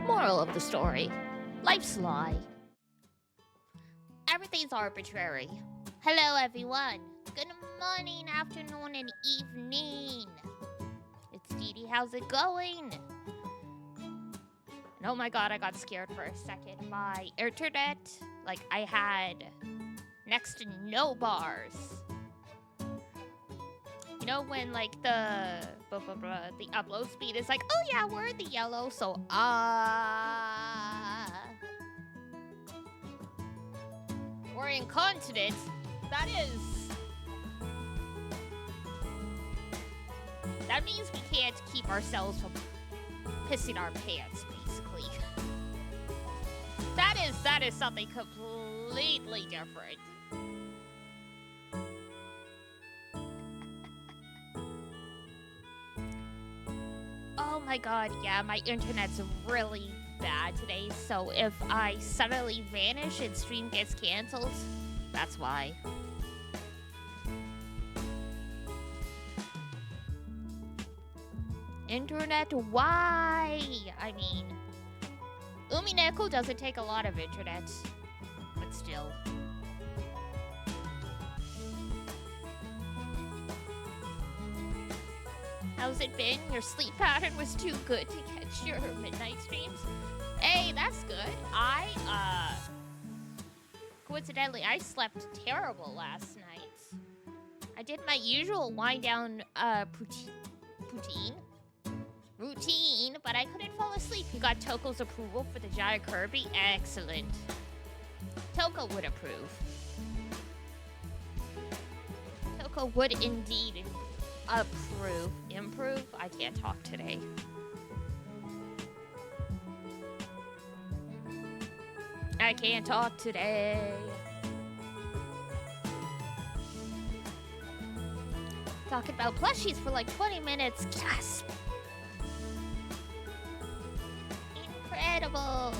Moral of the story: life's a lie. Everything's arbitrary. Hello, everyone. Good morning, afternoon, and evening. It's Dee Dee. How's it going? And oh my god, I got scared for a second. My internet, like, I had next to no bars. You know when, like, the upload speed is like, oh yeah, we're in the yellow, so we're in continent. That means we can't keep ourselves from pissing our pants, basically. That is something completely different. Oh my god, yeah, my internet's really bad today, so if I suddenly vanish and stream gets canceled, that's why. Internet, why? I mean, UMINEKO doesn't take a lot of internet, but still. How's it been? Your sleep pattern was too good to catch your midnight streams? Hey, that's good. Coincidentally, I slept terrible last night. I did my usual wind down routine, but I couldn't fall asleep. You got Toko's approval for the Giant Kirby? Excellent. Toko would approve. Toko would indeed approve. Improve? I can't talk today. I can't talk today. Talking about plushies for like 20 minutes. Gasp! Incredible!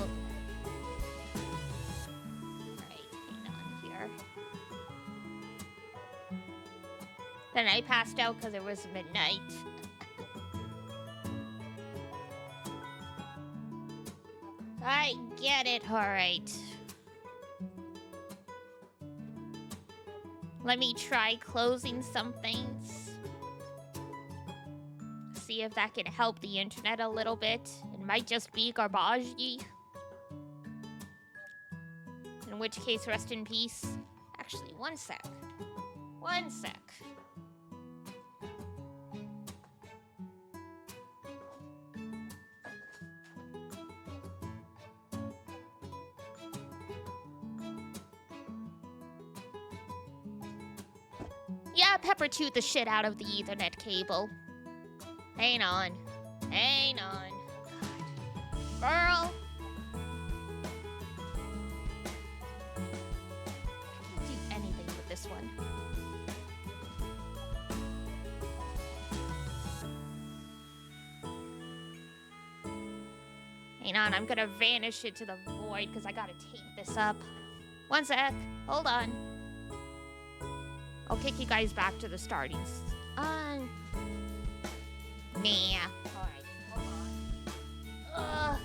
Right, hang on here. Then I passed out because it was midnight. I get it, alright. Let me try closing some things. See if that can help the internet a little bit. It might just be garbage-y. In which case, rest in peace. Actually, one sec. One sec. Yeah, pepper chewed the shit out of the Ethernet cable. Hang on. Hang on. God. Girl. I can't do anything with this one. Hang on, I'm gonna vanish into the void because I gotta tape this up. One sec. Hold on. I'll kick you guys back to the starting. Nah. Alright, hold on.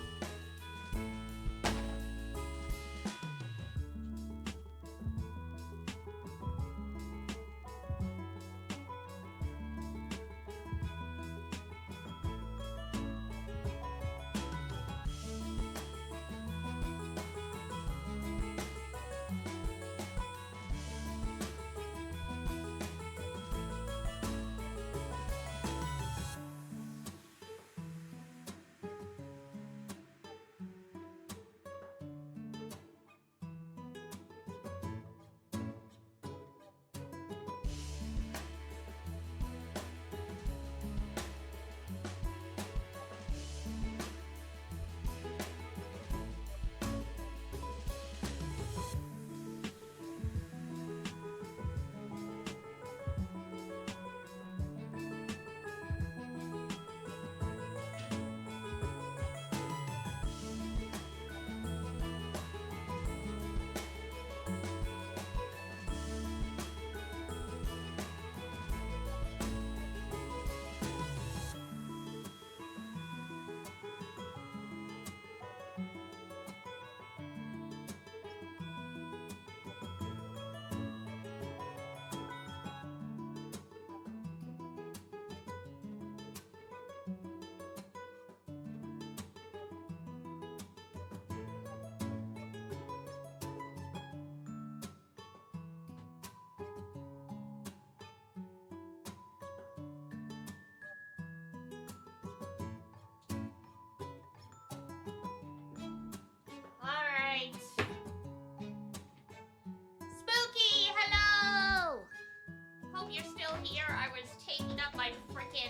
hope you're still here. I was taking up my frickin'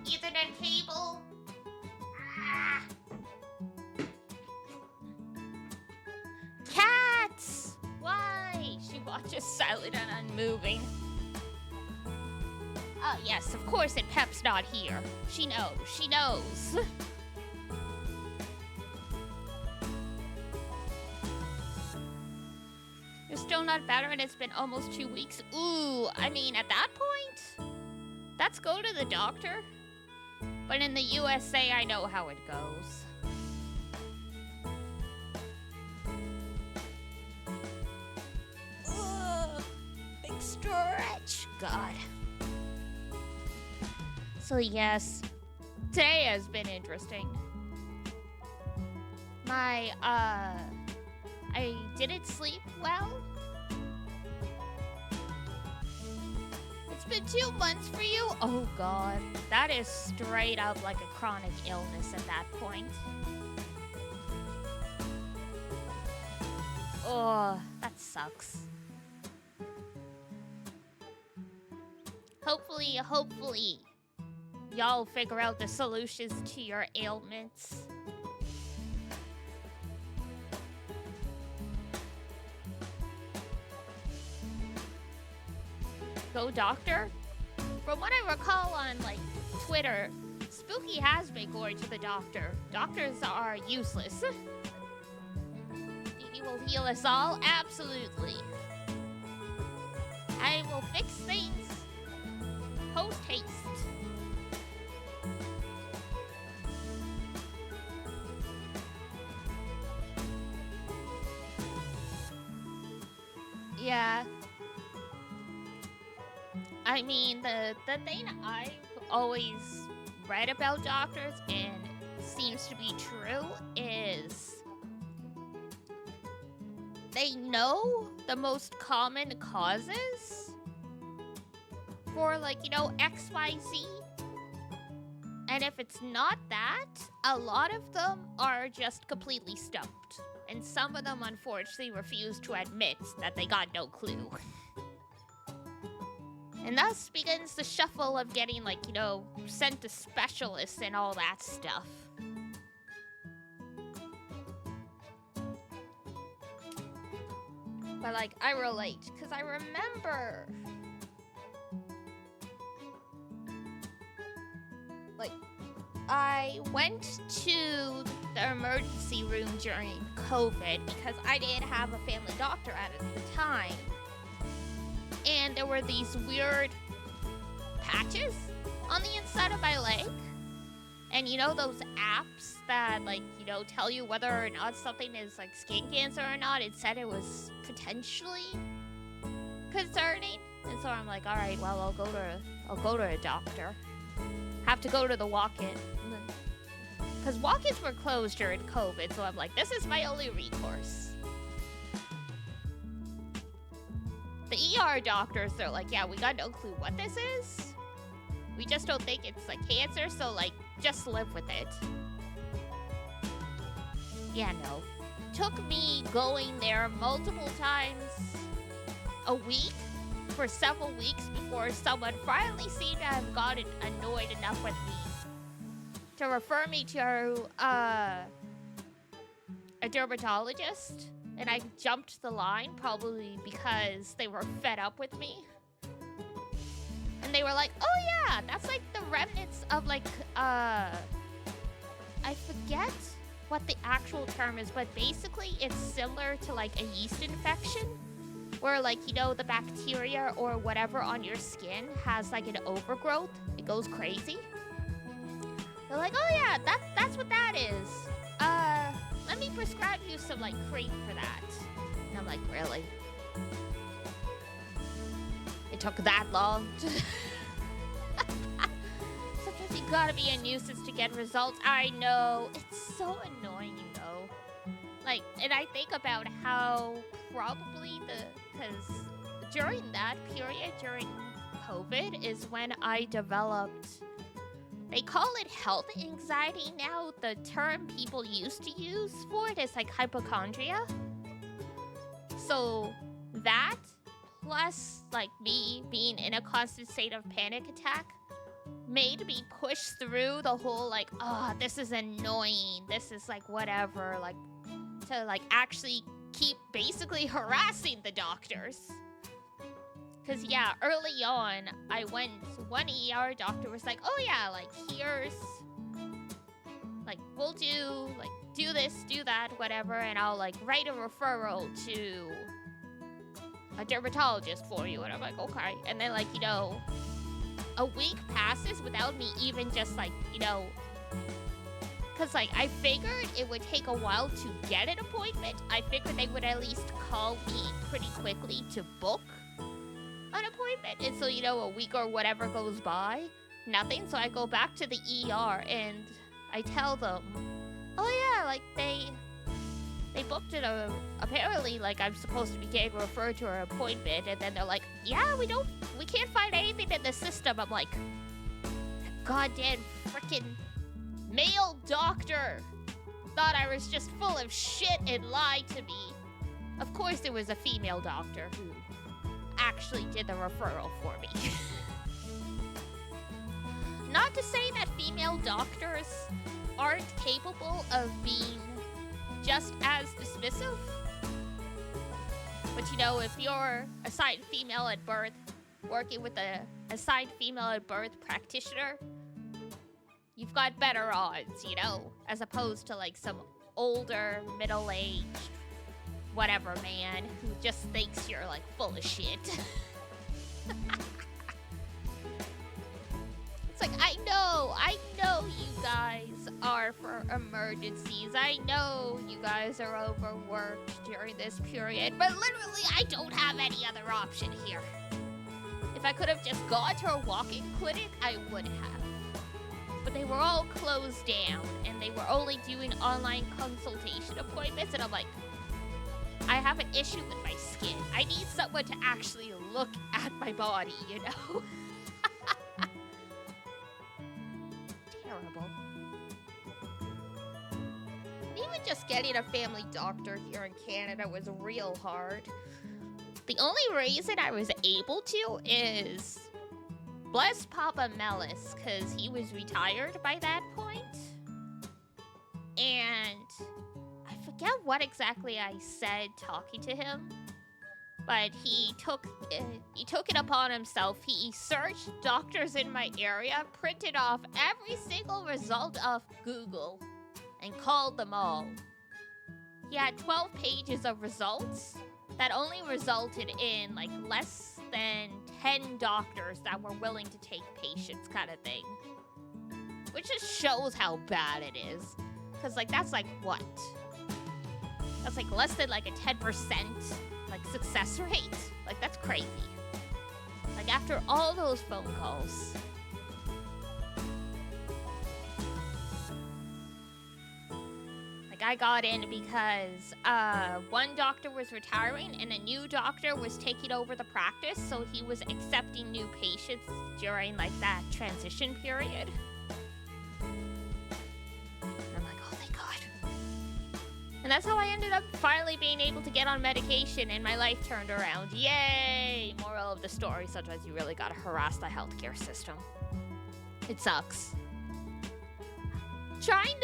Ethernet cable. Ah. Cats! Why? She watches silent and unmoving. Oh, yes, of course it Pep's not here. She knows. She knows. You're still not better and it's been almost 2 weeks? Ooh, I mean, at that point, let's go to the doctor. But in the USA, I know how it goes. Ugh, big stretch. God. So yes, today has been interesting. I didn't sleep well. It's been 2 months for you? Oh God, that is straight up like a chronic illness at that point. Oh, that sucks. Hopefully, y'all figure out the solutions to your ailments. Go doctor? From what I recall on, like, Twitter, Spooky has been going to the doctor. Doctors are useless. He will heal us all? Absolutely. I will fix things post-haste. Yeah. I mean, the thing I've always read about doctors and seems to be true is they know the most common causes for, like, you know, XYZ. And if it's not that, a lot of them are just completely stumped. And some of them, unfortunately, refuse to admit that they got no clue. And thus begins the shuffle of getting, like, you know, sent to specialists and all that stuff. But, like, I relate, because I remember, like, I went to the emergency room during COVID because I didn't have a family doctor at the time. And there were these weird patches on the inside of my leg. And you know those apps that, like, you know, tell you whether or not something is, like, skin cancer or not? It said it was potentially concerning. And so I'm like, all right, well, I'll go to a doctor. Have to go to the walk-in. Because walk-ins were closed during COVID, so I'm like, this is my only recourse. The ER doctors, they're like, yeah, we got no clue what this is. We just don't think it's, like, cancer, so, like, just live with it. Yeah, no. Took me going there multiple times a week for several weeks before someone finally seemed to have gotten annoyed enough with me to refer me to a dermatologist. And I jumped the line probably because they were fed up with me. And they were like, oh yeah, that's like the remnants of, like, I forget what the actual term is, but basically it's similar to, like, a yeast infection where, like, you know, the bacteria or whatever on your skin has, like, an overgrowth. It goes crazy. They're like, oh yeah, that's what that is. Let me prescribe you some, like, cream for that. And I'm like, really? It took that long? Sometimes you gotta be a nuisance to get results. I know. It's so annoying, though. Like, and I think about how probably because during that period, during COVID, is when I developed, they call it health anxiety now. The term people used to use for it is, like, hypochondria. So that plus, like, me being in a constant state of panic attack made me push through the whole, like, oh, this is annoying, this is, like, whatever, like, to, like, actually keep basically harassing the doctors. Because, yeah, early on, I went, one ER doctor was like, oh, yeah, like, here's, like, we'll do, like, do this, do that, whatever, and I'll, like, write a referral to a dermatologist for you. And I'm like, okay. And then, like, you know, a week passes without me even just, like, you know, because, like, I figured it would take a while to get an appointment. I figured they would at least call me pretty quickly to book an appointment. And so, you know, a week or whatever goes by, nothing. So I go back to the ER and I tell them, oh yeah, like they booked it, apparently, like, I'm supposed to be getting referred to an appointment. And then they're like, yeah, we can't find anything in the system. I'm like, goddamn frickin' male doctor thought I was just full of shit and lied to me. Of course it was a female doctor who actually did the referral for me. Not to say that female doctors aren't capable of being just as dismissive. But, you know, if you're assigned female at birth, working with a assigned female at birth practitioner, you've got better odds, you know, as opposed to, like, some older, middle-aged, whatever man who just thinks you're, like, full of shit. It's like, I know you guys are for emergencies. I know you guys are overworked during this period, but literally, I don't have any other option here. If I could have just gone to a walk-in clinic, I would have. But they were all closed down, and they were only doing online consultation appointments, and I'm like, I have an issue with my skin. I need someone to actually look at my body, you know? Terrible. Even just getting a family doctor here in Canada was real hard. The only reason I was able to is, bless Papa Mellis, because he was retired by that point. And I forget what exactly I said talking to him, but he took it upon himself. He searched doctors in my area, printed off every single result of Google, and called them all. He had 12 pages of results that only resulted in, like, less than 10 doctors that were willing to take patients, kind of thing. Which just shows how bad it is. Because, like, that's, like, what? That's, like, less than, like, a 10%, like, success rate? Like, that's crazy. Like, after all those phone calls. Like, I got in because one doctor was retiring and a new doctor was taking over the practice, so he was accepting new patients during, like, that transition period. And I'm like, oh, thank God. And that's how I ended up finally being able to get on medication and my life turned around. Yay! Moral of the story, sometimes you really gotta harass the healthcare system. It sucks. Trying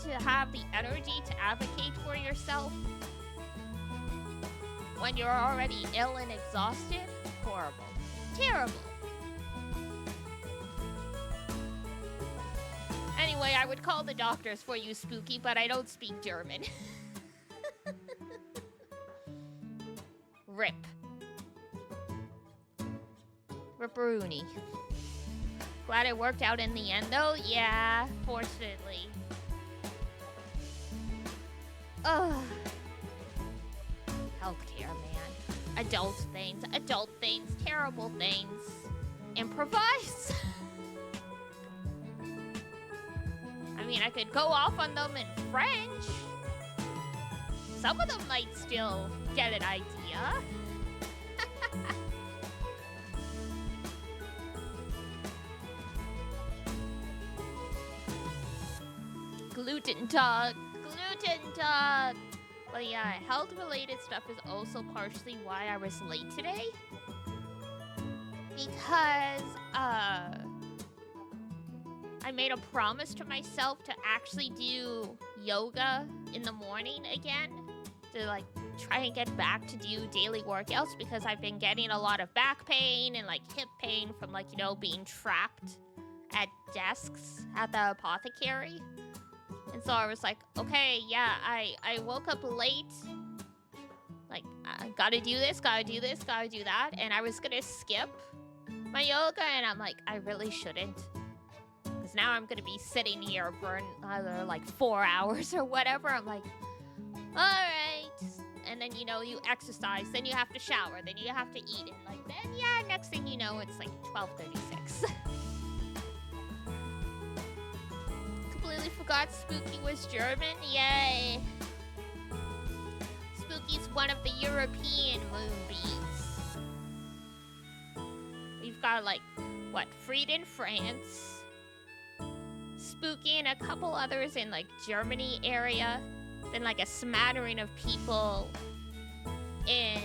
to have the energy to advocate for yourself when you're already ill and exhausted, horrible. Terrible. Anyway, I would call the doctors for you, Spooky, but I don't speak German. Rip. Ripperoonie. Glad it worked out in the end, though. Yeah, fortunately. Ugh. Healthcare, man. Adult things, terrible things. Improvise. I mean, I could go off on them in French. Some of them might still get an idea. Gluten dog. But yeah, health-related stuff is also partially why I was late today. Because, I made a promise to myself to actually do yoga in the morning again. To, like, try and get back to do daily workouts because I've been getting a lot of back pain and, like, hip pain from, like, you know, being trapped at desks at the apothecary. And so I was like, okay, yeah, I woke up late. Like, I gotta do this, gotta do this, gotta do that. And I was gonna skip my yoga, and I'm like, I really shouldn't. Because now I'm gonna be sitting here for another, like, 4 hours or whatever. I'm like, alright. And then, you know, you exercise, then you have to shower, then you have to eat. And, like, then, yeah, next thing you know, it's like 12:36. Completely forgot Spooky was German. Yay. Spooky's one of the European moonbeams. We've got, like, what, Fried in France, Spooky and a couple others in, like, Germany area, then, like, a smattering of people in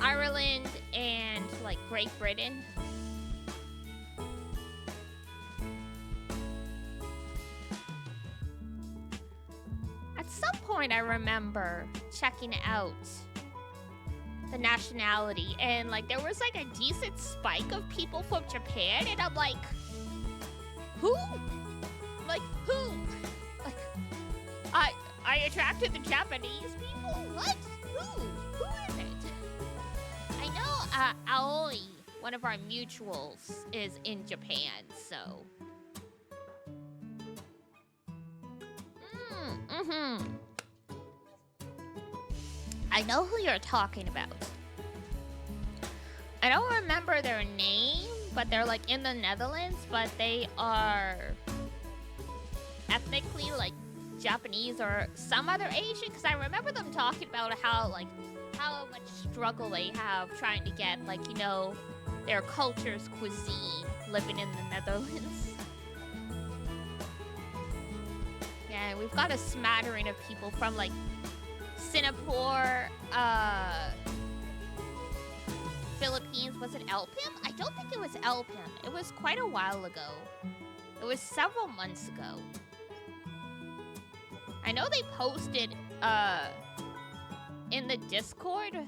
Ireland and, like, Great Britain. At some point, I remember checking out the nationality, and, like, there was, like, a decent spike of people from Japan, and I'm like, who? Like, who? Like, I attracted the Japanese people? What? Who? Who is it? I know, Aoi, one of our mutuals, is in Japan, so... I know who you're talking about. I don't remember their name, but they're, like, in the Netherlands, but they are ethnically, like, Japanese or some other Asian, because I remember them talking about how, like, how much struggle they have trying to get, like, you know, their culture's cuisine living in the Netherlands. Yeah, we've got a smattering of people from, like, Singapore, Philippines. Was it Elpim? I don't think it was Elpim. It was quite a while ago. It was several months ago. I know they posted, in the Discord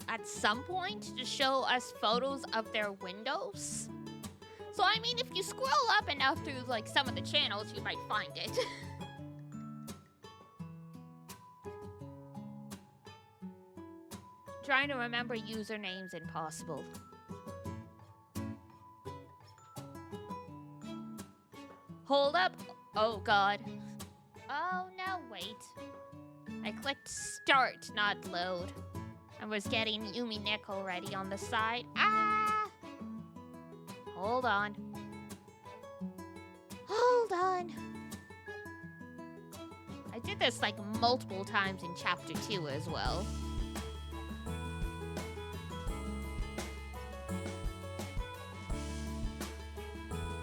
at some point to show us photos of their windows. So, I mean, if you scroll up enough through, like, some of the channels, you might find it. Trying to remember usernames impossible. Hold up. Oh, God. Oh, no, wait. I clicked start, not load. I was getting UMINEKO ready on the side. Ah! Hold on. Hold on. I did this, like, multiple times in Chapter 2 as well.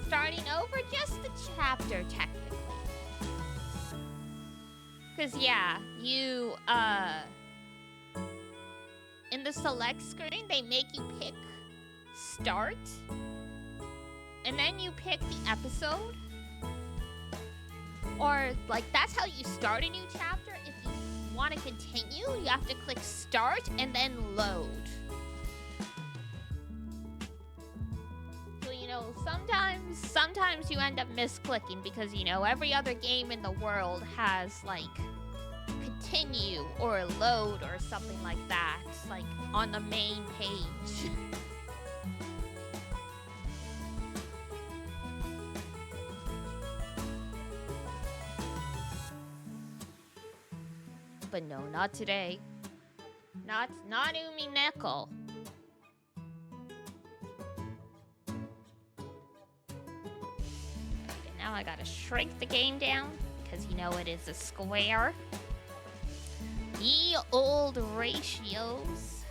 Starting over just the chapter, technically. Because, yeah, you, in the select screen, they make you pick start. And then you pick the episode. Or, like, that's how you start a new chapter. If you want to continue, you have to click start and then load. So, you know, sometimes you end up misclicking because, you know, every other game in the world has, like, continue or load or something like that, like, on the main page. But no, not today. Not UMINEKO. Okay, now I gotta shrink the game down, because you know it is a square. Ye old ratios.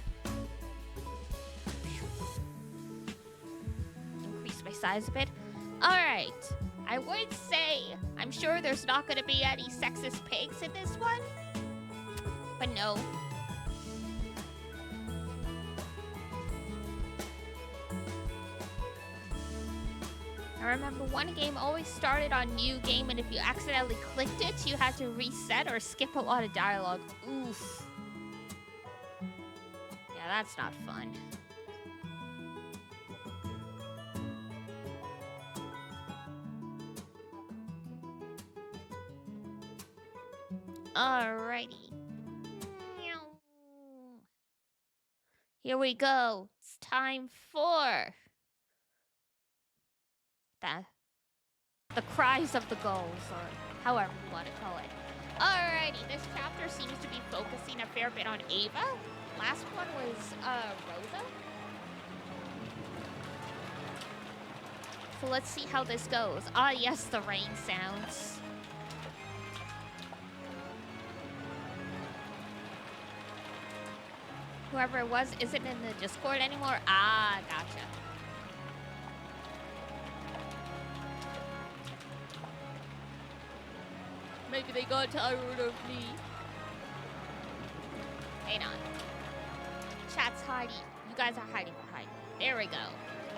Increase my size a bit. Alright. I would say, I'm sure there's not gonna be any sexist pigs in this one. But no. I remember one game always started on new game, and if you accidentally clicked it, you had to reset or skip a lot of dialogue. Oof. Yeah, that's not fun. Alrighty. Here we go. It's time for the cries of the gulls, or however you want to call it. Alrighty, this chapter seems to be focusing a fair bit on Ava. Last one was Rosa. So let's see how this goes. Ah, yes, the rain sounds. Whoever it was isn't in the Discord anymore. Ah, gotcha. Maybe they got tired of me. Hang on. Chat's hiding. You guys are hiding behind. There we go.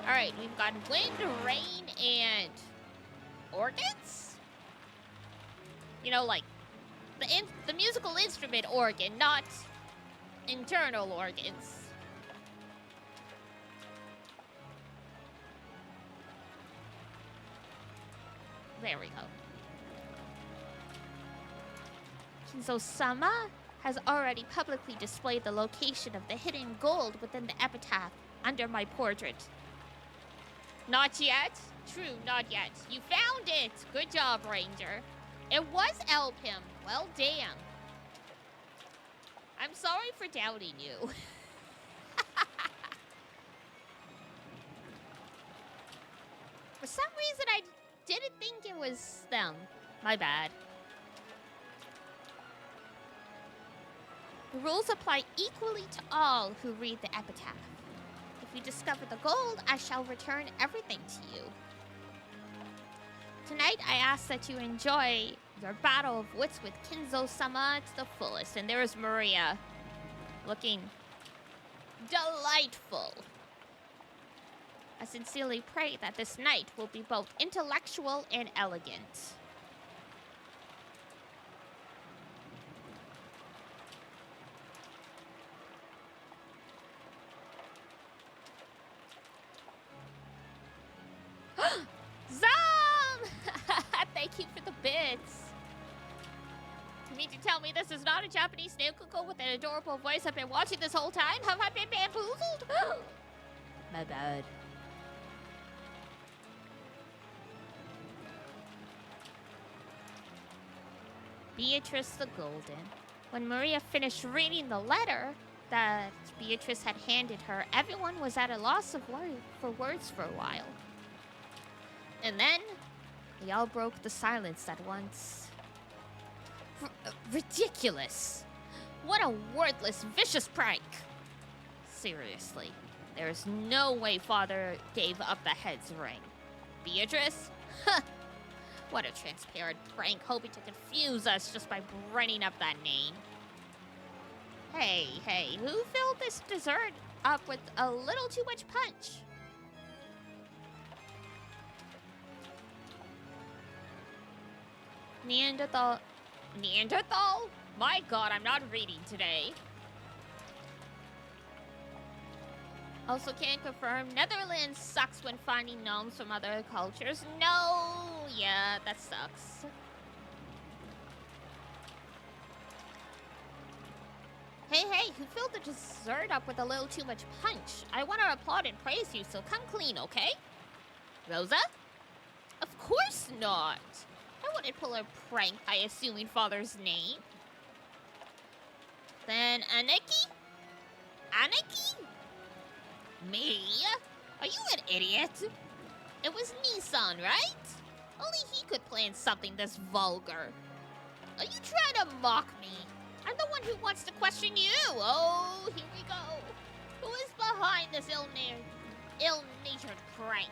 Alright, we've got wind, rain, and organs? You know, like the musical instrument organ, not internal organs. There we go. Kinzo-sama has already publicly displayed the location of the hidden gold within the epitaph under my portrait. Not yet? True, not yet. You found it! Good job, Ranger. It was Elpim. Well, damn. I'm sorry for doubting you. For some reason, I didn't think it was them. My bad. The rules apply equally to all who read the epitaph. If you discover the gold, I shall return everything to you. Tonight, I ask that you enjoy your battle of wits with Kinzo-sama to the fullest. And there's Maria, looking delightful. I sincerely pray that this night will be both intellectual and elegant. Zom! Thank you for the bits. You mean to tell me this is not a Japanese Neokuko with an adorable voice I've been watching this whole time? Have I been bamboozled? My bad. Beatrice the Golden. When Maria finished reading the letter that Beatrice had handed her, everyone was at a loss for words for a while. And then, we all broke the silence at once. Ridiculous! What a worthless, vicious prank! Seriously, there is no way Father gave up the head's ring. Beatrice? Huh! What a transparent prank, hoping to confuse us just by bringing up that name. Hey, who filled this dessert up with a little too much punch? Neanderthal? My god, I'm not reading today. Also can't confirm, Netherlands sucks when finding gnomes from other cultures. No! Yeah, that sucks. Hey, who filled the dessert up with a little too much punch? I want to applaud and praise you, so come clean, okay? Rosa? Of course not! I wouldn't pull a prank by assuming Father's name. Then Aneki? Aneki? Me? Are you an idiot? It was Nissan, right? Only he could plan something this vulgar. Are you trying to mock me? I'm the one who wants to question you. Oh, here we go. Who is behind this ill-natured prank?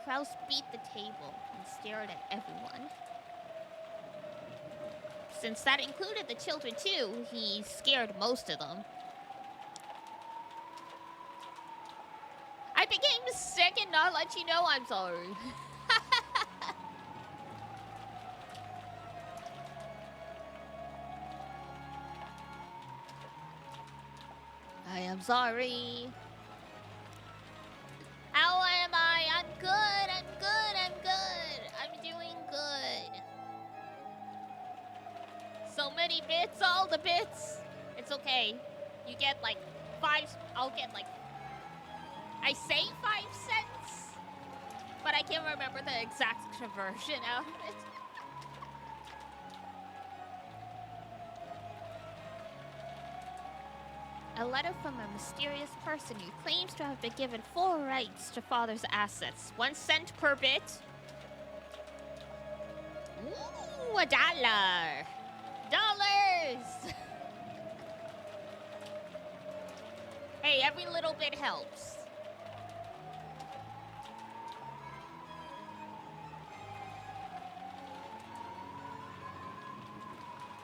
Kraus beat the table and stared at everyone. Since that included the children too, he scared most of them. I became sick and not let you know I'm sorry. I am sorry. How am I? I'm good, I'm good, I'm good. I'm doing good. So many bits, all the bits. It's okay. You get like 5, I'll get like, I say 5 cents, but I can't remember the exact conversion out of it. A letter from a mysterious person who claims to have been given full rights to father's assets. 1 cent per bit. Ooh, $1. Dollars! Hey, every little bit helps.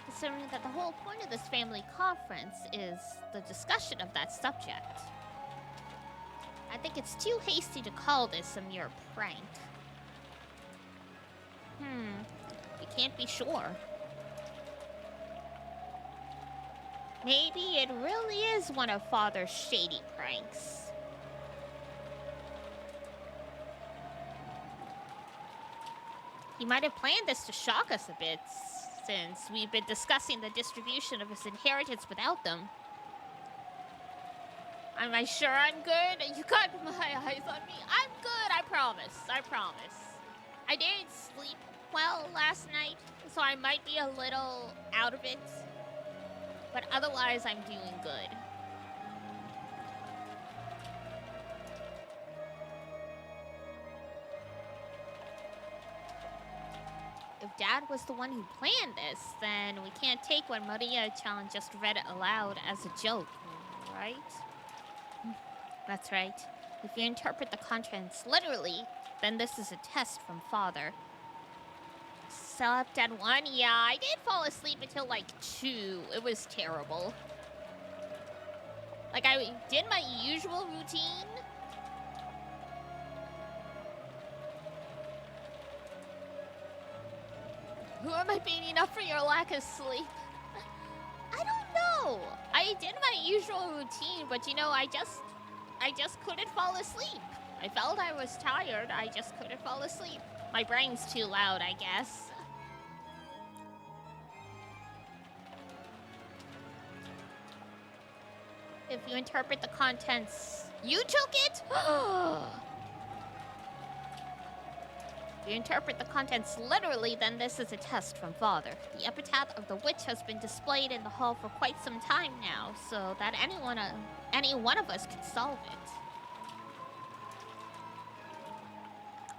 Considering that the whole point of this family conference is the discussion of that subject, I think it's too hasty to call this a mere prank. You can't be sure. Maybe it really is one of Father's shady pranks. He might have planned this to shock us a bit, since we've been discussing the distribution of his inheritance without them. Am I sure I'm good? You got my eyes on me. I'm good, I promise. I promise. I didn't sleep well last night, so I might be a little out of it. But otherwise, I'm doing good. If Dad was the one who planned this, then we can't take what Maria-chan just read aloud as a joke, right? That's right. If you interpret the contents literally, then this is a test from Father. Slept at 1? Yeah, I did fall asleep until like 2. It was terrible. Like, I did my usual routine. Who am I beating up for your lack of sleep? I don't know. I did my usual routine, but you know, I just couldn't fall asleep. I felt I was tired, I just couldn't fall asleep. My brain's too loud, I guess. If you interpret the contents... You took it? If you interpret the contents literally, then this is a test from Father. The epitaph of the witch has been displayed in the hall for quite some time now, so that any one of us could solve it.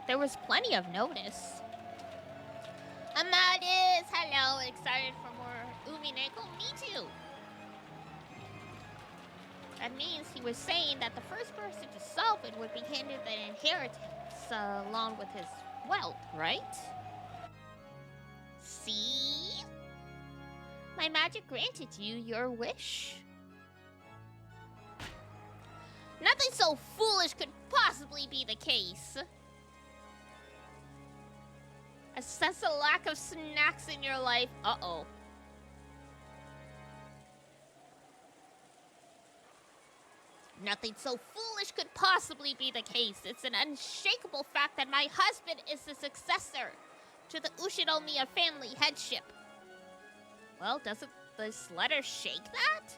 There was plenty of notice. Amadis, hello, excited for more UMINEKO? Me too. That means he was saying that the first person to solve it would be handed the inheritance along with his wealth, right? See? My magic granted you your wish. Nothing so foolish could possibly be the case. Assess a lack of snacks in your life. Uh-oh. Nothing so foolish could possibly be the case. It's an unshakable fact that my husband is the successor to the Ushinomiya family headship. Well, doesn't this letter shake that?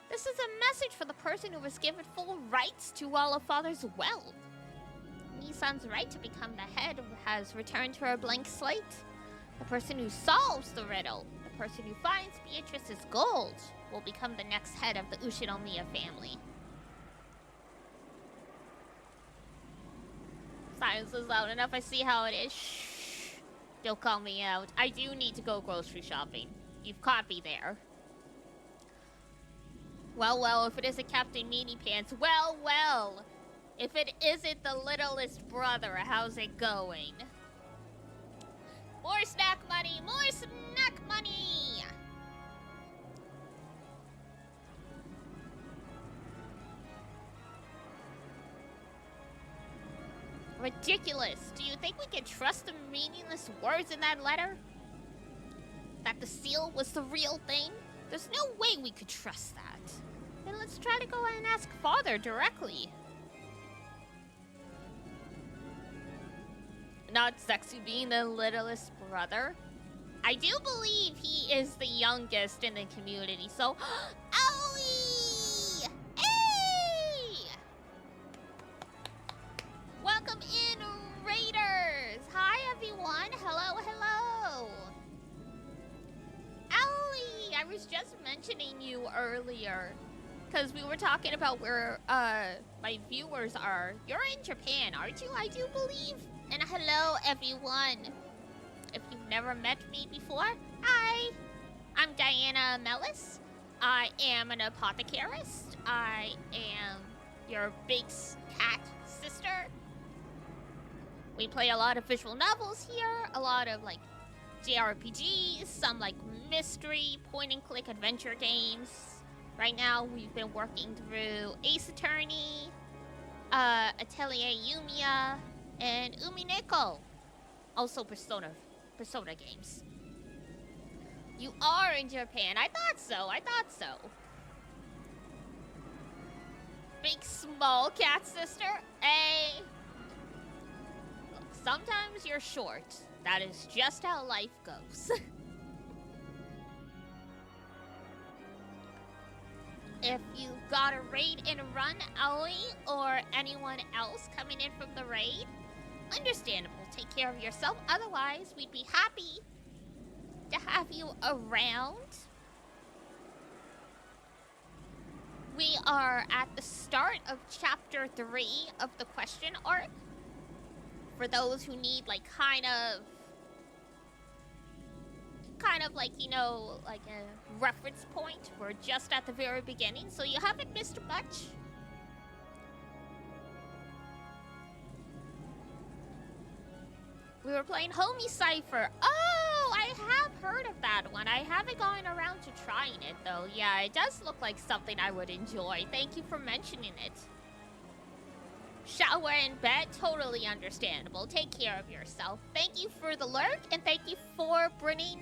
This is a message for the person who was given full rights to all of Father's wealth. Nisan's right to become the head has returned to her blank slate. The person who solves the riddle, the person who finds Beatrice's gold, will become the next head of the Ushinomiya family. Silence is loud enough. I see how it is. Shh. Don't call me out. I do need to go grocery shopping. You've caught me there. Well, well, if it isn't Captain Meanie Pants, well, well. If it isn't the littlest brother, how's it going? More snack money! More snack money! Ridiculous. Do you think we can trust the meaningless words in that letter? That the seal was the real thing? There's no way we could trust that. Then let's try to go and ask Father directly. Not sexy being the littlest brother. I do believe he is the youngest in the community, so... Owie! Hey! Welcome in, Raiders! Hi, everyone! Hello, hello! Owie! I was just mentioning you earlier, because we were talking about where my viewers are. You're in Japan, aren't you? I do believe. And hello, everyone. If you've never met me before, hi. I'm Diana Mellis. I am an apothecarist. I am your big cat sister. We play a lot of visual novels here, a lot of like JRPGs, some like mystery, point and click adventure games. Right now, we've been working through Ace Attorney, Atelier Yumiya, and UMINEKO. Also Persona games. You are in Japan. I thought so. Big small cat sister. Hey. Look, sometimes you're short. That is just how life goes. If you got a raid in a run, Aoi, or anyone else coming in from the raid, understandable. Take care of yourself. Otherwise, we'd be happy to have you around. We are at the start of chapter 3 of the question arc. For those who need like kind of like, you know, like a reference point. We're just at the very beginning, so you haven't missed much. We were playing Homie Cypher. Oh, I have heard of that one. I haven't gone around to trying it, though. Yeah, it does look like something I would enjoy. Thank you for mentioning it. Shower in bed, totally understandable. Take care of yourself. Thank you for the lurk, and thank you for bringing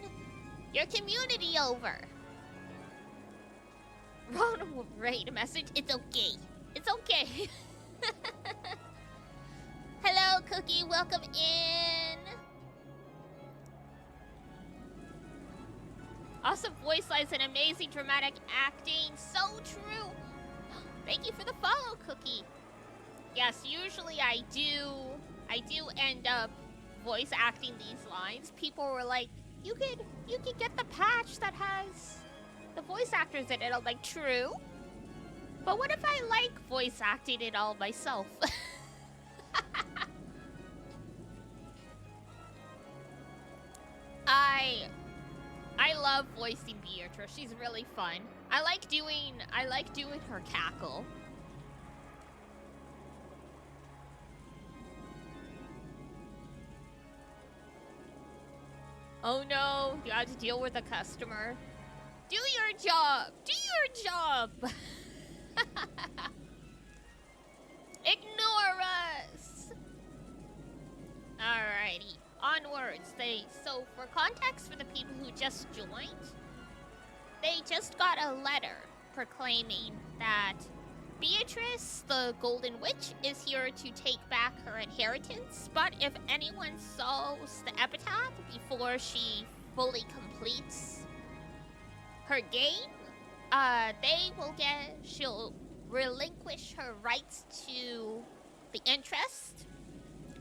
your community over. Ron will write a message. It's okay. It's okay. Hello, Cookie. Welcome in. Awesome voice lines and amazing dramatic acting. So true. Thank you for the follow, Cookie. Yes, usually I do end up voice acting these lines. People were like, you could get the patch that has the voice actors in it. I'm like, true. But what if I like voice acting it all myself? I love voicing Beatrice. She's really fun. I like doing her cackle. Oh no, you have to deal with a customer. Do your job! Do your job! Ignore us! Alrighty, onwards. So for context for the people who just joined, they just got a letter proclaiming that Beatrice, the Golden Witch, is here to take back her inheritance, but if anyone solves the epitaph before she fully completes her game, she'll relinquish her rights to the interest,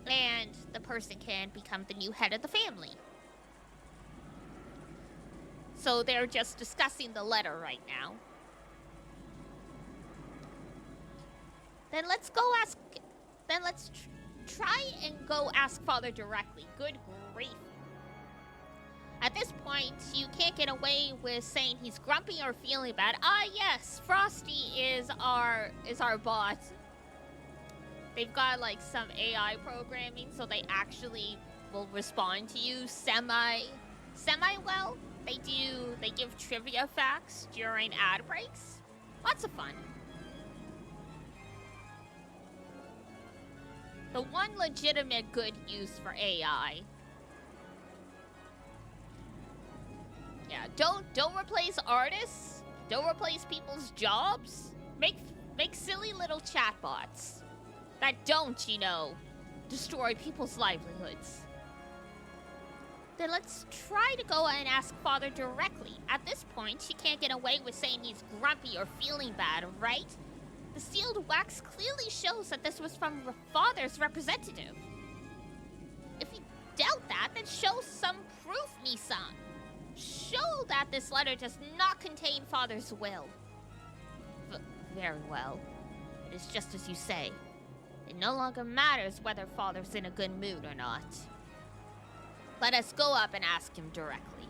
and the person can become the new head of the family. So they're just discussing the letter right now. Then let's try and go ask Father directly. Good grief. At this point, you can't get away with saying he's grumpy or feeling bad. Ah, yes, Frosty is our bot. they've got like some AI programming, so they actually will respond to you semi well. They give trivia facts during ad breaks. Lots of fun. The one legitimate good use for AI. Yeah, don't replace artists. Don't replace people's jobs. Make silly little chatbots that don't, you know, destroy people's livelihoods. Then let's try to go and ask Father directly. At this point, she can't get away with saying he's grumpy or feeling bad, right? The sealed wax clearly shows that this was from Father's representative. If you doubt that, then show some proof, Misan. Show that this letter does not contain Father's will. Very well. It is just as you say. It no longer matters whether Father's in a good mood or not. Let us go up and ask him directly.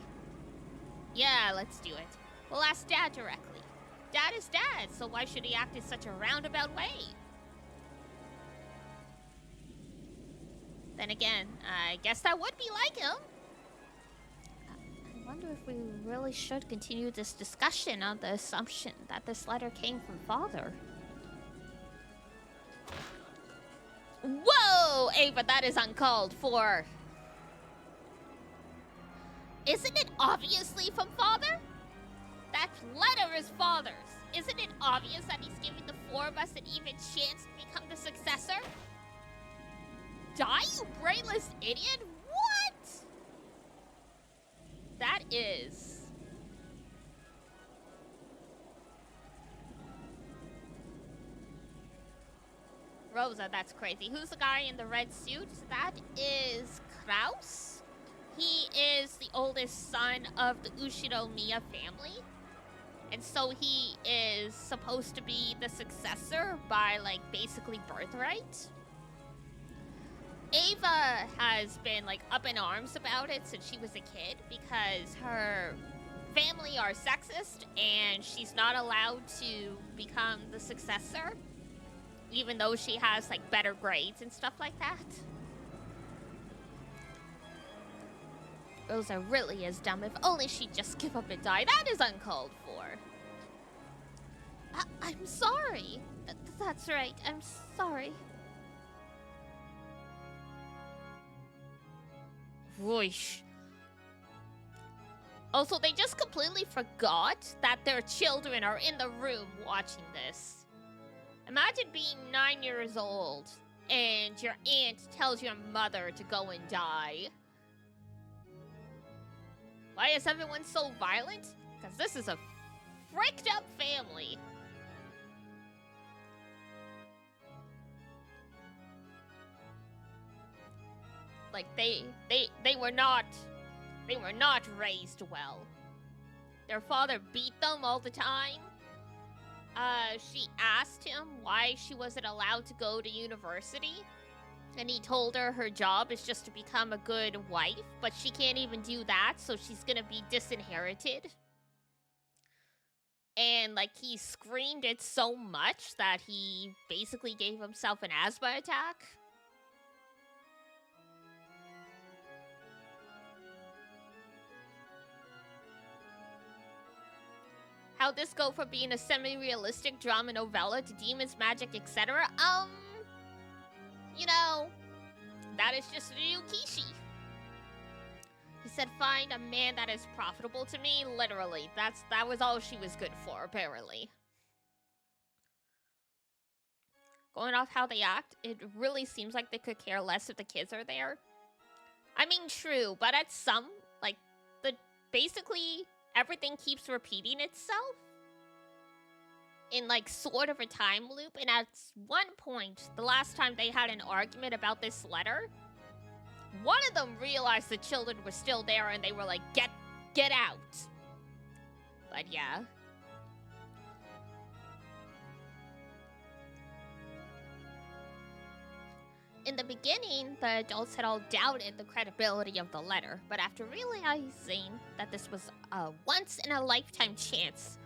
Yeah, let's do it. We'll ask Dad directly. Dad is Dad, so why should he act in such a roundabout way? Then again, I guess that would be like him. I wonder if we really should continue this discussion on the assumption that this letter came from Father. Whoa, Ava, that is uncalled for. Isn't it obviously from Father? That letter is Father's. Isn't it obvious that he's giving the four of us an even chance to become the successor? Die, you brainless idiot? What? That is... Rosa, that's crazy. Who's the guy in the red suit? That is Kraus. He is the oldest son of the Ushinomiya family. And so he is supposed to be the successor by, like, basically birthright. Ava has been, like, up in arms about it since she was a kid because her family are sexist and she's not allowed to become the successor, even though she has, like, better grades and stuff like that. Rosa really is dumb. If only she'd just give up and die. That is uncalled for. I'm sorry. That's right. I'm sorry. Whoosh. Also, they just completely forgot that their children are in the room watching this. Imagine being 9 years old and your aunt tells your mother to go and die. Why is everyone so violent? Because this is a fricked up family. Like, they were not raised well. Their father beat them all the time. She asked him why she wasn't allowed to go to university. And he told her her job is just to become a good wife, but she can't even do that, so she's gonna be disinherited. And, like, he screamed it so much that he basically gave himself an asthma attack. How'd this go from being a semi-realistic drama novella to demons, magic, etc.? You know, that is just Ryukishi. He said, find a man that is profitable to me. Literally, that was all she was good for, apparently. Going off how they act, it really seems like they could care less if the kids are there. I mean, true, but at some, like, basically everything keeps repeating itself in, like, sort of a time loop. And at one point, the last time they had an argument about this letter, one of them realized the children were still there and they were like, get out. But yeah. In the beginning, the adults had all doubted the credibility of the letter, but after realizing that this was a once-in-a-lifetime chance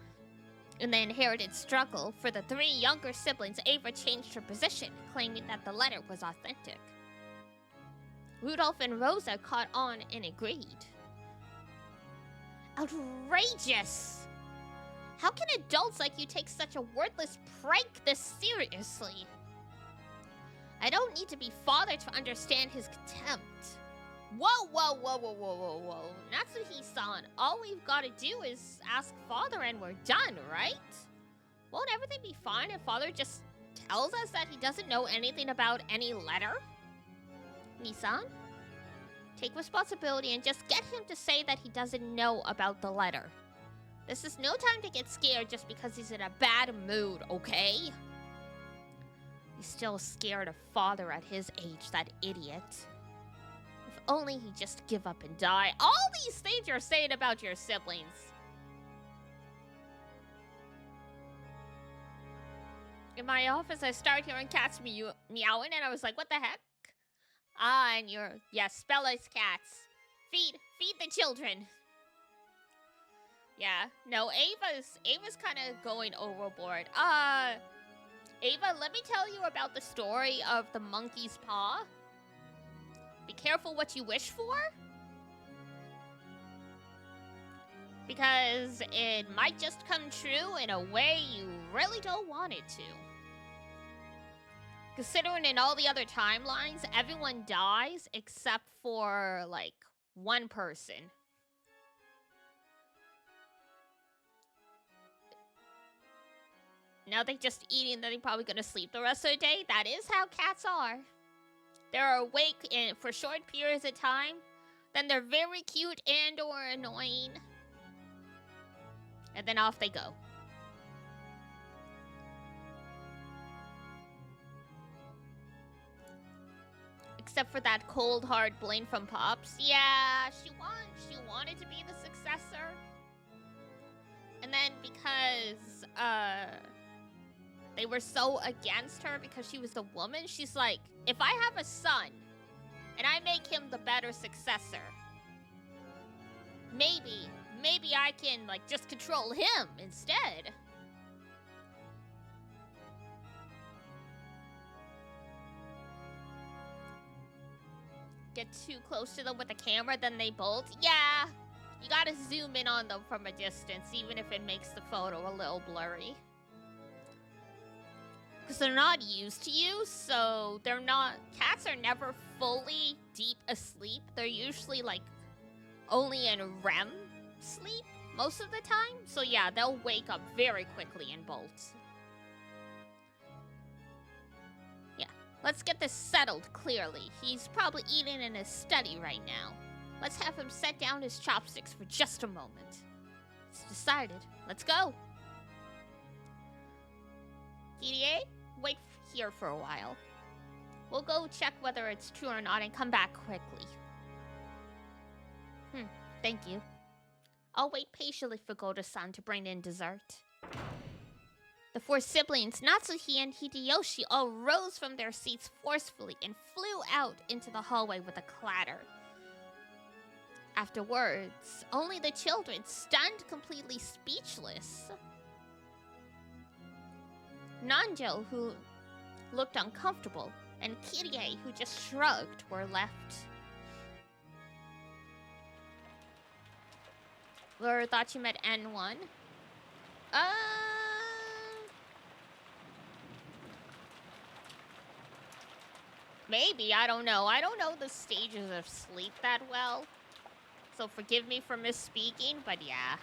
In the inherited struggle for the 3 younger siblings, Ava changed her position, claiming that the letter was authentic. Rudolph and Rosa caught on and agreed. Outrageous! How can adults like you take such a worthless prank this seriously? I don't need to be father to understand his contempt. Whoa, whoa, whoa, whoa, whoa, whoa, whoa. Natsuhi-san, all we've got to do is ask father and we're done, right? Won't everything be fine if father just tells us that he doesn't know anything about any letter? Nissan? Take responsibility and just get him to say that he doesn't know about the letter. This is no time to get scared just because he's in a bad mood, okay? He's still scared of father at his age, that idiot. If only he'd just give up and die. All these things you're saying about your siblings. In my office, I started hearing cats meowing, and I was like, what the heck? Ah, and yes, Bella's cats. Feed the children. Yeah, no, Ava's kind of going overboard. Ava, let me tell you about the story of the monkey's paw. Be careful what you wish for. Because it might just come true in a way you really don't want it to. Considering in all the other timelines, everyone dies except for, like, one person. Now they're just eating, then they're probably gonna sleep the rest of the day. That is how cats are. They're awake for short periods of time. Then they're very cute and or annoying. And then off they go. Except for that cold hard Blaine from Pops. Yeah, she wanted to be the successor. And then because they were so against her because she was the woman, she's like, if I have a son and I make him the better successor, maybe I can, like, just control him instead. Get too close to them with the camera, then they bolt. Yeah, you gotta zoom in on them from a distance, even if it makes the photo a little blurry. Because they're not used to you, so they're not... Cats are never fully deep asleep. They're usually, like, only in REM sleep most of the time. So yeah, they'll wake up very quickly and bolt. Yeah, let's get this settled clearly. He's probably eating in his study right now. Let's have him set down his chopsticks for just a moment. It's decided. Let's go. DDA, wait here for a while. We'll go check whether it's true or not and come back quickly. Thank you. I'll wait patiently for Goto-san to bring in dessert. The 4 siblings, Natsuhi and Hideyoshi, all rose from their seats forcefully and flew out into the hallway with a clatter. Afterwards, only the children, stunned, completely speechless. Nanjo, who looked uncomfortable, and Kirie, who just shrugged, were left. Laura thought you met N1. Maybe, I don't know. I don't know the stages of sleep that well. So forgive me for misspeaking, but yeah.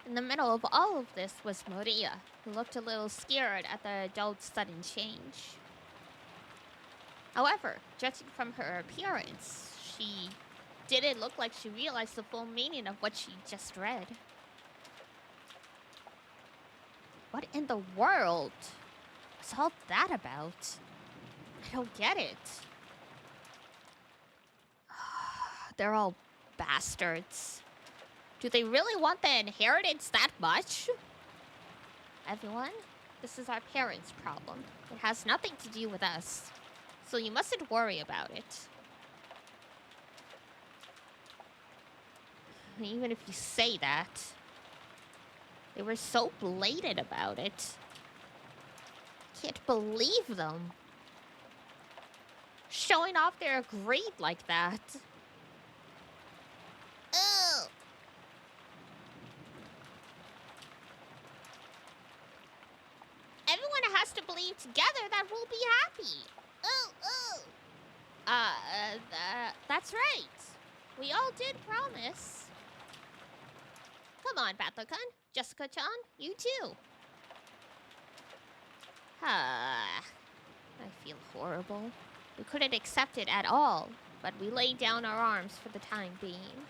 In the middle of all of this was Maria, who looked a little scared at the adult's sudden change. However, judging from her appearance, she didn't look like she realized the full meaning of what she just read. What in the world is all that about? I don't get it. They're all bastards. Do they really want the inheritance that much? Everyone, this is our parents' problem. It has nothing to do with us. So you mustn't worry about it. Even if you say that. They were so blatant about it. Can't believe them. Showing off their grade like that. Ugh. Everyone has to believe together that we'll be happy. That's right. We all did promise. Come on, Battler-kun. Jessica-chan, you too. I feel horrible. We couldn't accept it at all, but we laid down our arms for the time being.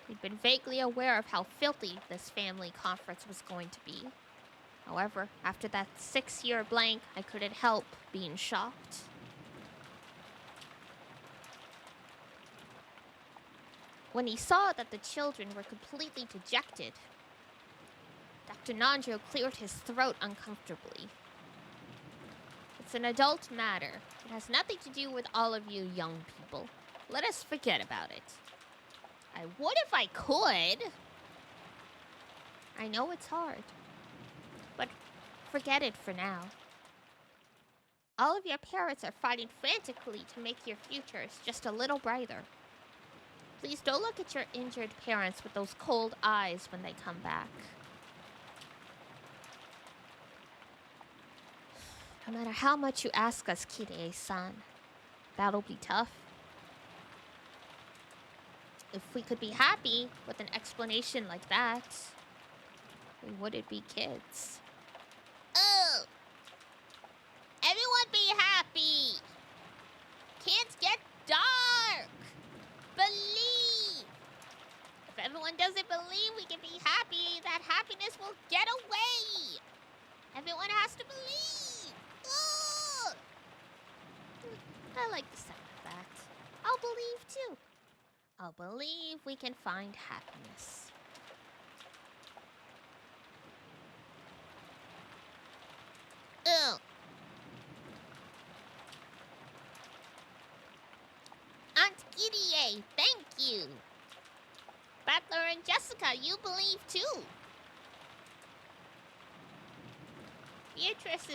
We'd been vaguely aware of how filthy this family conference was going to be. However, after that 6-year blank, I couldn't help being shocked. When he saw that the children were completely dejected, Dr. Nanjo cleared his throat uncomfortably. It's an adult matter. It has nothing to do with all of you young people. Let us forget about it. I would if I could. I know it's hard, but forget it for now. All of your parents are fighting frantically to make your futures just a little brighter. Please don't look at your injured parents with those cold eyes when they come back. No matter how much you ask us, Kirei-san, that'll be tough. If we could be happy with an explanation like that, we wouldn't be kids. Oh! Everyone be happy! Can't get dark! Believe! If everyone doesn't believe we can be happy, that happiness will get away! Everyone has to believe! Oh! I like the sound of that. I'll believe too. I'll believe we can find happiness. Ugh. Aunt Gideon, thank you. Battler and Jessica, you believe too. Beatrice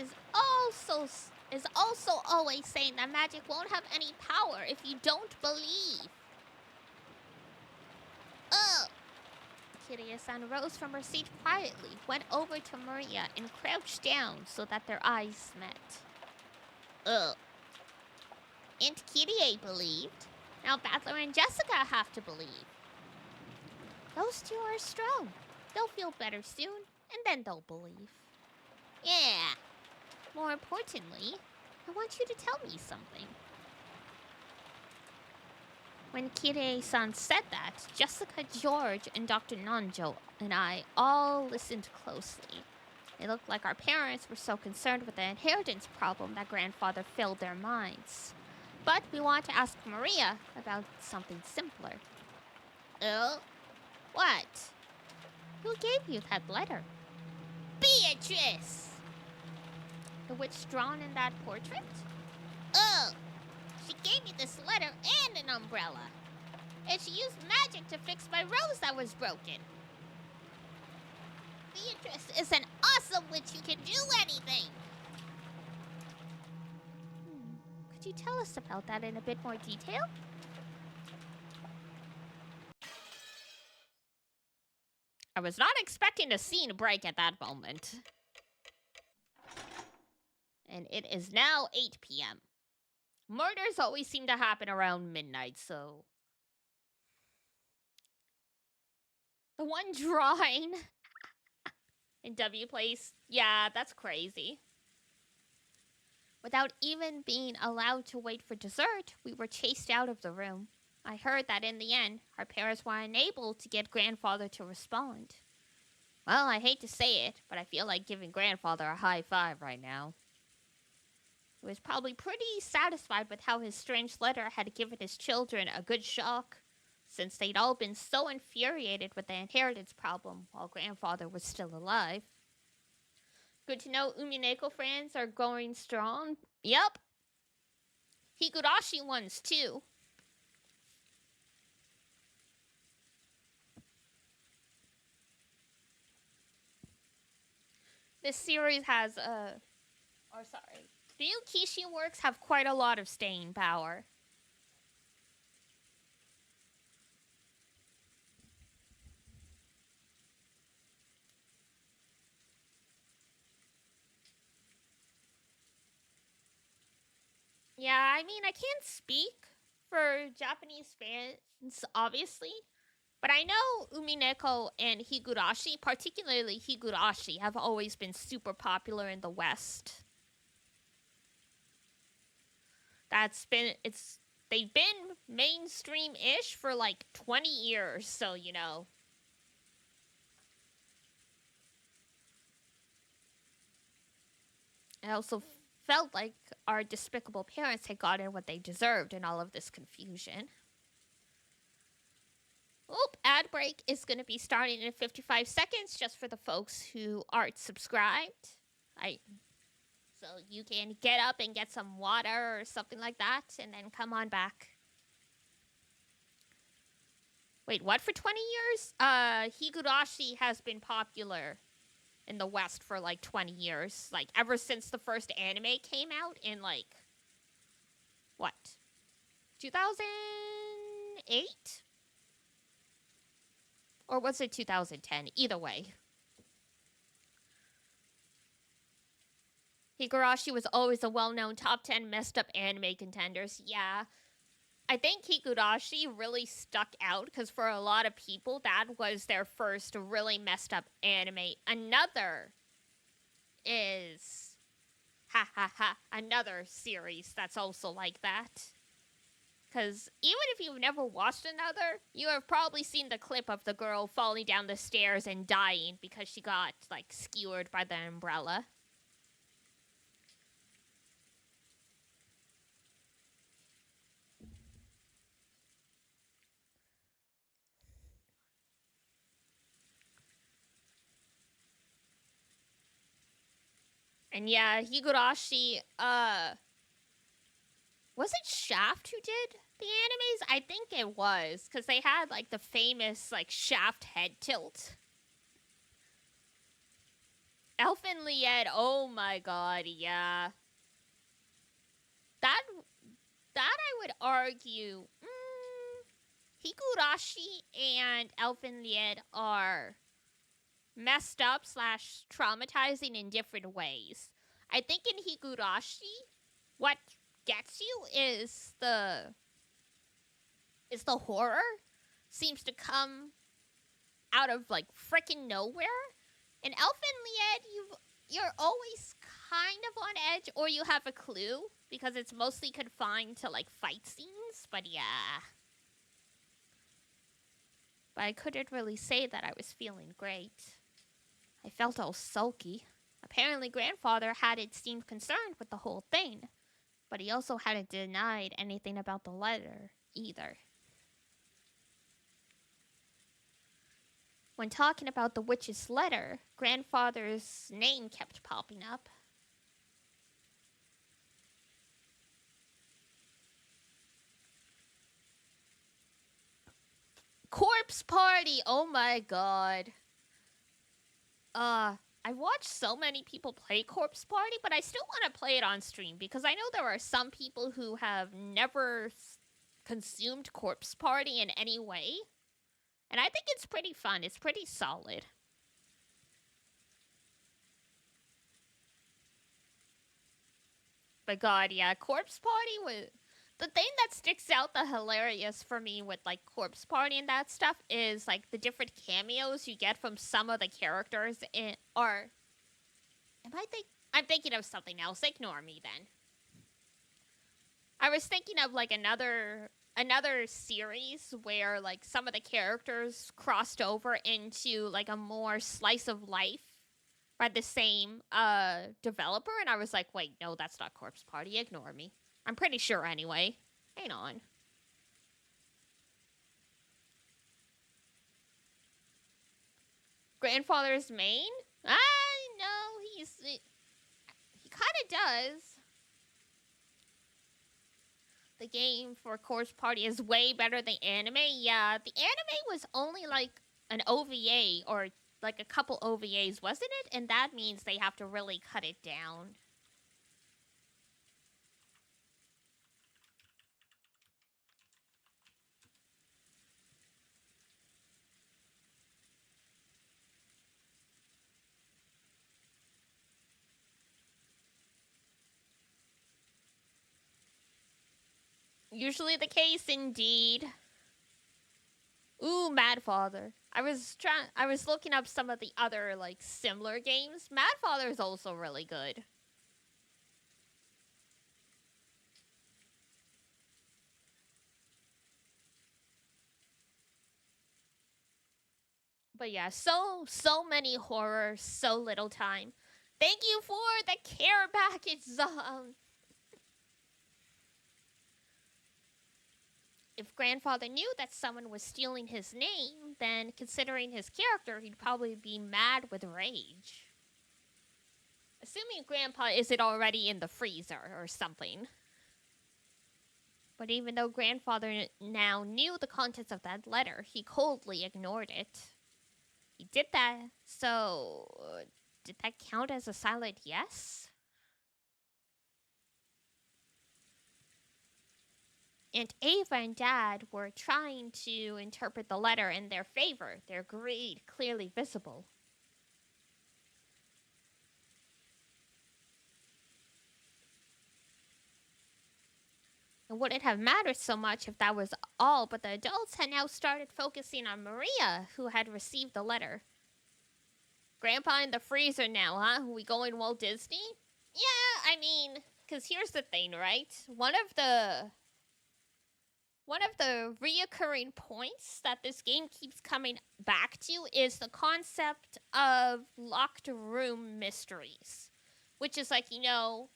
is also always saying that magic won't have any power if you don't believe. Ugh. Kirei-san rose from her seat quietly, went over to Maria, and crouched down so that their eyes met. Ugh. Aunt Kirei believed. Now Battler and Jessica have to believe. Those two are strong. They'll feel better soon, and then they'll believe. Yeah. More importantly, I want you to tell me something. When Kirei-san said that, Jessica, George, and Dr. Nanjo and I all listened closely. It looked like our parents were so concerned with the inheritance problem that grandfather filled their minds. But we want to ask Maria about something simpler. Oh? What? Who gave you that letter? Beatrice! The witch drawn in that portrait? Oh! She gave me this letter and an umbrella. And she used magic to fix my rose that was broken. Beatrice is an awesome witch who can do anything. Could you tell us about that in a bit more detail? I was not expecting a scene break at that moment. And it is now 8 p.m. Murders always seem to happen around midnight, so... The one drawing in W Place, yeah, that's crazy. Without even being allowed to wait for dessert, we were chased out of the room. I heard that in the end, our parents were unable to get grandfather to respond. Well, I hate to say it, but I feel like giving grandfather a high five right now. He was probably pretty satisfied with how his strange letter had given his children a good shock, since they'd all been so infuriated with the inheritance problem while grandfather was still alive. Good to know UMINEKO fans are going strong. Yep. Higurashi ones too. This series has or sorry, the new Kishi works have quite a lot of staying power. Yeah, I mean, I can't speak for Japanese fans, obviously, but I know Umineko and Higurashi, particularly Higurashi, have always been super popular in the West. They've been mainstream-ish for like 20 years, so you know. I also felt like our despicable parents had gotten what they deserved in all of this confusion. Oop, ad break is going to be starting in 55 seconds just for the folks who aren't subscribed. So you can get up and get some water or something like that and then come on back. Wait, what for 20 years? Higurashi has been popular in the West for like 20 years. Like ever since the first anime came out in like what? 2008? Or was it 2010? Either way. Higurashi was always a well-known top 10 messed up anime contenders. Yeah. I think Higurashi really stuck out because for a lot of people, that was their first really messed up anime. Another is another series that's also like that. Because even if you've never watched another, you have probably seen the clip of the girl falling down the stairs and dying because she got, like, skewered by the umbrella. And yeah, Higurashi, was it Shaft who did the animes? I think it was, because they had, like, the famous, like, Shaft head tilt. Elfin Lied, oh my god, yeah. That I would argue, Higurashi and Elfin Lied are messed up slash traumatizing in different ways. I think in Higurashi, what gets you is the horror seems to come out of like freaking nowhere. In Elfin Lied, you're always kind of on edge, or you have a clue because it's mostly confined to like fight scenes. But yeah, but I couldn't really say that I was feeling great. I felt all sulky. Apparently, grandfather hadn't seemed concerned with the whole thing, but he also hadn't denied anything about the letter either. When talking about the witch's letter, grandfather's name kept popping up. Corpse Party! Oh my god. I watched so many people play Corpse Party, but I still want to play it on stream because I know there are some people who have never consumed Corpse Party in any way. And I think it's pretty fun. It's pretty solid. But god, yeah, Corpse Party was... The thing that sticks out the hilarious for me with, like, Corpse Party and that stuff is, like, the different cameos you get from some of the characters in... Or... I'm thinking of something else. Ignore me, then. I was thinking of, like, another series where, like, some of the characters crossed over into, like, a more slice of life by the same developer, and I was like, wait, no, that's not Corpse Party. Ignore me. I'm pretty sure anyway. Hang on. Grandfather's main? No, he kind of does. The game for Corpse Party is way better than anime. Yeah, the anime was only like an OVA or like a couple OVAs, wasn't it? And that means they have to really cut it down. Usually the case, indeed. Ooh, Mad Father. I was looking up some of the other like similar games. Mad Father is also really good. But yeah, so many horrors, so little time. Thank you for the care package, Zom. If Grandfather knew that someone was stealing his name, then considering his character, he'd probably be mad with rage. Assuming Grandpa isn't already in the freezer or something. But even though Grandfather now knew the contents of that letter, he coldly ignored it. He did that, so did that count as a silent yes? And Ava and Dad were trying to interpret the letter in their favor, their greed clearly visible. It wouldn't have mattered so much if that was all, but the adults had now started focusing on Maria, who had received the letter. Grandpa in the freezer now, huh? We going Walt Disney? Yeah, I mean, because here's the thing, right? One of the reoccurring points that this game keeps coming back to is the concept of locked room mysteries. Which is like, the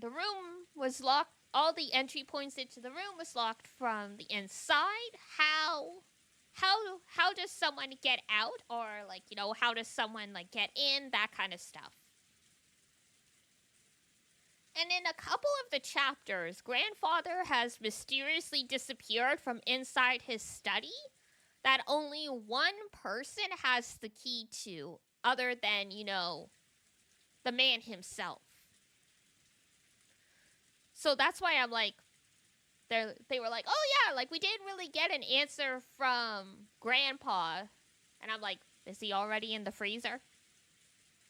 room was locked. All the entry points into the room was locked from the inside. How does someone get out, or like how does someone like get in? That kind of stuff. And in a couple of the chapters, Grandfather has mysteriously disappeared from inside his study that only one person has the key to, other than the man himself. So that's why I'm like, they were like, oh yeah, like we didn't really get an answer from Grandpa. And I'm like, is he already in the freezer?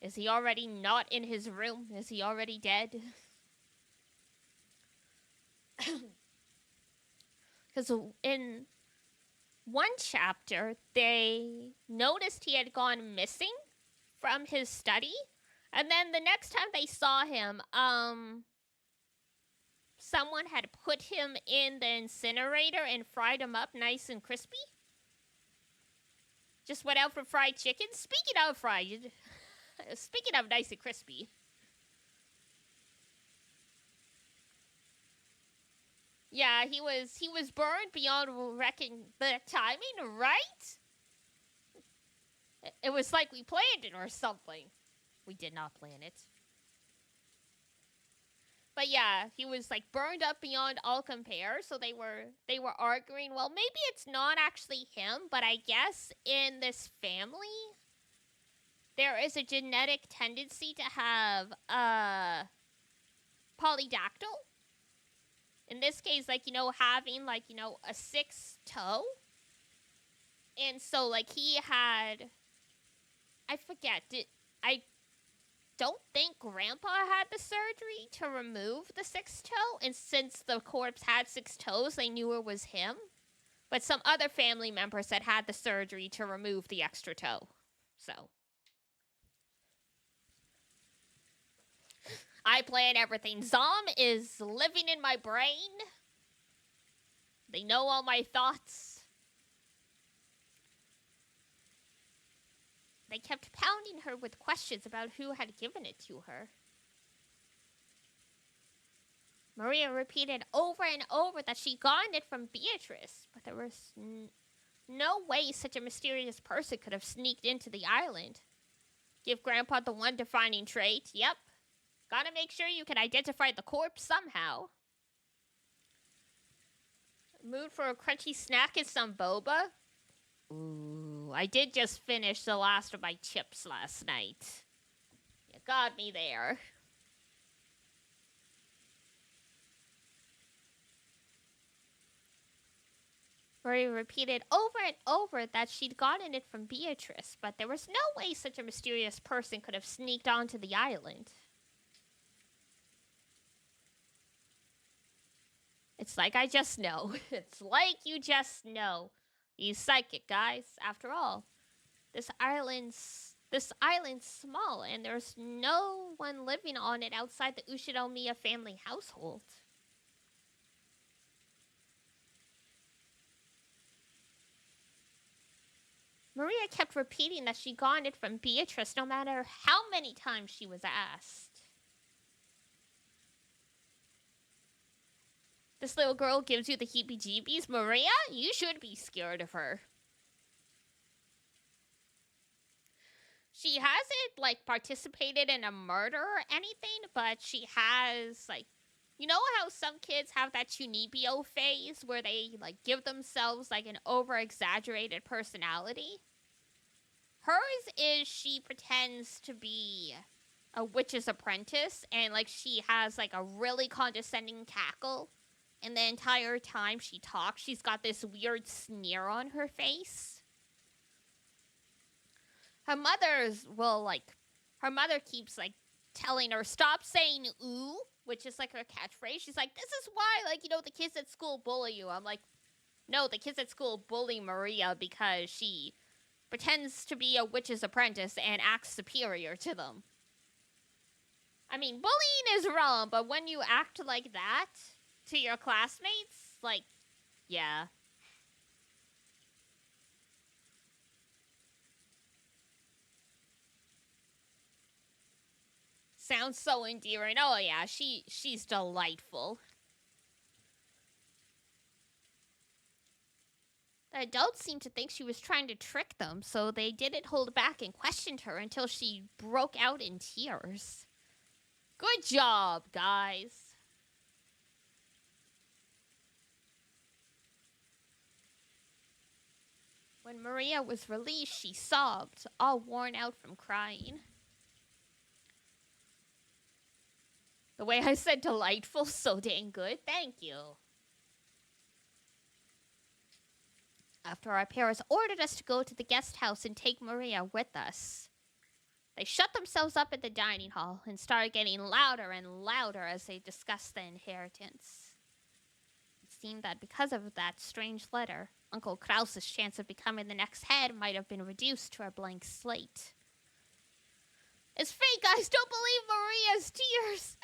Is he already not in his room? Is he already dead? Because in one chapter, they noticed he had gone missing from his study. And then the next time they saw him, someone had put him in the incinerator and fried him up nice and crispy. Just went out for fried chicken. Speaking of nice and crispy. Yeah, he was burned beyond reckoning the timing, right? It was like we planned it or something. We did not plan it. But yeah, he was like burned up beyond all compare. So they were arguing, well, maybe it's not actually him, but I guess in this family there is a genetic tendency to have polydactyl. In this case, like having like a sixth toe. And so like he had, I forget, I don't think Grandpa had the surgery to remove the sixth toe, and since the corpse had 6 toes, they knew it was him. But some other family members had the surgery to remove the extra toe. So I plan everything. Zom is living in my brain. They know all my thoughts. They kept pounding her with questions about who had given it to her. Maria repeated over and over that she'd gotten it from Beatrice, but there was no way such a mysterious person could have sneaked into the island. Give Grandpa the one defining trait. Yep. Gotta make sure you can identify the corpse somehow. Mood for a crunchy snack and some boba? Ooh. Ooh, I did just finish the last of my chips last night. You got me there. Maria repeated over and over that she'd gotten it from Beatrice, but there was no way such a mysterious person could have sneaked onto the island. It's like I just know. It's like you just know. You psychic, guys. After all, this island's small, and there's no one living on it outside the Ushinomiya family household. Maria kept repeating that she got it from Beatrice no matter how many times she was asked. This little girl gives you the heebie-jeebies, Maria? You should be scared of her. She hasn't, like, participated in a murder or anything, but she has, like, you know how some kids have that Chunibyo phase where they, like, give themselves, like, an over-exaggerated personality? Hers is she pretends to be a witch's apprentice, and, like, she has, like, a really condescending cackle. And the entire time she talks, she's got this weird sneer on her face. Her mother keeps, like, telling her, stop saying ooh, which is, like, her catchphrase. She's like, this is why, like, you know, the kids at school bully you. I'm like, no, the kids at school bully Maria because she pretends to be a witch's apprentice and acts superior to them. I mean, bullying is wrong, but when you act like that to your classmates, like, yeah. Sounds so endearing. Oh yeah, she's delightful. The adults seemed to think she was trying to trick them, so they didn't hold back and questioned her until she broke out in tears. Good job, guys. When Maria was released, she sobbed, all worn out from crying. The way I said delightful, so dang good. Thank you. After our parents ordered us to go to the guest house and take Maria with us, they shut themselves up in the dining hall and started getting louder and louder as they discussed the inheritance. It seemed that because of that strange letter, Uncle Kraus's chance of becoming the next head might have been reduced to a blank slate. It's fake, guys! Don't believe Maria's tears!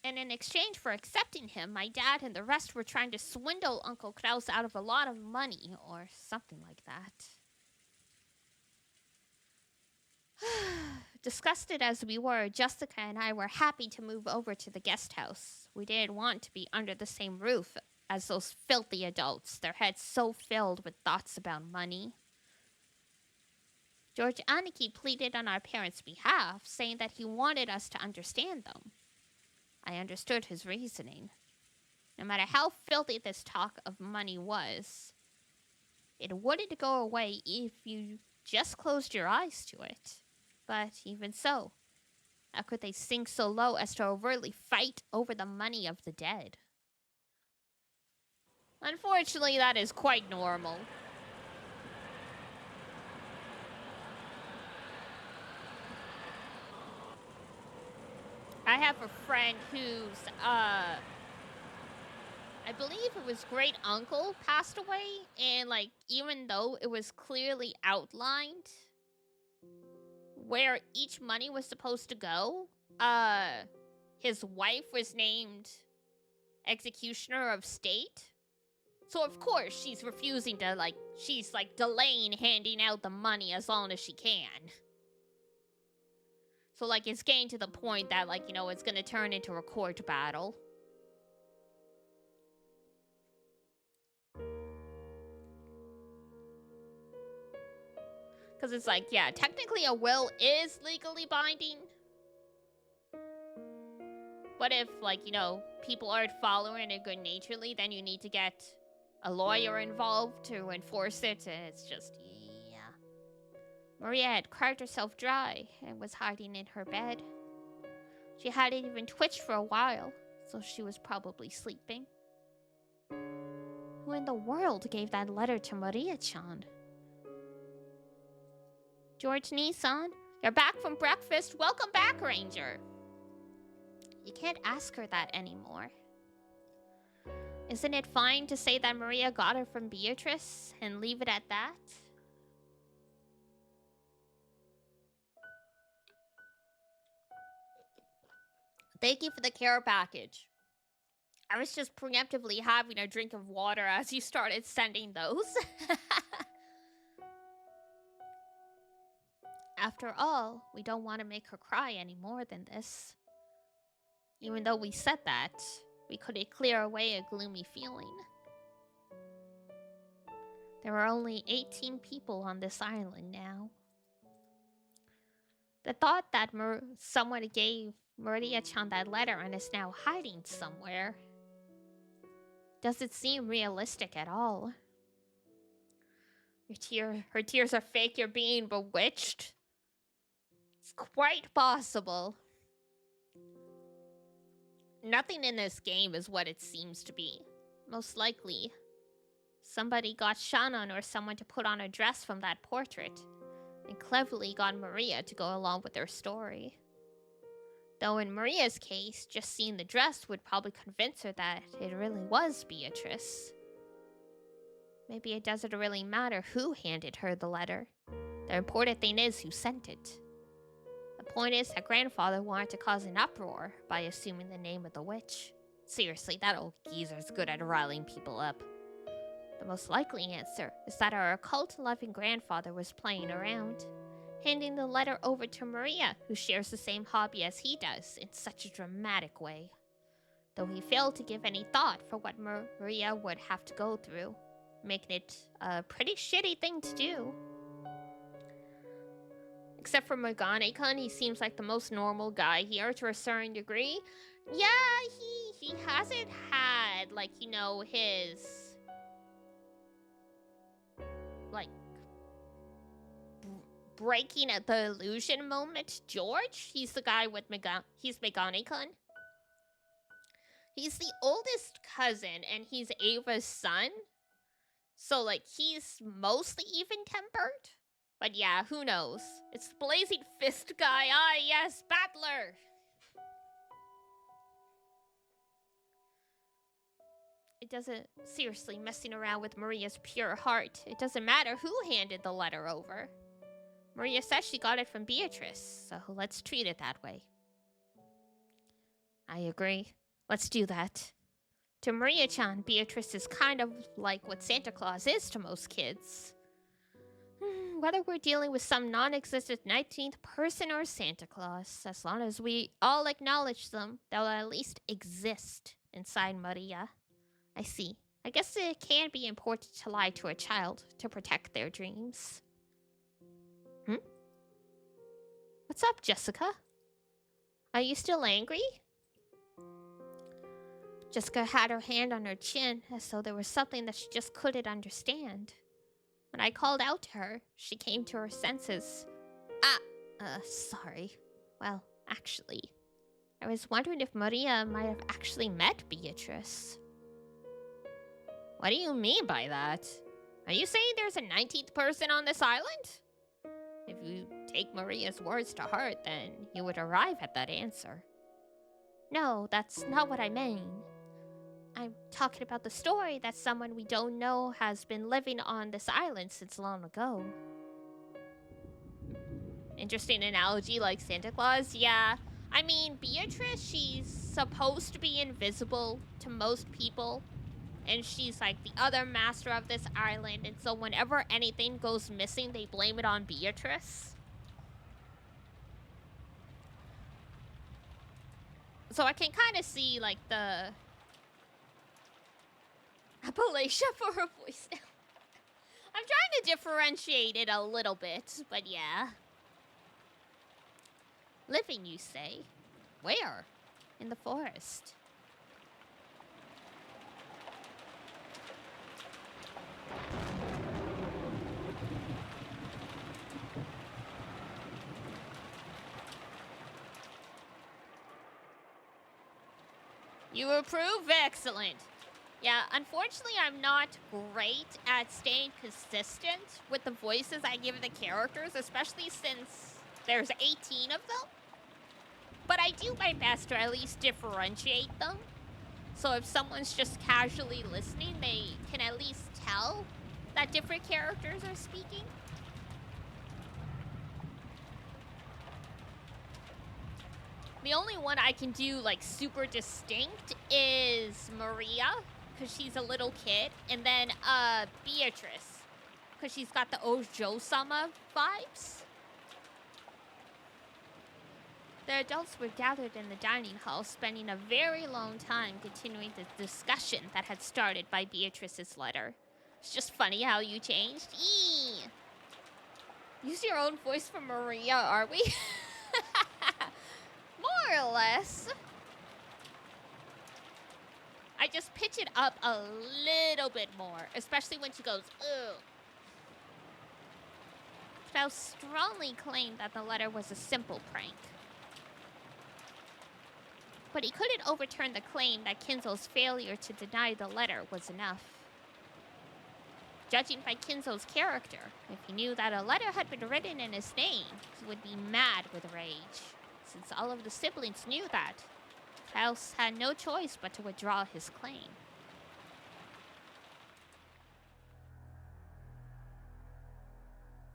And in exchange for accepting him, my dad and the rest were trying to swindle Uncle Kraus out of a lot of money, or something like that. Disgusted as we were, Jessica and I were happy to move over to the guest house. We didn't want to be under the same roof as those filthy adults, their heads so filled with thoughts about money. George Aniki pleaded on our parents' behalf, saying that he wanted us to understand them. I understood his reasoning. No matter how filthy this talk of money was, it wouldn't go away if you just closed your eyes to it. But even so, how could they sink so low as to overtly fight over the money of the dead? Unfortunately, that is quite normal. I have a friend whose, I believe it was great uncle passed away, and, like, even though it was clearly outlined where each money was supposed to go, his wife was named executioner of state. So, of course, she's refusing to, like, she's, like, delaying handing out the money as long as she can. So, like, it's getting to the point that, like, you know, it's gonna turn into a court battle. Because it's like, yeah, technically a will is legally binding. What if, like, people aren't following it good-naturedly, then you need to get a lawyer involved to enforce it, and it's just, yeah. Maria had cried herself dry and was hiding in her bed. She hadn't even twitched for a while, so she was probably sleeping. Who in the world gave that letter to Maria-chan? George Nissan, you're back from breakfast. Welcome back, Ranger. You can't ask her that anymore. Isn't it fine to say that Maria got her from Beatrice and leave it at that? Thank you for the care package. I was just preemptively having a drink of water as you started sending those. After all, we don't want to make her cry any more than this. Even though we said that, we couldn't clear away a gloomy feeling. There are only 18 people on this island now. The thought that someone gave Maria-chan that letter and is now hiding somewhere doesn't seem realistic at all. Her tears are fake, you're being bewitched. It's quite possible. Nothing in this game is what it seems to be. Most likely, somebody got Shannon or someone to put on a dress from that portrait and cleverly got Maria to go along with their story. Though in Maria's case, just seeing the dress would probably convince her that it really was Beatrice. Maybe it doesn't really matter who handed her the letter. The important thing is who sent it. The point is that grandfather wanted to cause an uproar by assuming the name of the witch. Seriously, that old geezer's good at riling people up. The most likely answer is that our occult-loving grandfather was playing around, handing the letter over to Maria, who shares the same hobby as he does, in such a dramatic way. Though he failed to give any thought for what Maria would have to go through, making it a pretty shitty thing to do. Except for Megane-kun, he seems like the most normal guy here to a certain degree. Yeah, he hasn't had, like, his... like... breaking at the illusion moment. George? He's the guy with he's Megane-kun. He's the oldest cousin, and he's Ava's son. So, like, he's mostly even-tempered. But yeah, who knows? It's the Blazing Fist guy. Ah, yes, Battler! It doesn't... seriously, messing around with Maria's pure heart. It doesn't matter who handed the letter over. Maria says she got it from Beatrice, so let's treat it that way. I agree. Let's do that. To Maria-chan, Beatrice is kind of like what Santa Claus is to most kids. Whether we're dealing with some non-existent 19th person or Santa Claus, as long as we all acknowledge them, they'll at least exist inside Maria. I see. I guess it can be important to lie to a child to protect their dreams. What's up, Jessica? Are you still angry? Jessica had her hand on her chin, as though there was something that she just couldn't understand. When I called out to her, she came to her senses. Sorry. Well, actually, I was wondering if Maria might have actually met Beatrice. What do you mean by that? Are you saying there's a 19th person on this island? If you take Maria's words to heart, then you would arrive at that answer. No, that's not what I mean. I'm talking about the story that someone we don't know has been living on this island since long ago. Interesting analogy, like Santa Claus? Yeah. I mean, Beatrice, she's supposed to be invisible to most people. And she's like the other master of this island. And so whenever anything goes missing, they blame it on Beatrice. So I can kind of see, like, the Appalachia for her voice now. I'm trying to differentiate it a little bit, but yeah. Living, you say? Where? in the forest. You approve? Excellent. Yeah, unfortunately, I'm not great at staying consistent with the voices I give the characters, especially since there's 18 of them. But I do my best to at least differentiate them. So if someone's just casually listening, they can at least tell that different characters are speaking. The only one I can do, like, super distinct is Maria, because she's a little kid. And then, Beatrice, because she's got the Ojo-sama vibes. The adults were gathered in the dining hall, spending a very long time continuing the discussion that had started by Beatrice's letter. It's just funny how you changed. Eee! Use your own voice for Maria, are we? More or less. I just pitch it up a little bit more, especially when she goes, ugh. Klaus strongly claimed that the letter was a simple prank. But he couldn't overturn the claim that Kinzo's failure to deny the letter was enough. Judging by Kinzo's character, if he knew that a letter had been written in his name, he would be mad with rage. Since all of the siblings knew that, Klaus had no choice but to withdraw his claim.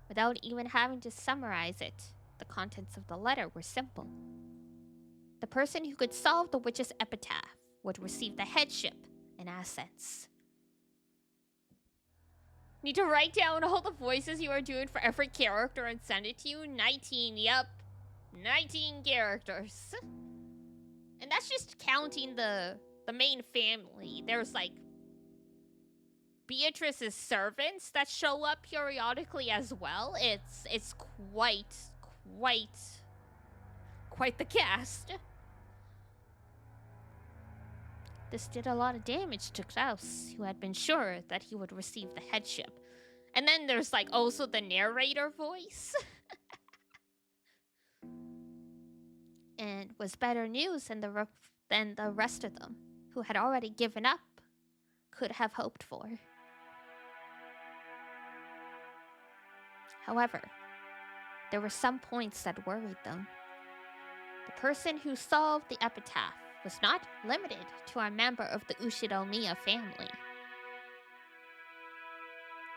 Without even having to summarize it, the contents of the letter were simple. The person who could solve the witch's epitaph would receive the headship and assets. Need to write down all the voices you are doing for every character and send it to you? 19, yep. 19 characters. And that's just counting the main family. There's like Beatrice's servants that show up periodically as well. It's quite the cast. This did a lot of damage to Klaus, who had been sure that he would receive the headship. And then there's like also the narrator voice. And was better news than the rest of them, who had already given up, could have hoped for. However, there were some points that worried them. The person who solved the epitaph was not limited to a member of the Ushinomiya family.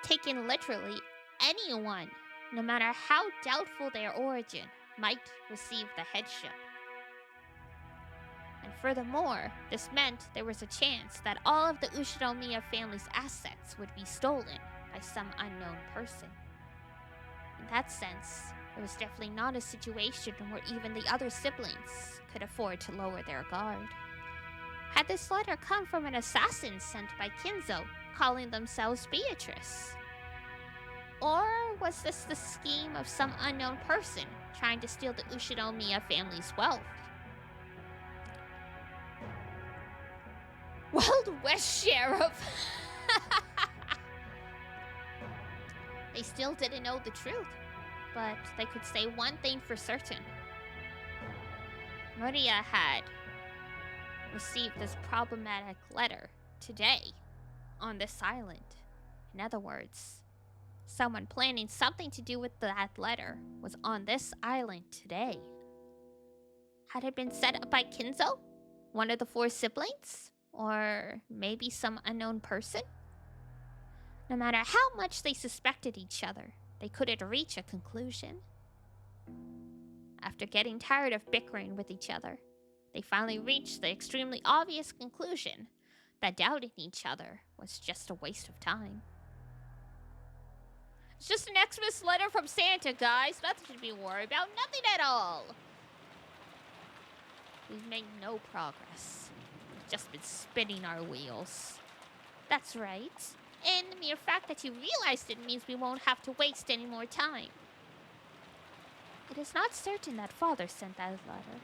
Taken literally, anyone, no matter how doubtful their origin, might receive the headship. And furthermore, this meant there was a chance that all of the Ushinomiya family's assets would be stolen by some unknown person. In that sense, it was definitely not a situation where even the other siblings could afford to lower their guard. Had this letter come from an assassin sent by Kinzo, calling themselves Beatrice? Or was this the scheme of some unknown person trying to steal the Ushinomiya family's wealth? Wild West Sheriff! They still didn't know the truth, but they could say one thing for certain. Maria had received this problematic letter today on this island. In other words, someone planning something to do with that letter was on this island today. Had it been set up by Kinzo, one of the 4 siblings, or maybe some unknown person? No matter how much they suspected each other, they couldn't reach a conclusion. After getting tired of bickering with each other, they finally reached the extremely obvious conclusion that doubting each other was just a waste of time. It's just an Xmas letter from Santa, guys. Nothing to be worried about. Nothing at all. We've made no progress. We've just been spinning our wheels. That's right. And the mere fact that you realized it means we won't have to waste any more time. It is not certain that Father sent that letter.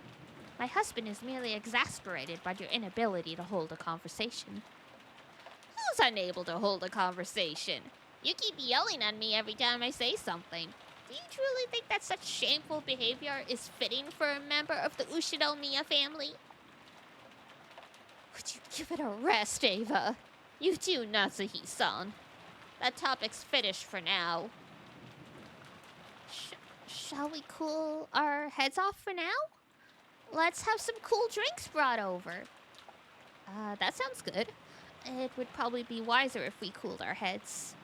My husband is merely exasperated by your inability to hold a conversation. Who's unable to hold a conversation? You keep yelling at me every time I say something. Do you truly think that such shameful behavior is fitting for a member of the Ushinomiya family? Would you give it a rest, Ava? You too, Natsuhi-san. That topic's finished for now. Shall we cool our heads off for now? Let's have some cool drinks brought over. That sounds good. It would probably be wiser if we cooled our heads.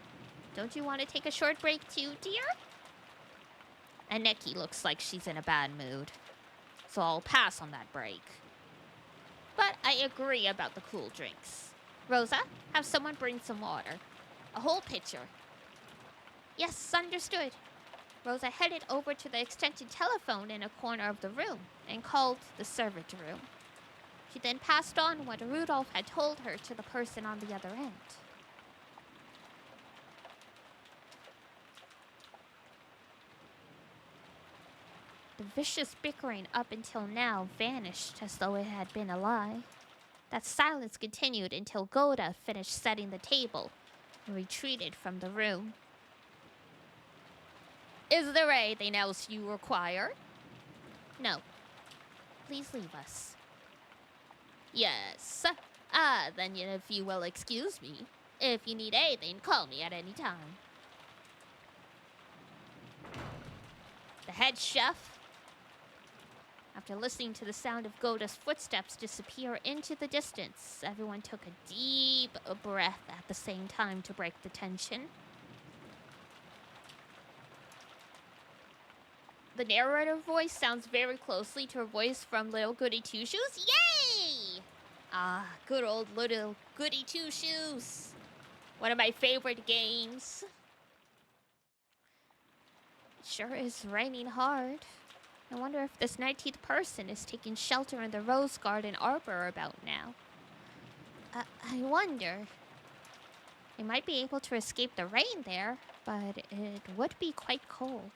Don't you want to take a short break too, dear? Aneki looks like she's in a bad mood, so I'll pass on that break. But I agree about the cool drinks. Rosa, have someone bring some water. A whole pitcher. Yes, understood. Rosa headed over to the extension telephone in a corner of the room and called the servant room. She then passed on what Rudolph had told her to the person on the other end. The vicious bickering up until now vanished as though it had been a lie. That silence continued until Goda finished setting the table and retreated from the room. Is there anything else you require? No. Please leave us. Yes. Then if you will excuse me, if you need anything, call me at any time. The head chef, after listening to the sound of Goda's footsteps disappear into the distance, everyone took a deep breath at the same time to break the tension. The narrator voice sounds very closely to her voice from Little Goody Two Shoes. Yay! Good old Little Goody Two Shoes. One of my favorite games. It sure is raining hard. I wonder if this 19th person is taking shelter in the Rose Garden Arbor about now. I wonder. They might be able to escape the rain there, but it would be quite cold.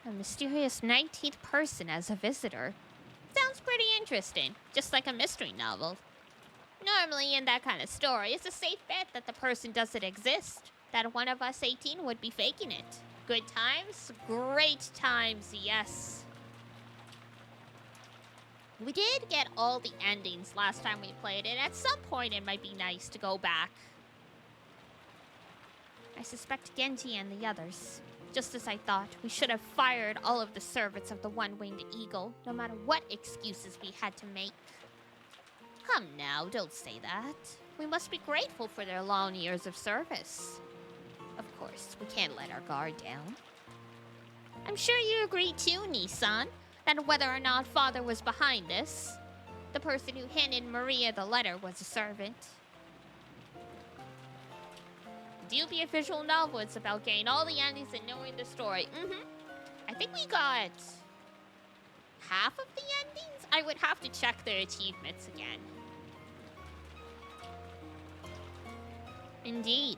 A mysterious 19th person as a visitor. Sounds pretty interesting, just like a mystery novel. Normally in that kind of story, it's a safe bet that the person doesn't exist, that one of us 18 would be faking it. Good times? Great times, yes. We did get all the endings last time we played it. At some point, it might be nice to go back. I suspect Genji and the others. Just as I thought, we should have fired all of the servants of the One-Winged Eagle, no matter what excuses we had to make. Come now, don't say that. We must be grateful for their long years of service. Of course, we can't let our guard down. I'm sure you agree too, Nissan, that whether or not Father was behind this, the person who handed Maria the letter was a servant. Do be a visual novel. It's about getting all the endings and knowing the story. I think we got half of the endings? I would have to check their achievements again. Indeed.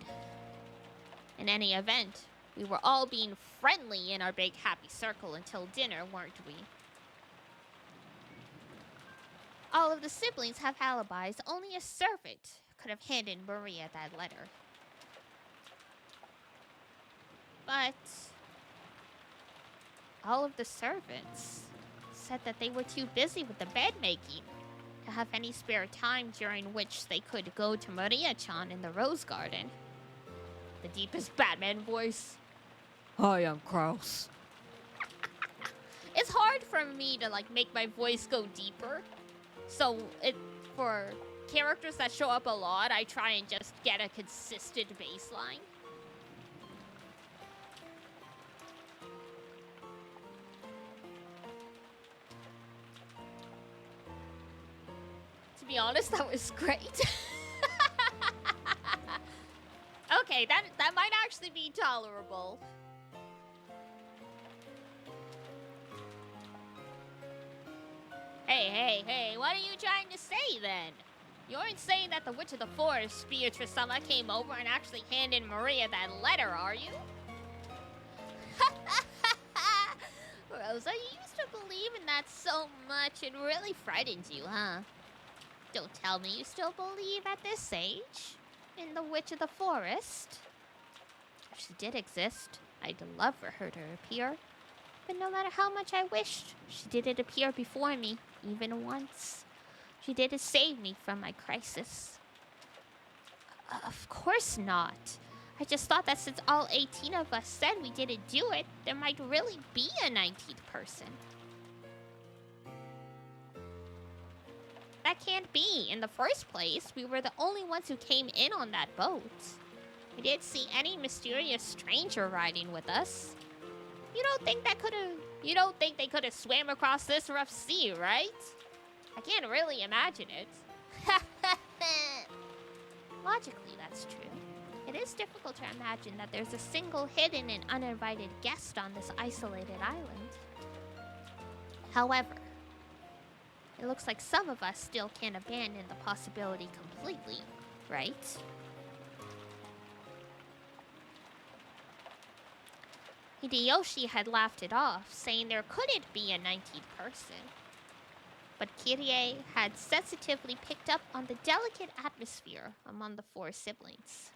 In any event, we were all being friendly in our big happy circle until dinner, weren't we? All of the siblings have alibis. Only a servant could have handed Maria that letter. But all of the servants said that they were too busy with the bed making to have any spare time during which they could go to Maria-chan in the Rose Garden. The deepest Batman voice. Hi, I'm Kraus. It's hard for me to make my voice go deeper. So for characters that show up a lot, I try and just get a consistent baseline. To be honest, that was great. Okay, that might actually be tolerable. Hey, what are you trying to say then? You aren't saying that the Witch of the Forest, Beatrice-sama, came over and actually handed Maria that letter, are you? Rosa, you used to believe in that so much. It really frightens you, huh? Don't tell me you still believe at this age in the Witch of the Forest. If she did exist, I'd love for her to appear. But no matter how much I wished, she didn't appear before me, even once. She didn't save me from my crisis. Of course not. I just thought that since all 18 of us said we didn't do it, there might really be a 19th person. That can't be. In the first place, we were the only ones who came in on that boat. We didn't see any mysterious stranger riding with us. You don't think they could have swam across this rough sea, right? I can't really imagine it. Logically, that's true. It is difficult to imagine that there's a single hidden and uninvited guest on this isolated island. However, it looks like some of us still can't abandon the possibility completely, right? Hideyoshi had laughed it off, saying there couldn't be a 19th person. But Kirie had sensitively picked up on the delicate atmosphere among the four siblings.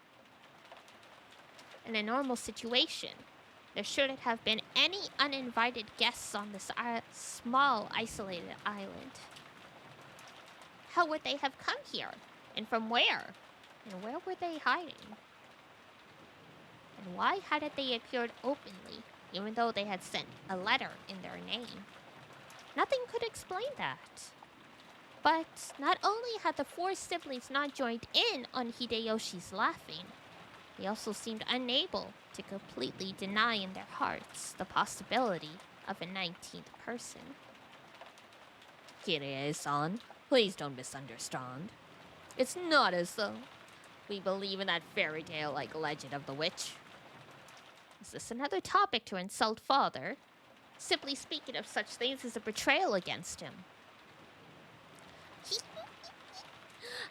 In a normal situation, there shouldn't have been any uninvited guests on this small, isolated island. How would they have come here? And from where? And where were they hiding? And why hadn't they appeared openly, even though they had sent a letter in their name? Nothing could explain that. But not only had the four siblings not joined in on Hideyoshi's laughing, they also seemed unable to completely deny in their hearts the possibility of a 19th person. Kirie-san, please don't misunderstand. It's not as though we believe in that fairy tale-like legend of the witch. Is this another topic to insult father? Simply speaking of such things is a betrayal against him.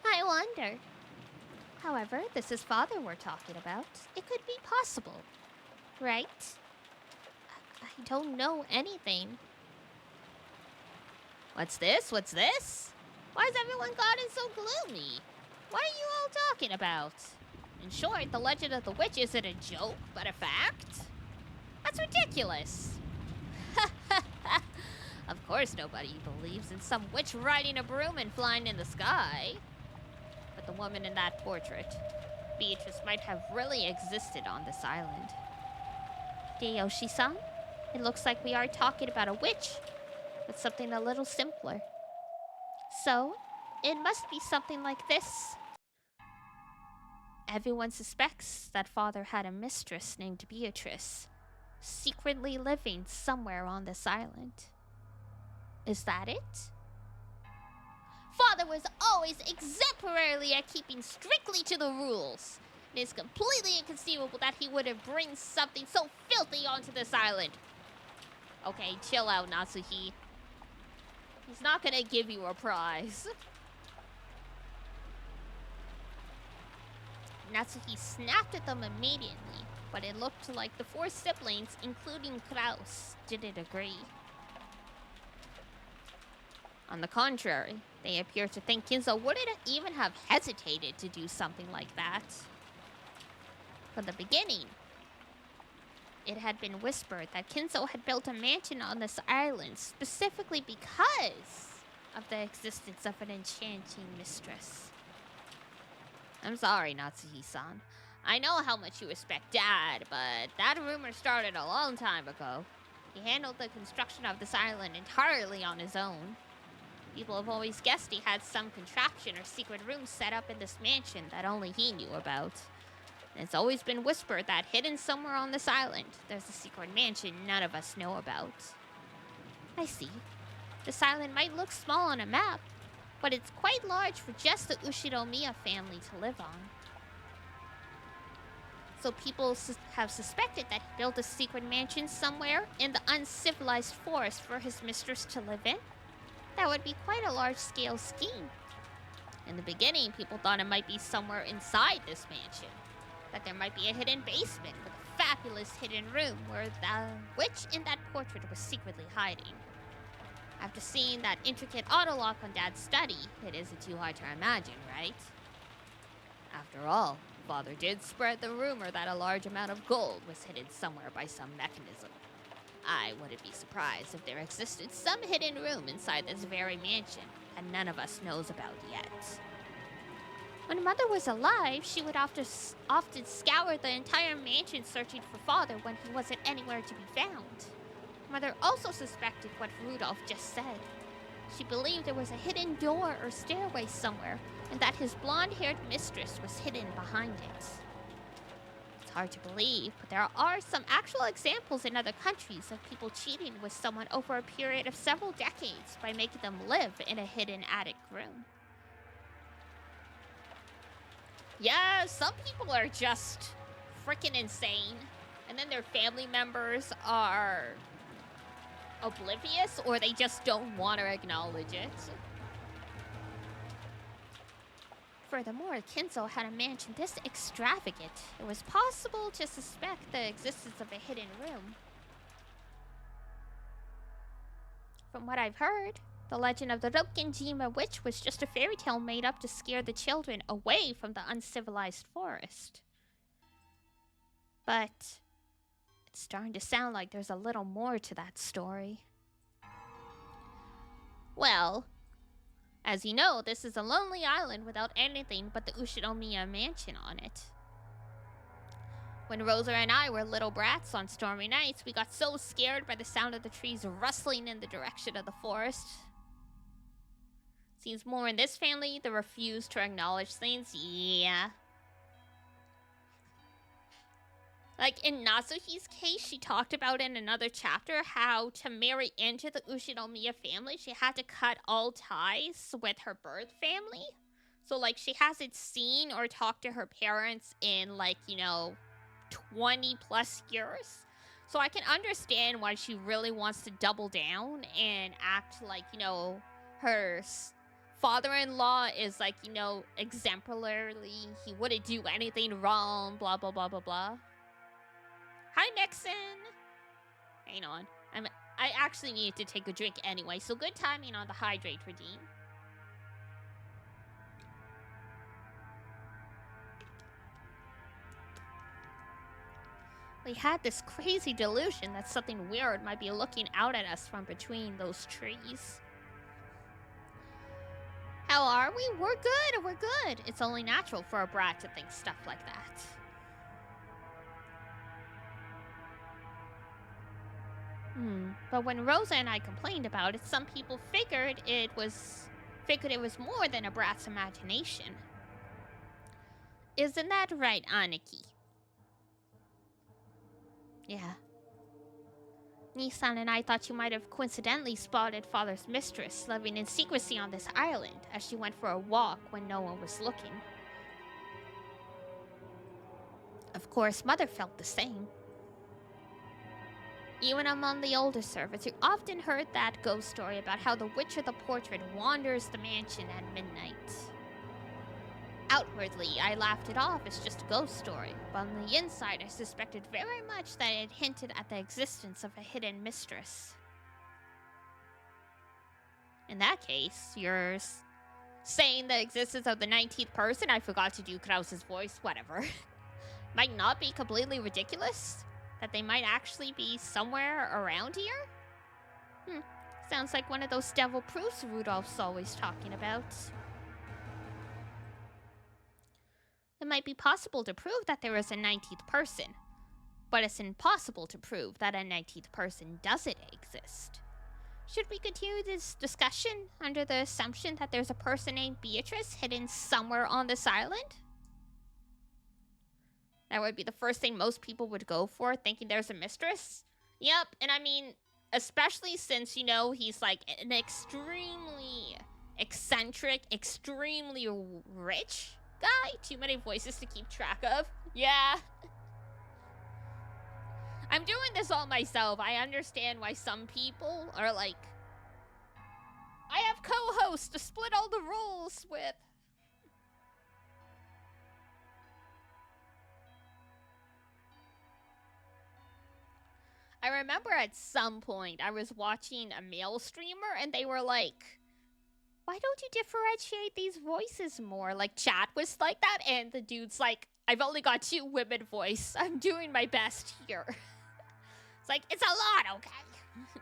I wonder. However, this is father we're talking about. It could be possible, right? I don't know anything. What's this? What's this? Why has everyone gotten so gloomy? What are you all talking about? In short, the legend of the witch isn't a joke, but a fact? That's ridiculous. Of course nobody believes in some witch riding a broom and flying in the sky. But the woman in that portrait, Beatrice, might have really existed on this island. Hideyoshi-san, it looks like we are talking about a witch, but something a little simpler. So, it must be something like this. Everyone suspects that father had a mistress named Beatrice, secretly living somewhere on this island. Is that it? Father was always exemplary at keeping strictly to the rules. It is completely inconceivable that he would have bring something so filthy onto this island. Okay, chill out, Natsuhi. He's not gonna give you a prize. Natsuhi snapped at them immediately, but it looked like the four siblings, including Kraus, didn't agree. On the contrary, they appeared to think Kinzo wouldn't even have hesitated to do something like that. From the beginning, it had been whispered that Kinzo had built a mansion on this island specifically because of the existence of an enchanting mistress. I'm sorry, Natsuhi-san. I know how much you respect Dad, but that rumor started a long time ago. He handled the construction of this island entirely on his own. People have always guessed he had some contraption or secret room set up in this mansion that only he knew about. And it's always been whispered that hidden somewhere on this island, there's a secret mansion none of us know about. I see. This island might look small on a map, but it's quite large for just the Ushinomiya family to live on. So people have suspected that he built a secret mansion somewhere in the uncivilized forest for his mistress to live in? That would be quite a large-scale scheme. In the beginning, people thought it might be somewhere inside this mansion. That there might be a hidden basement with a fabulous hidden room where the witch in that portrait was secretly hiding. After seeing that intricate auto lock on Dad's study, it isn't too hard to imagine, right? After all, Father did spread the rumor that a large amount of gold was hidden somewhere by some mechanism. I wouldn't be surprised if there existed some hidden room inside this very mansion that none of us knows about yet. When Mother was alive, she would often scour the entire mansion searching for Father when he wasn't anywhere to be found. Mother also suspected what Rudolph just said. She believed there was a hidden door or stairway somewhere, and that his blonde-haired mistress was hidden behind it. It's hard to believe, but there are some actual examples in other countries of people cheating with someone over a period of several decades by making them live in a hidden attic room. Yeah, some people are just freaking insane, and then their family members are oblivious, or they just don't want to acknowledge it. Furthermore, Kinzo had a mansion this extravagant, it was possible to suspect the existence of a hidden room. From what I've heard, the legend of the Rokenjima witch was just a fairy tale made up to scare the children away from the uncivilized forest. But it's starting to sound like there's a little more to that story. Well, as you know, this is a lonely island without anything but the Ushinomiya mansion on it. When Rosa and I were little brats on stormy nights, we got so scared by the sound of the trees rustling in the direction of the forest. Seems more in this family, they refuse to acknowledge things, yeah. Like in Natsuhi's case, she talked about in another chapter how to marry into the Ushinomiya family, she had to cut all ties with her birth family. So like she hasn't seen or talked to her parents in 20 plus years. So I can understand why she really wants to double down and act like, her father-in-law is exemplarily, he wouldn't do anything wrong, blah, blah, blah, blah, blah. Hi, Nixon. Hang on. I actually needed to take a drink anyway, so good timing on the hydrate redeem. We had this crazy delusion that something weird might be looking out at us from between those trees. How are we? We're good. It's only natural for a brat to think stuff like that. But when Rosa and I complained about it, some people figured it was more than a brat's imagination. Isn't that right, Aniki? Yeah. Nissan and I thought you might have coincidentally spotted Father's mistress living in secrecy on this island as she went for a walk when no one was looking. Of course, Mother felt the same. Even among the older servants, you often heard that ghost story about how the witch of the portrait wanders the mansion at midnight. Outwardly, I laughed it off as just a ghost story, but on the inside I suspected very much that it hinted at the existence of a hidden mistress. In that case, you're saying the existence of the 19th person, I forgot to do Krause's voice, whatever, might not be completely ridiculous? That they might actually be somewhere around here? Sounds like one of those devil proofs Rudolph's always talking about. It might be possible to prove that there is a 19th person, but it's impossible to prove that a 19th person doesn't exist. Should we continue this discussion under the assumption that there's a person named Beatrice hidden somewhere on this island? That would be the first thing most people would go for, thinking there's a mistress. Yep, and I mean, especially since, he's like an extremely eccentric, extremely rich guy. Too many voices to keep track of. Yeah. I'm doing this all myself. I understand why some people are like, I have co-hosts to split all the roles with. I remember at some point I was watching a male streamer and they were like, why don't you differentiate these voices more? Like, chat was like that, and the dude's like, I've only got 2 women voice. I'm doing my best here. It's like, it's a lot, okay?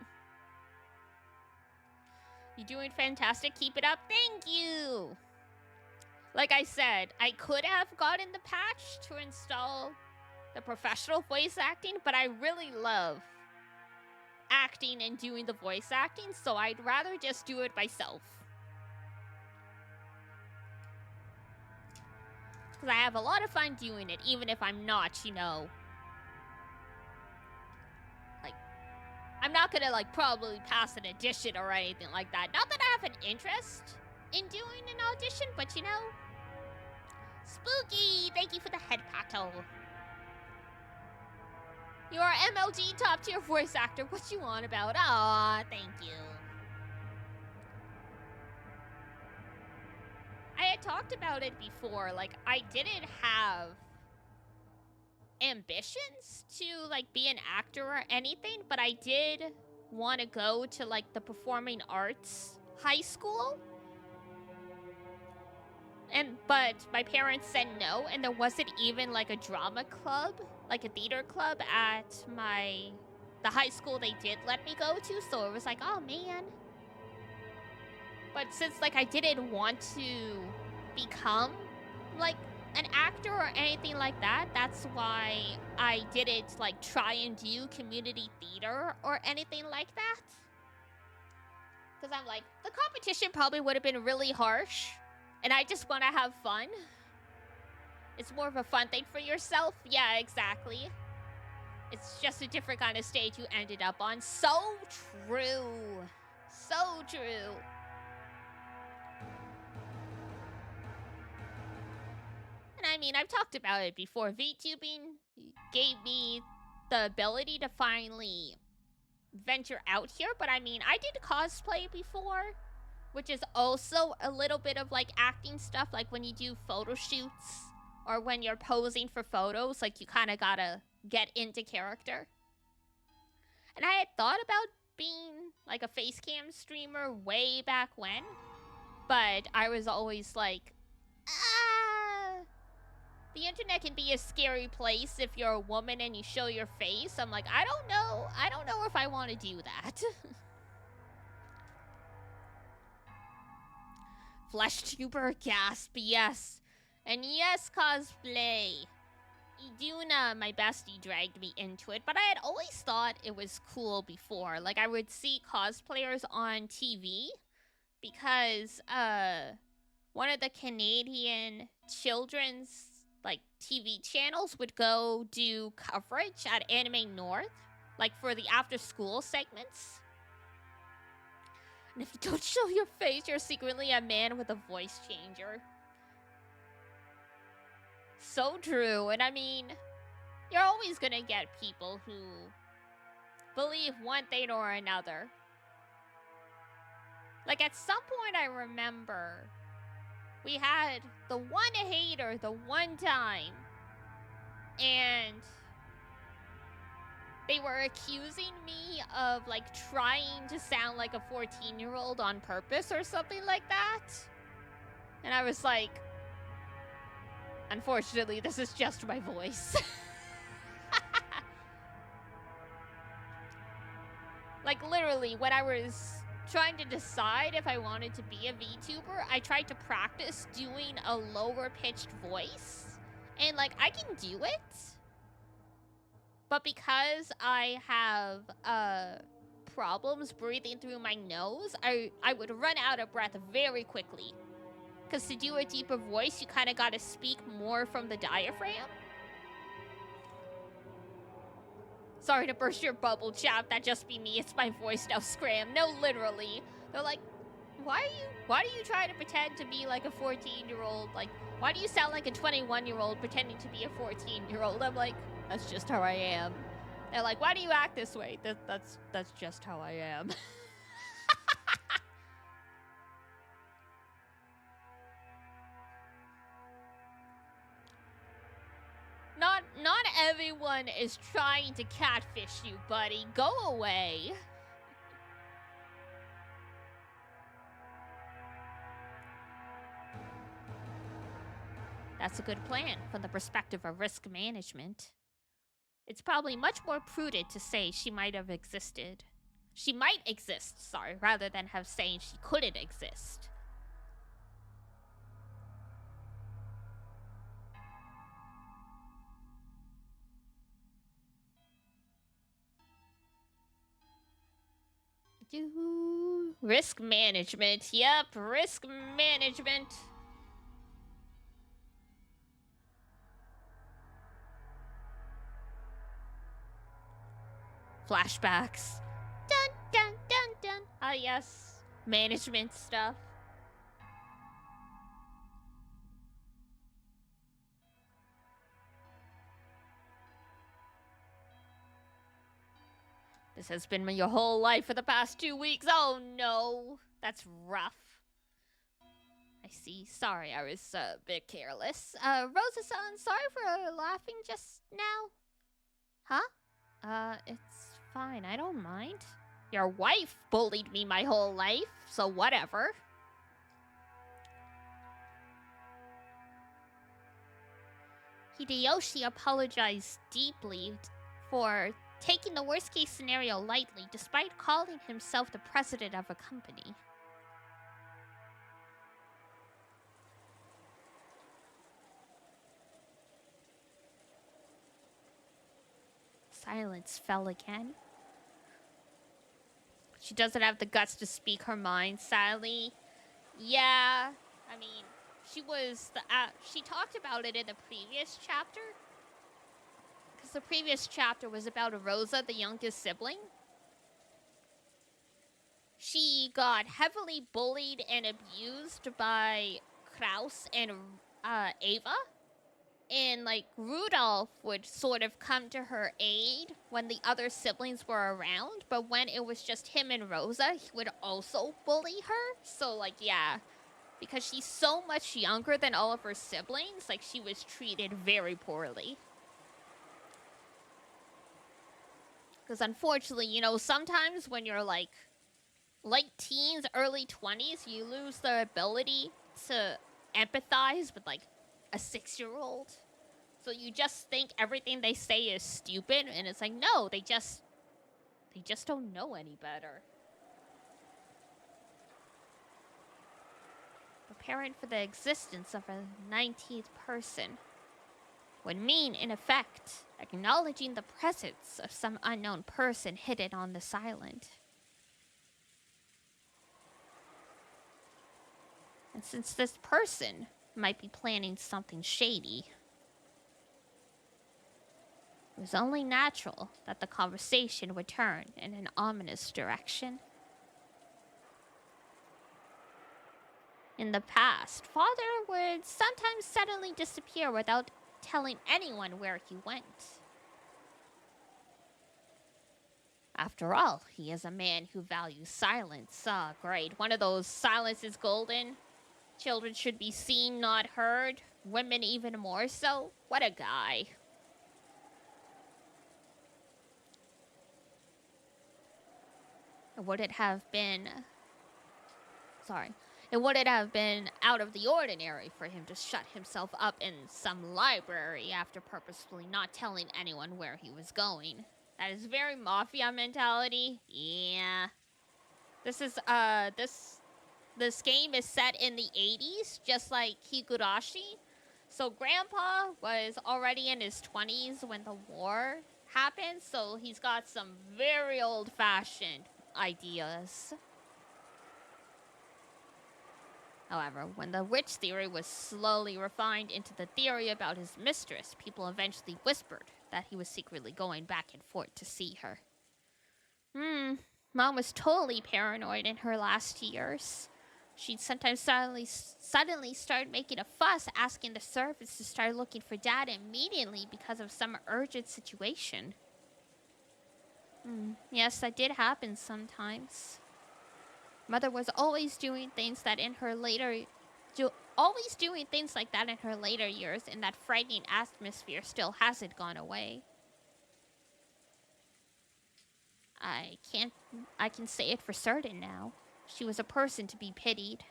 You're doing fantastic. Keep it up. Thank you. Like I said, I could have gotten the patch to install the professional voice acting, but I really love acting and doing the voice acting, so I'd rather just do it myself. Because I have a lot of fun doing it, even if I'm not, you know, like, I'm not gonna, like, probably pass an audition or anything like that. Not that I have an interest in doing an audition, but, you know. Spooky, thank you for the head pato. You are MLG top tier voice actor. What you on about? Aw, thank you. I had talked about it before. Like, I didn't have ambitions to, like, be an actor or anything, but I did want to go to, like, the performing arts high school. But my parents said no, and there wasn't even, like, a drama club, like a theater club at the high school they did let me go to, so it was like, oh, man. But since, like, I didn't want to become, like, an actor or anything like that, that's why I didn't, like, try and do community theater or anything like that. Because I'm like, the competition probably would have been really harsh, and I just want to have fun. It's more of a fun thing for yourself. Yeah, exactly. It's just a different kind of stage you ended up on. So true. So true. And I mean, I've talked about it before. VTubing gave me the ability to finally venture out here. But I mean, I did cosplay before, which is also a little bit of, like, acting stuff. Like, when you do photo shoots or when you're posing for photos, like, you kind of gotta get into character. And I had thought about being, like, a face cam streamer way back when. But I was always like, the internet can be a scary place if you're a woman and you show your face. I'm like, I don't know. I don't know if I want to do that. FleshTuber, gasp, yes. And yes, cosplay. Iduna, my bestie, dragged me into it, but I had always thought it was cool before. Like, I would see cosplayers on TV because, one of the Canadian children's, like, TV channels would go do coverage at Anime North, like, for the after-school segments. And if you don't show your face, you're secretly a man with a voice changer. So true. And I mean, you're always gonna get people who believe one thing or another. Like, at some point, I remember we had the one hater the one time, and they were accusing me of, like, trying to sound like a 14-year-old on purpose or something like that. And I was like, unfortunately, this is just my voice. Like, literally, when I was trying to decide if I wanted to be a VTuber, I tried to practice doing a lower-pitched voice. And, like, I can do it. But because I have problems breathing through my nose, I would run out of breath very quickly. Because to do a deeper voice, you kind of got to speak more from the diaphragm. Sorry to burst your bubble, chap. That just be me. It's my voice now, Scram. No, literally. They're like, why do you try to pretend to be like a 14-year-old? Like, why do you sound like a 21-year-old pretending to be a 14-year-old? I'm like, that's just how I am. They're like, why do you act this way? That's just how I am. Not everyone is trying to catfish you, buddy. Go away. That's a good plan from the perspective of risk management. It's probably much more prudent to say she might have existed. She might exist, sorry, rather than have saying she couldn't exist. Risk management. Yep, risk management. Flashbacks. Dun dun dun dun. Ah, yes. Management stuff. This has been your whole life for the past 2 weeks. Oh no. That's rough. I see. Sorry, I was a bit careless. Rosa-san, sorry for laughing just now. Huh? It's fine. I don't mind. Your wife bullied me my whole life, so whatever. Hideyoshi apologized deeply for taking the worst case scenario lightly, despite calling himself the president of a company. Silence fell again. She doesn't have the guts to speak her mind, sadly. Yeah, I mean, she talked about it in the previous chapter. Because the previous chapter was about Rosa, the youngest sibling. She got heavily bullied and abused by Kraus and Ava. And, like, Rudolph would sort of come to her aid when the other siblings were around. But when it was just him and Rosa, he would also bully her. So, like, yeah. Because she's so much younger than all of her siblings, like, she was treated very poorly. Because unfortunately, you know, sometimes when you're, like late teens, early 20s, you lose the ability to empathize with, like, a 6-year-old. So you just think everything they say is stupid, and it's like, no, they just don't know any better. Preparing for the existence of a 19th person would mean, in effect, acknowledging the presence of some unknown person hidden on this island. And since this person might be planning something shady, it was only natural that the conversation would turn in an ominous direction. In the past, Father would sometimes suddenly disappear without telling anyone where he went. After all, he is a man who values silence. Ah, great. One of those silence is golden. Children should be seen, not heard. Women even more so. What a guy. It wouldn't have been out of the ordinary for him to shut himself up in some library after purposefully not telling anyone where he was going. That is very mafia mentality. Yeah. This game is set in the 80s, just like Higurashi. So Grandpa was already in his 20s when the war happened, so he's got some very old-fashioned ideas. However, when the witch theory was slowly refined into the theory about his mistress, people eventually whispered that he was secretly going back and forth to see her. Mom was totally paranoid in her last years. She'd sometimes suddenly start making a fuss, asking the servants to start looking for Dad immediately because of some urgent situation. Yes, that did happen sometimes. Mother was always doing things that in her later always doing things like that in her later years, and that frightening atmosphere still hasn't gone away. I can say it for certain now. She was a person to be pitied.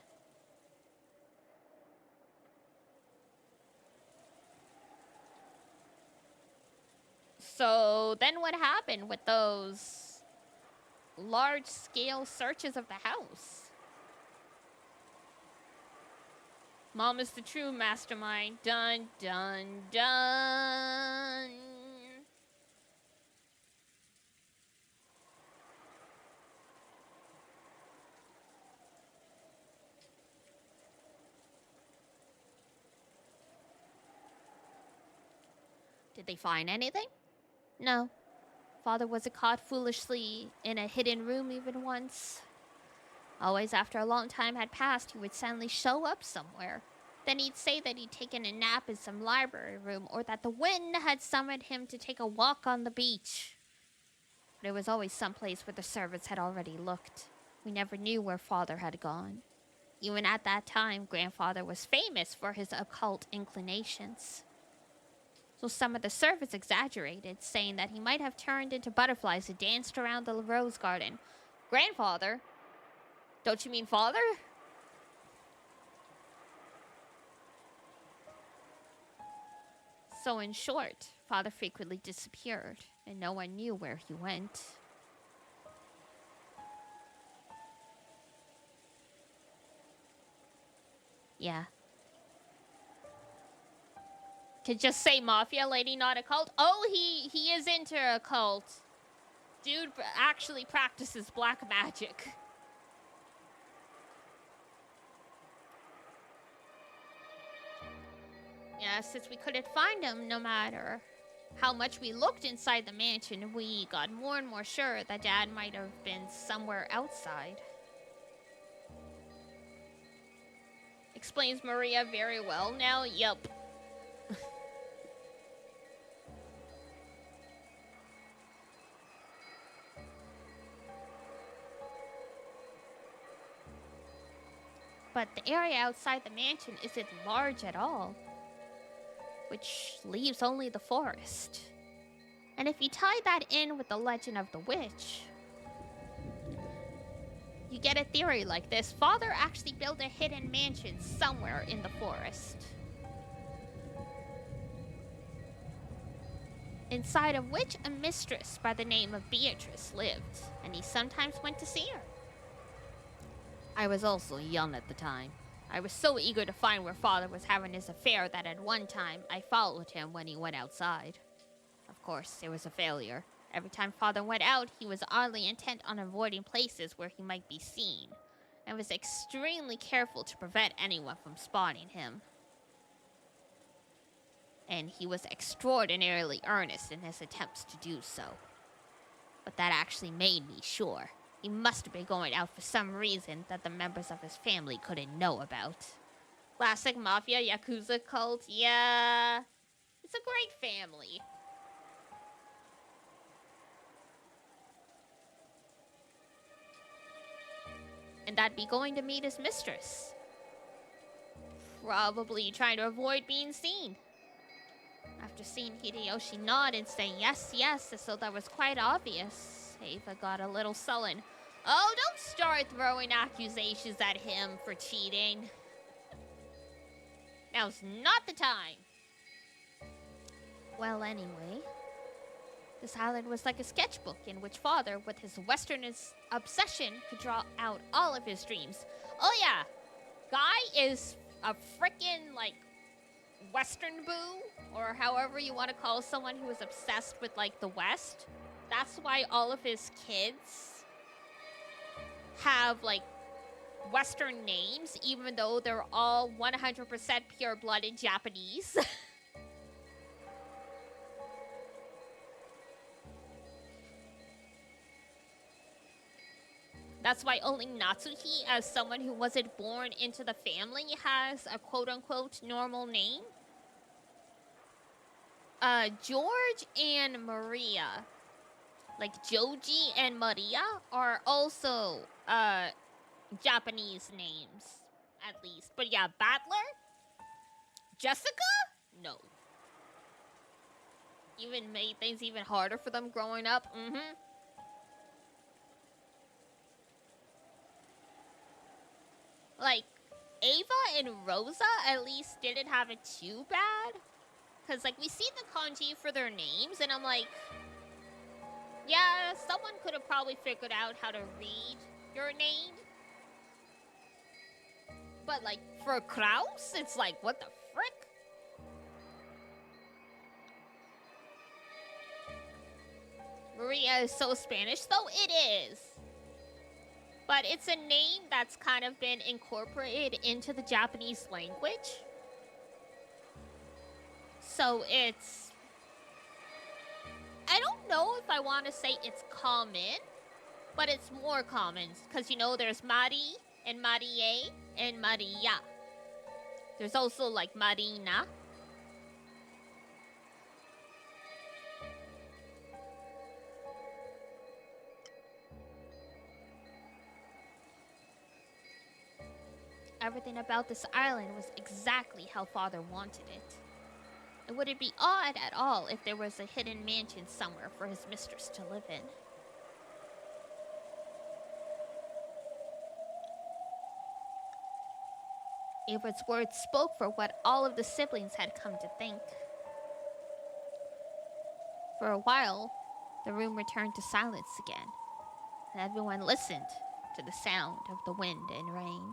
So then what happened with those large-scale searches of the house? Mom is the true mastermind. Dun, dun, dun. Did they find anything? No. Father wasn't caught foolishly in a hidden room even once. Always after a long time had passed, he would suddenly show up somewhere. Then he'd say that he'd taken a nap in some library room, or that the wind had summoned him to take a walk on the beach. But it was always someplace where the servants had already looked. We never knew where Father had gone. Even at that time, Grandfather was famous for his occult inclinations. So some of the servants exaggerated, saying that he might have turned into butterflies and danced around the rose garden. Grandfather? Don't you mean father? So in short, Father frequently disappeared, and no one knew where he went. Yeah. Could just say mafia lady, not a cult. Oh, he is into a cult. Dude actually practices black magic. Yeah, since we couldn't find him, no matter how much we looked inside the mansion, we got more and more sure that Dad might have been somewhere outside. Explains Maria very well now. Yup. But the area outside the mansion isn't large at all, which leaves only the forest. And if you tie that in with the legend of the witch, you get a theory like this. Father actually built a hidden mansion somewhere in the forest, inside of which a mistress by the name of Beatrice lived, and he sometimes went to see her. I was also young at the time. I was so eager to find where Father was having his affair that at one time I followed him when he went outside. Of course, it was a failure. Every time Father went out, he was oddly intent on avoiding places where he might be seen, and was extremely careful to prevent anyone from spotting him. And he was extraordinarily earnest in his attempts to do so. But that actually made me sure. He must have been going out for some reason that the members of his family couldn't know about. Classic mafia yakuza cult, yeah. It's a great family. And that'd be going to meet his mistress. Probably trying to avoid being seen. After seeing Hideyoshi nod and say yes, yes, as though that was quite obvious, Ava got a little sullen. Oh, don't start throwing accusations at him for cheating. Now's not the time. Well, anyway, this island was like a sketchbook in which Father, with his westernist obsession, could draw out all of his dreams. Oh yeah, Guy is a frickin' like Western boo, or however you want to call someone who is obsessed with like the West. That's why all of his kids have like Western names, even though they're all 100% pure-blooded Japanese. That's why only Natsuhi, as someone who wasn't born into the family, has a quote-unquote normal name. George and Maria, like Joji and Maria, are also Japanese names. at least. But yeah, Battler? Jessica? No. Even made things even harder for them growing up. Like, Ava and Rosa at least didn't have it too bad. Because, like, we see the kanji for their names, and I'm like, yeah, someone could have probably figured out how to read your name. But, like, for Kraus, it's like, what the frick? Maria is so Spanish, though it is. But it's a name that's kind of been incorporated into the Japanese language. So it's... I don't know if I want to say it's common, but it's more common. Because, you know, there's Mari and Marie and Maria. There's also, like, Marina. Everything about this island was exactly how Father wanted it. And would it be odd at all if there was a hidden mansion somewhere for his mistress to live in? Ava's words spoke for what all of the siblings had come to think. For a while, the room returned to silence again, and everyone listened to the sound of the wind and rain.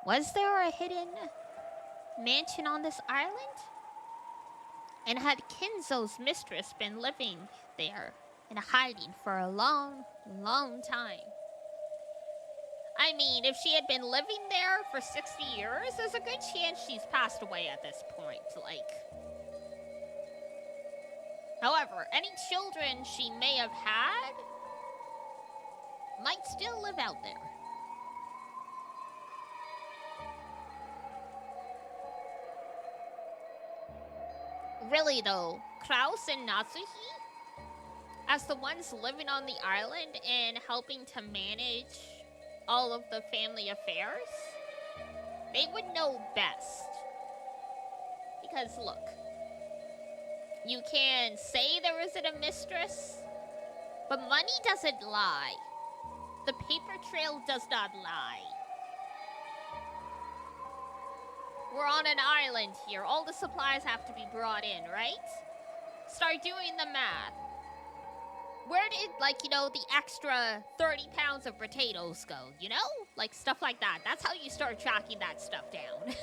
Was there a hidden mansion on this island? And had Kinzo's mistress been living there in hiding for a long, long time? I mean, if she had been living there for 60 years, there's a good chance she's passed away at this point, like. However, any children she may have had might still live out there. Really though, Kraus and Natsuhi, as the ones living on the island and helping to manage all of the family affairs, they would know best. Because look, you can say there isn't a mistress, but money doesn't lie. The paper trail does not lie. We're on an island here. All the supplies have to be brought in, right? Start doing the math. Where did, like, you know, the extra 30 pounds of potatoes go, you know? Like, stuff like that. That's how you start tracking that stuff down.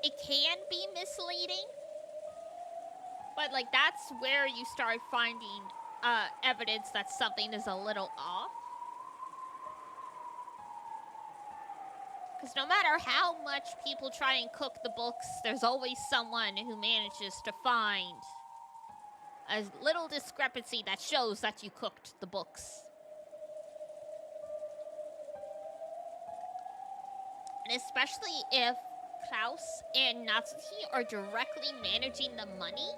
It can be misleading, but, like, that's where you start finding evidence that something is a little off. Because no matter how much people try and cook the books, there's always someone who manages to find a little discrepancy that shows that you cooked the books. And especially if Klaus and Natsuki are directly managing the money,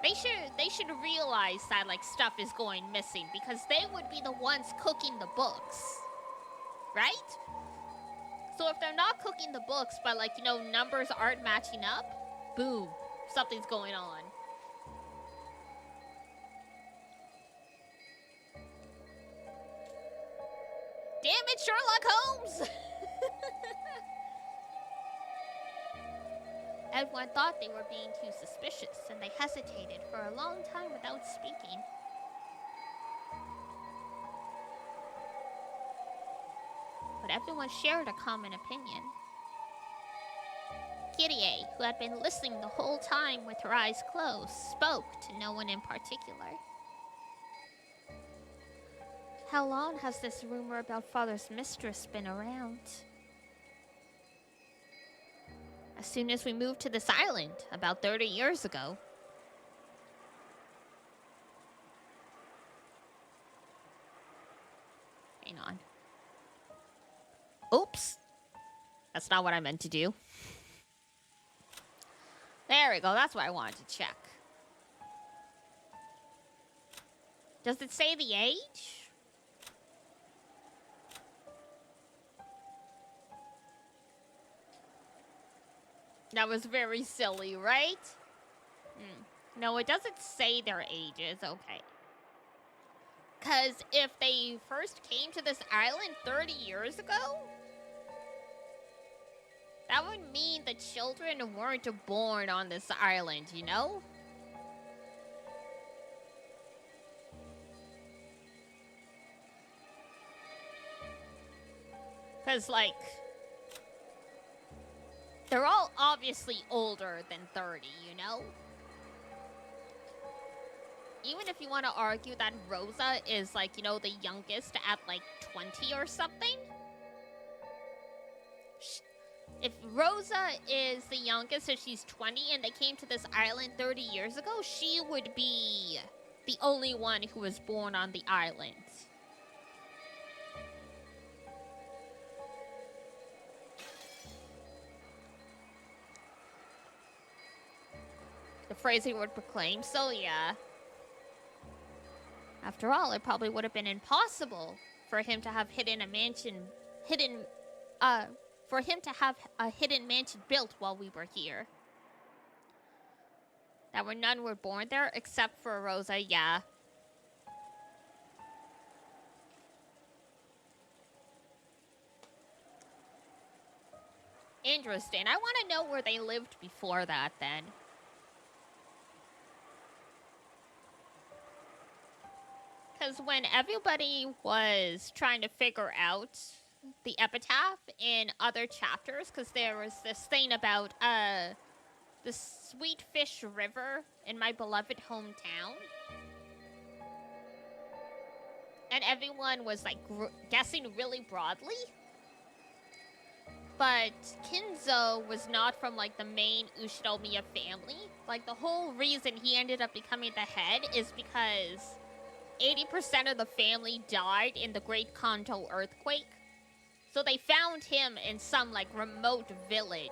they should realize that, like, stuff is going missing, because they would be the ones cooking the books, right? So if they're not cooking the books, but, like, you know, numbers aren't matching up, boom, something's going on. Damn it, Sherlock Holmes! Everyone thought they were being too suspicious, and they hesitated for a long time without speaking. But everyone shared a common opinion. Kyrie, who had been listening the whole time with her eyes closed, spoke to no one in particular. How long has this rumor about Father's mistress been around? As soon as we moved to this island, about 30 years ago. Hang on. Oops. That's not what I meant to do. There we go. That's what I wanted to check. Does it say the age? That was very silly, right? No, it doesn't say their ages. Okay. Because if they first came to this island 30 years ago, that would mean the children weren't born on this island, you know? Because, like, they're all obviously older than 30, you know? Even if you want to argue that Rosa is, like, you know, the youngest at, like, 20 or something. If Rosa is the youngest, so she's 20, and they came to this island 30 years ago, she would be the only one who was born on the island. The phrasing would proclaim, so yeah. After all, it probably would have been impossible for him to have hidden a mansion built while we were here. That were none were born there except for Rosa, yeah. Interesting. I want to know where they lived before that then. Because when everybody was trying to figure out the epitaph in other chapters, because there was this thing about the Sweet Fish River in my beloved hometown, and everyone was like guessing really broadly, but Kinzo was not from like the main Ushinomiya family. Like the whole reason he ended up becoming the head is because 80% of the family died in the Great Kanto earthquake. So they found him in some, like, remote village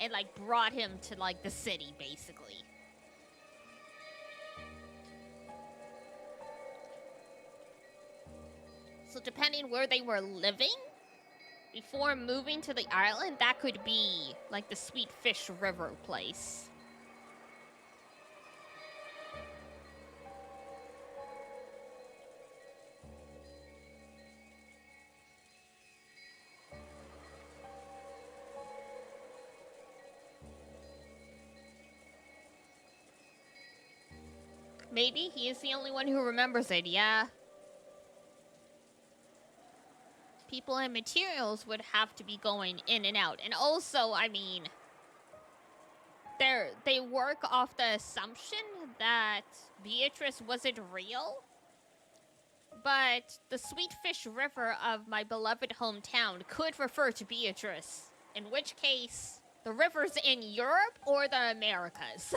and, like, brought him to, like, the city, basically. So depending where they were living before moving to the island, that could be, like, the Sweet Fish River place. Maybe he is the only one who remembers it, yeah. People and materials would have to be going in and out. And also, I mean, they work off the assumption that Beatrice wasn't real. But the Sweet Fish River of my beloved hometown could refer to Beatrice. In which case, the river's in Europe or the Americas.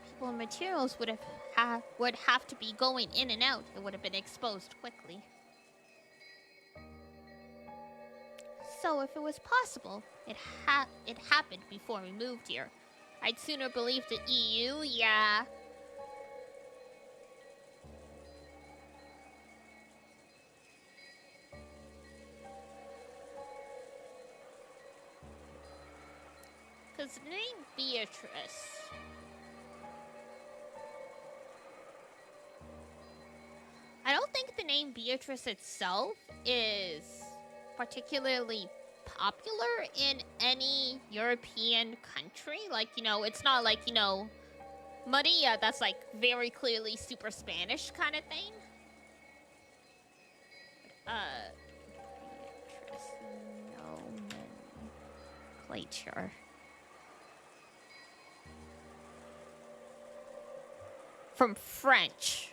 People and materials would have to be going in and out. It would have been exposed quickly. So if it was possible, it happened before we moved here. I'd sooner believe the EU, yeah. Because the name Beatrice... I don't think the name Beatrice itself is particularly popular in any European country. Like, you know, it's not like, you know, Maria, that's like very clearly super Spanish kind of thing. Beatrice nomenclature. From French.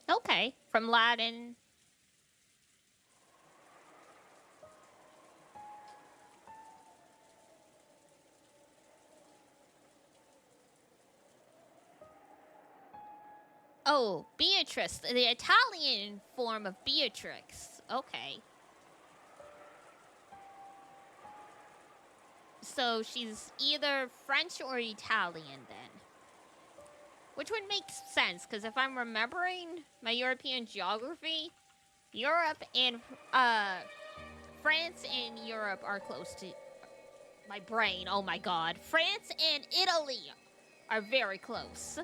Okay, from Latin. Oh, Beatrice, the Italian form of Beatrix. Okay. So she's either French or Italian then. Which would make sense, because if I'm remembering my European geography, Europe and, France and Europe are close to... My brain, oh my god. France and Italy are very close.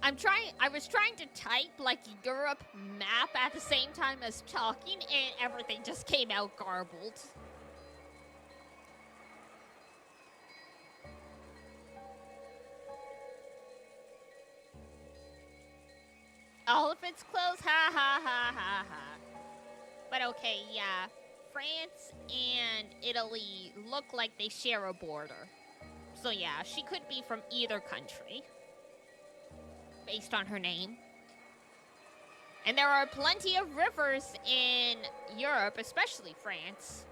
I was trying to type, like, Europe map at the same time as talking, and everything just came out garbled. All of it's close, ha ha ha ha ha. But okay, yeah. France and Italy look like they share a border. So yeah, she could be from either country. Based on her name. And there are plenty of rivers in Europe, especially France.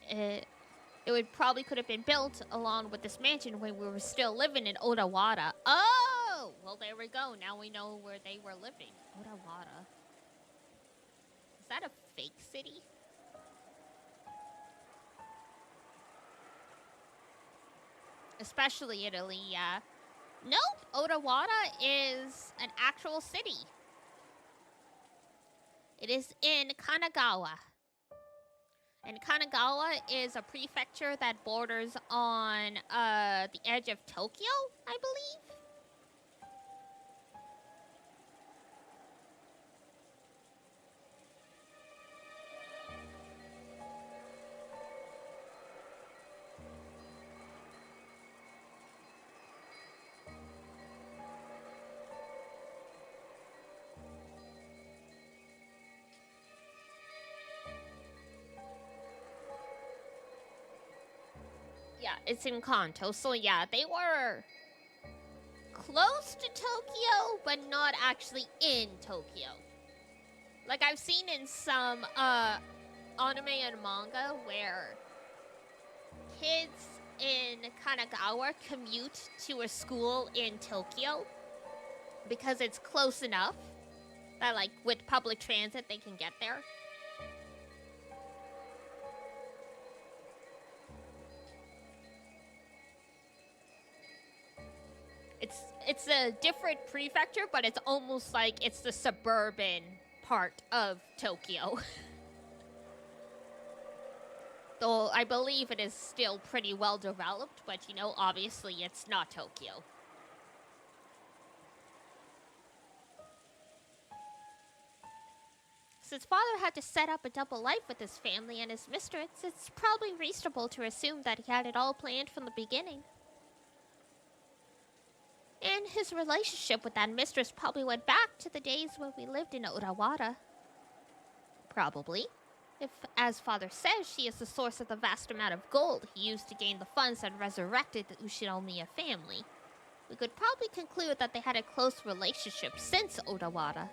It would probably could have been built along with this mansion when we were still living in Odawara. Oh! Well, there we go. Now we know where they were living. Odawara. Is that a fake city? Especially Italy, yeah. Nope! Odawara is an actual city. It is in Kanagawa. And Kanagawa is a prefecture that borders on the edge of Tokyo, I believe. Yeah, it's in Kanto. So yeah, they were close to Tokyo, but not actually in Tokyo. Like I've seen in some anime and manga where kids in Kanagawa commute to a school in Tokyo because it's close enough that, like, with public transit they can get there. It's a different prefecture, but it's almost like it's the suburban part of Tokyo. Though I believe it is still pretty well developed, but you know, obviously it's not Tokyo. Since father had to set up a double life with his family and his mistress, it's probably reasonable to assume that he had it all planned from the beginning. And his relationship with that mistress probably went back to the days when we lived in Odawara. Probably. If, as father says, she is the source of the vast amount of gold he used to gain the funds that resurrected the Ushinomiya family, we could probably conclude that they had a close relationship since Odawara.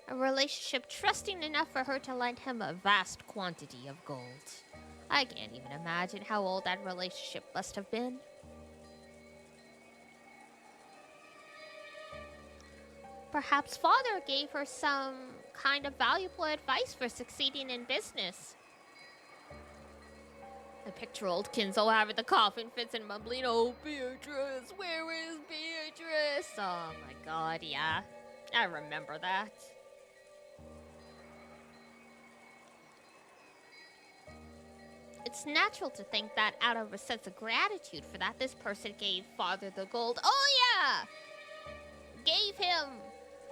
A relationship trusting enough for her to lend him a vast quantity of gold. I can't even imagine how old that relationship must have been. Perhaps father gave her some kind of valuable advice for succeeding in business. I picture old Kinzo having the coffin fits and mumbling, "Oh, Beatrice, where is Beatrice?" Oh my god, yeah. I remember that. It's natural to think that out of a sense of gratitude for that, this person gave father the gold. Oh yeah!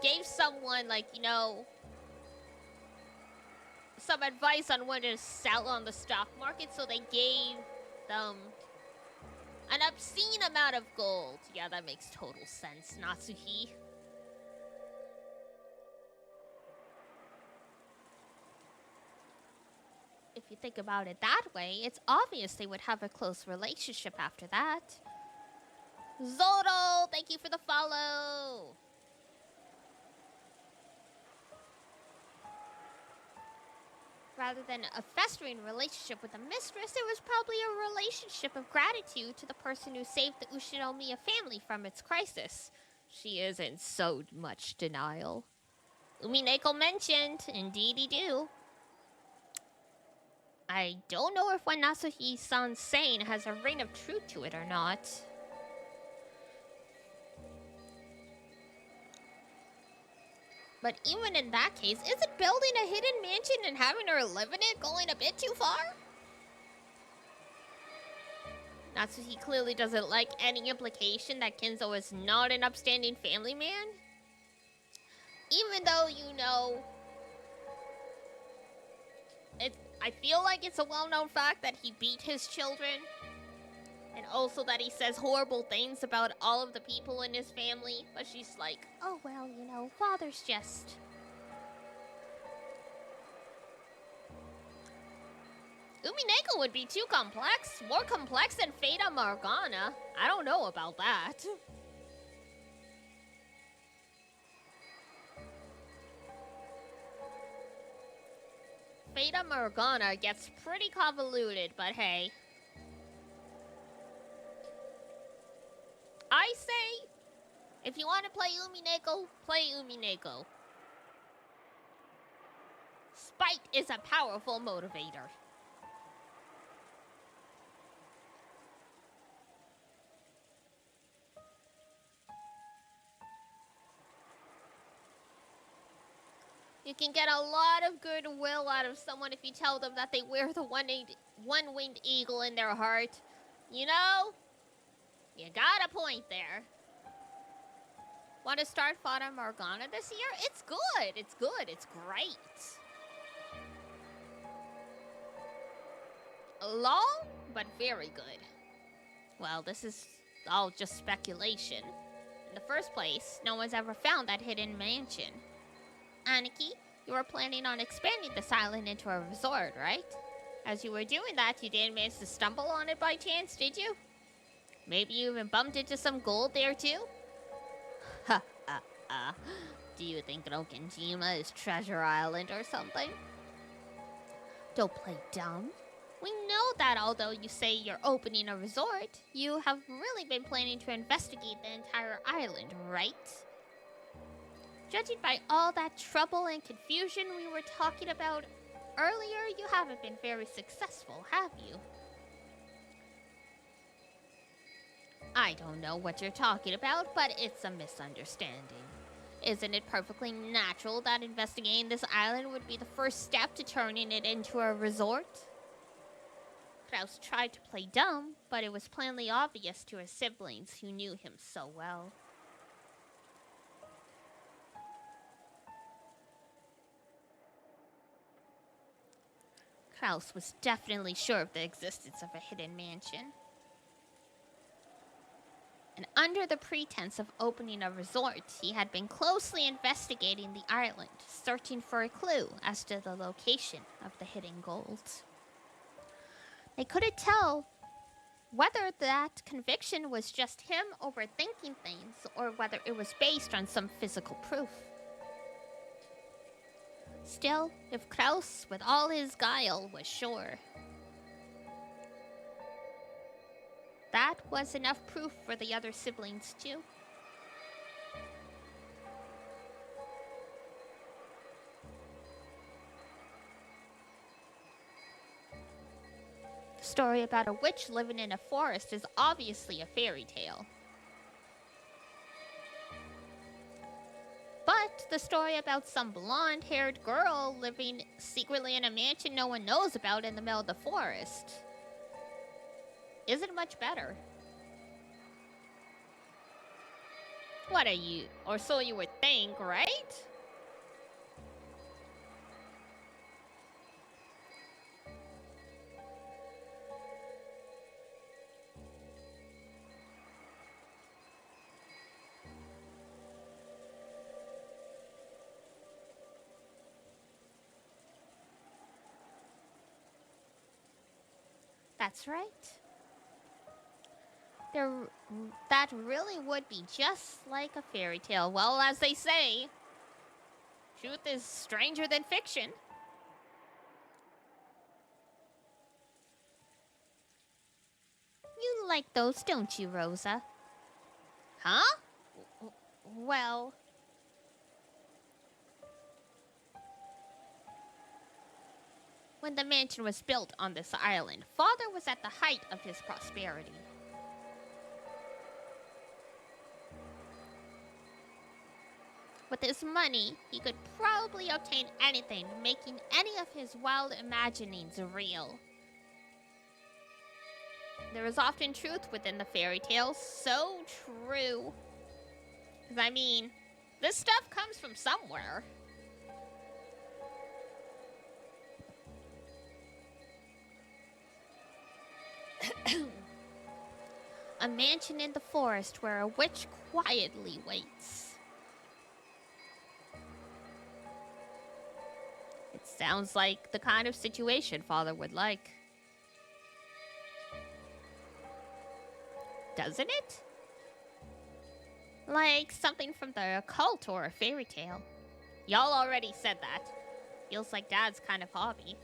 Gave someone, like, you know, some advice on when to sell on the stock market, so they gave them an obscene amount of gold. Yeah, that makes total sense, Natsuhi. If you think about it that way, it's obvious they would have a close relationship after that. Zoro, thank you for the follow. Rather than a festering relationship with a mistress, it was probably a relationship of gratitude to the person who saved the Ushinomiya family from its crisis. She is in so much denial. Umineko mentioned, indeedy do. I don't know if what Nasuhi-san's saying has a ring of truth to it or not. But even in that case, isn't building a hidden mansion and having her live in it going a bit too far? Natsuhi clearly doesn't like any implication that Kenzo is not an upstanding family man. Even though, you know, I feel like it's a well-known fact that he beat his children. And also that he says horrible things about all of the people in his family. But she's like, oh, well, you know, father's just... Umineko would be too complex. More complex than Fata Morgana. I don't know about that. Fata Morgana gets pretty convoluted, but hey. I say, if you want to play Umineko, play Umineko. Spite is a powerful motivator. You can get a lot of goodwill out of someone if you tell them that they wear the one-winged eagle in their heart. You know? You got a point there. Want to start Fata Morgana this year? It's good. It's good. It's great. Long, but very good. Well, this is all just speculation. In the first place, no one's ever found that hidden mansion. Aniki, you were planning on expanding this island into a resort, right? As you were doing that, you didn't manage to stumble on it by chance, did you? Maybe you even bumped into some gold there, too? Ha ha ha. Do you think Rokenjima is Treasure Island or something? Don't play dumb. We know that although you say you're opening a resort, you have really been planning to investigate the entire island, right? Judging by all that trouble and confusion we were talking about earlier, you haven't been very successful, have you? I don't know what you're talking about, but it's a misunderstanding. Isn't it perfectly natural that investigating this island would be the first step to turning it into a resort? Kraus tried to play dumb, but it was plainly obvious to his siblings who knew him so well. Kraus was definitely sure of the existence of a hidden mansion. And under the pretense of opening a resort, he had been closely investigating the island, searching for a clue as to the location of the hidden gold. They couldn't tell whether that conviction was just him overthinking things or whether it was based on some physical proof. Still, if Kraus, with all his guile, was sure, that was enough proof for the other siblings, too. The story about a witch living in a forest is obviously a fairy tale. But the story about some blonde-haired girl living secretly in a mansion no one knows about in the middle of the forest isn't much better. What are you? Or so you would think, right? That's right. That really would be just like a fairy tale. Well, as they say, truth is stranger than fiction. You like those, don't you, Rosa? Huh? Well... When the mansion was built on this island, Father was at the height of his prosperity. With his money, he could probably obtain anything, making any of his wild imaginings real. There is often truth within the fairy tales, so true. Because, I mean, this stuff comes from somewhere. A mansion in the forest where a witch quietly waits. It sounds like the kind of situation Father would like. Doesn't it? Like something from the occult or a fairy tale. Y'all already said that. Feels like Dad's kind of hobby.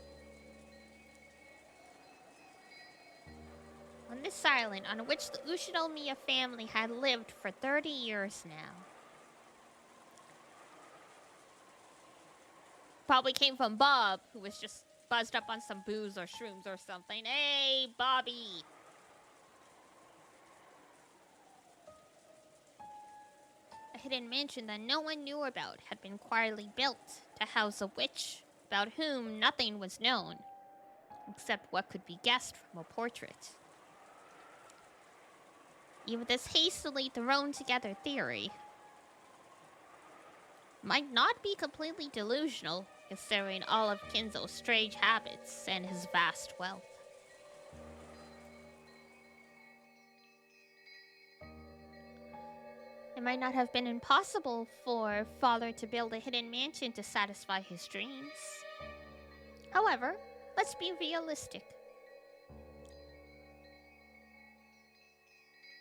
On this island, on which the Ushinomiya family had lived for 30 years now. Probably came from Bob, who was just buzzed up on some booze or shrooms or something. Hey, Bobby! A hidden mansion that no one knew about had been quietly built to house a witch about whom nothing was known, except what could be guessed from a portrait. Even this hastily thrown together theory might not be completely delusional, considering all of Kinzo's strange habits and his vast wealth. It might not have been impossible for Father to build a hidden mansion to satisfy his dreams. However, let's be realistic.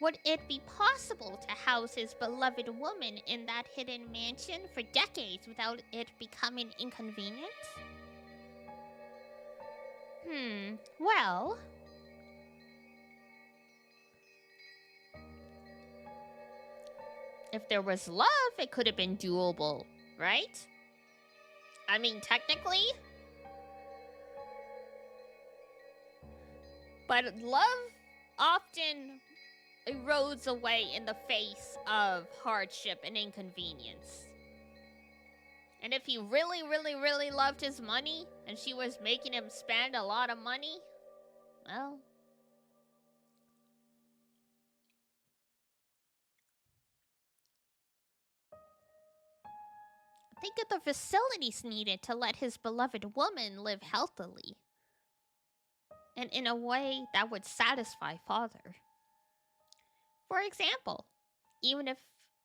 Would it be possible to house his beloved woman in that hidden mansion for decades without it becoming inconvenient? Well... if there was love, it could have been doable, right? I mean, technically. But love often erodes away in the face of hardship and inconvenience. And if he really, really, really loved his money, and she was making him spend a lot of money, well... think of the facilities needed to let his beloved woman live healthily. And in a way that would satisfy Father. For example, even if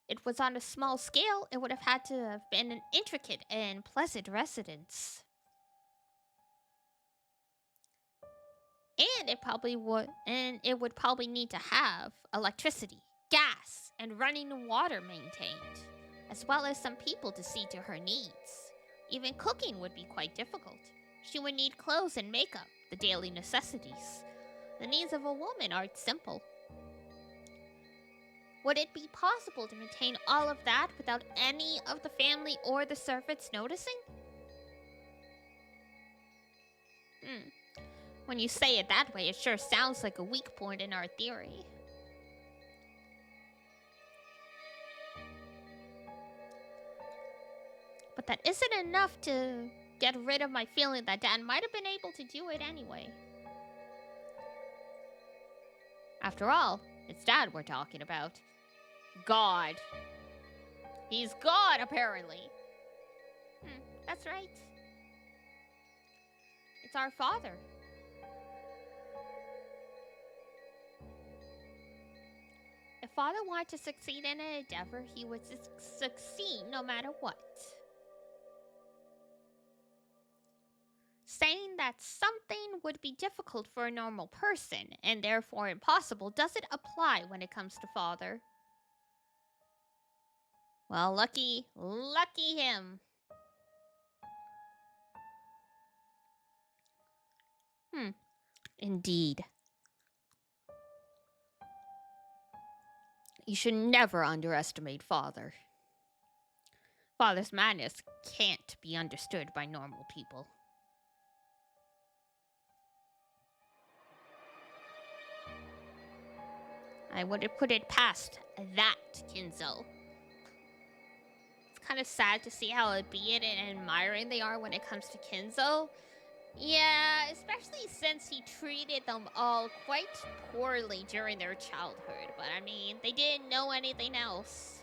it was on a small scale, it would have had to have been an intricate and pleasant residence. And it would probably need to have electricity, gas, and running water maintained, as well as some people to see to her needs. Even cooking would be quite difficult. She would need clothes and makeup, the daily necessities. The needs of a woman aren't simple. Would it be possible to maintain all of that without any of the family or the servants noticing? When you say it that way, it sure sounds like a weak point in our theory. But that isn't enough to get rid of my feeling that Dad might have been able to do it anyway. After all, it's Dad we're talking about. God. He's God, apparently. That's right. It's our Father. If Father wanted to succeed in an endeavor, he would succeed no matter what. Saying that something would be difficult for a normal person, and therefore impossible, doesn't apply when it comes to Father. Well, lucky him. Indeed. You should never underestimate Father. Father's madness can't be understood by normal people. I wouldn't put it past that, Kinzo. It's kind of sad to see how obedient and admiring they are when it comes to Kinzo. Yeah, especially since he treated them all quite poorly during their childhood. But I mean, they didn't know anything else.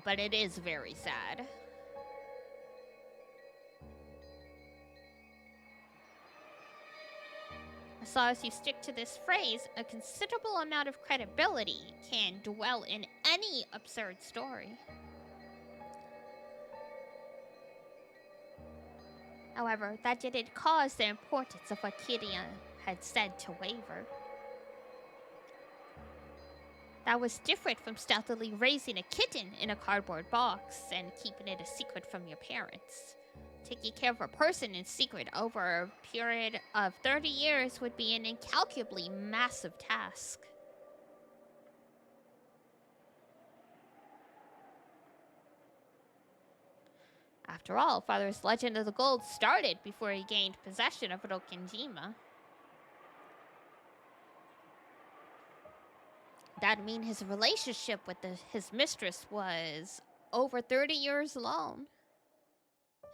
But it is very sad. As long as you stick to this phrase, a considerable amount of credibility can dwell in any absurd story. However, that didn't cause the importance of what Kiria had said to waver. That was different from stealthily raising a kitten in a cardboard box and keeping it a secret from your parents. Taking care of a person in secret over a period of 30 years would be an incalculably massive task. After all, Father's Legend of the Gold started before he gained possession of Rokkenjima. That'd mean his relationship with his mistress was over 30 years long.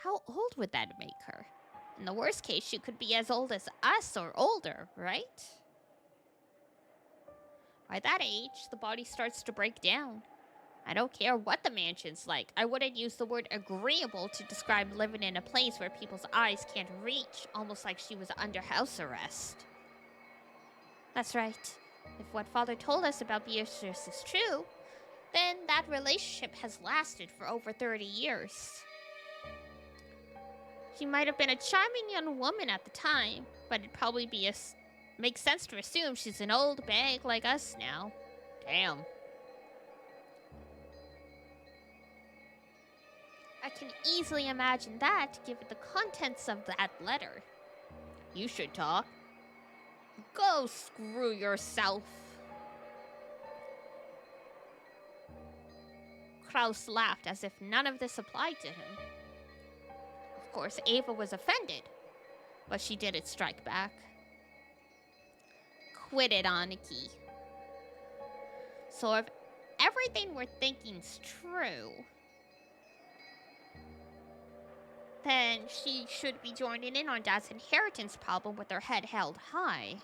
How old would that make her? In the worst case, she could be as old as us or older, right? By that age, the body starts to break down. I don't care what the mansion's like. I wouldn't use the word agreeable to describe living in a place where people's eyes can't reach, almost like she was under house arrest. That's right. If what Father told us about Beatrice is true, then that relationship has lasted for over 30 years. She might have been a charming young woman at the time, but it'd probably makes sense to assume she's an old bag like us now. Damn. I can easily imagine that, given the contents of that letter. You should talk. Go screw yourself. Kraus laughed as if none of this applied to him. Of course, Ava was offended, but she didn't strike back. Quit it, Aniki. So if everything we're thinking's true, then she should be joining in on Dad's inheritance problem with her head held high.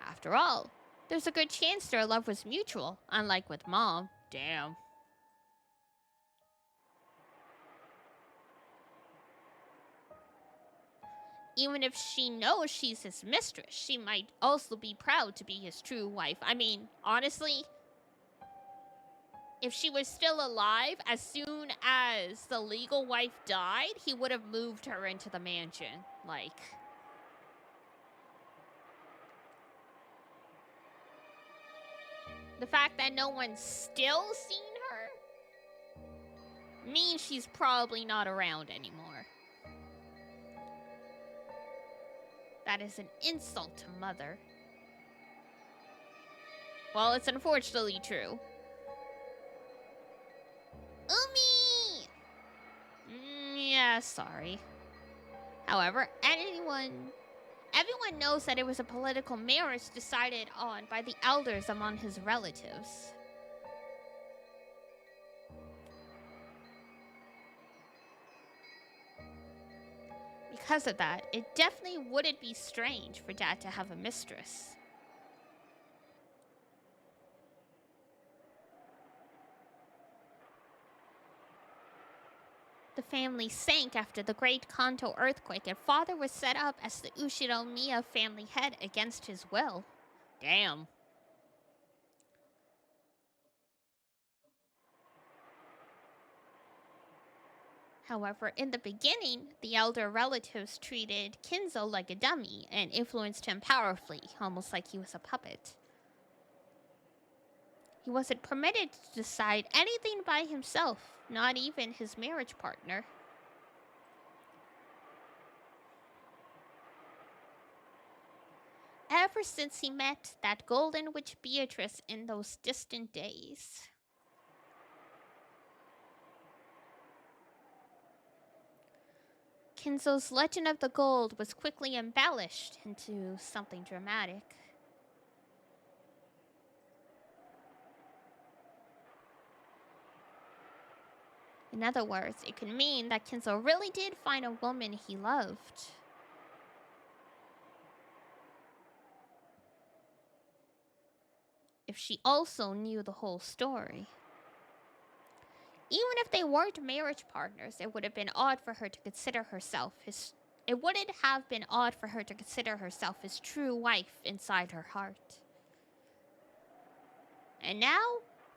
After all, there's a good chance their love was mutual, unlike with Mom. Damn. Even if she knows she's his mistress, she might also be proud to be his true wife. I mean, honestly, if she was still alive, as soon as the legal wife died, he would have moved her into the mansion. Like, the fact that no one's still seen her means she's probably not around anymore. That is an insult to Mother. Well, it's unfortunately true. Umi! Yeah, sorry. However, everyone knows that it was a political marriage decided on by the elders among his relatives. Because of that, it definitely wouldn't be strange for Dad to have a mistress. The family sank after the Great Kanto earthquake, and Father was set up as the Ushinomiya family head against his will. Damn. However, in the beginning, the elder relatives treated Kinzo like a dummy and influenced him powerfully, almost like he was a puppet. He wasn't permitted to decide anything by himself, not even his marriage partner. ever since he met that golden witch Beatrice in those distant days. Kinzo's legend of the gold was quickly embellished into something dramatic. In other words, it could mean that Kinzo really did find a woman he loved. If she also knew the whole story. Even if they weren't marriage partners, it would have been odd for her to consider herself his... It wouldn't have been odd for her to consider herself his true wife inside her heart. And now,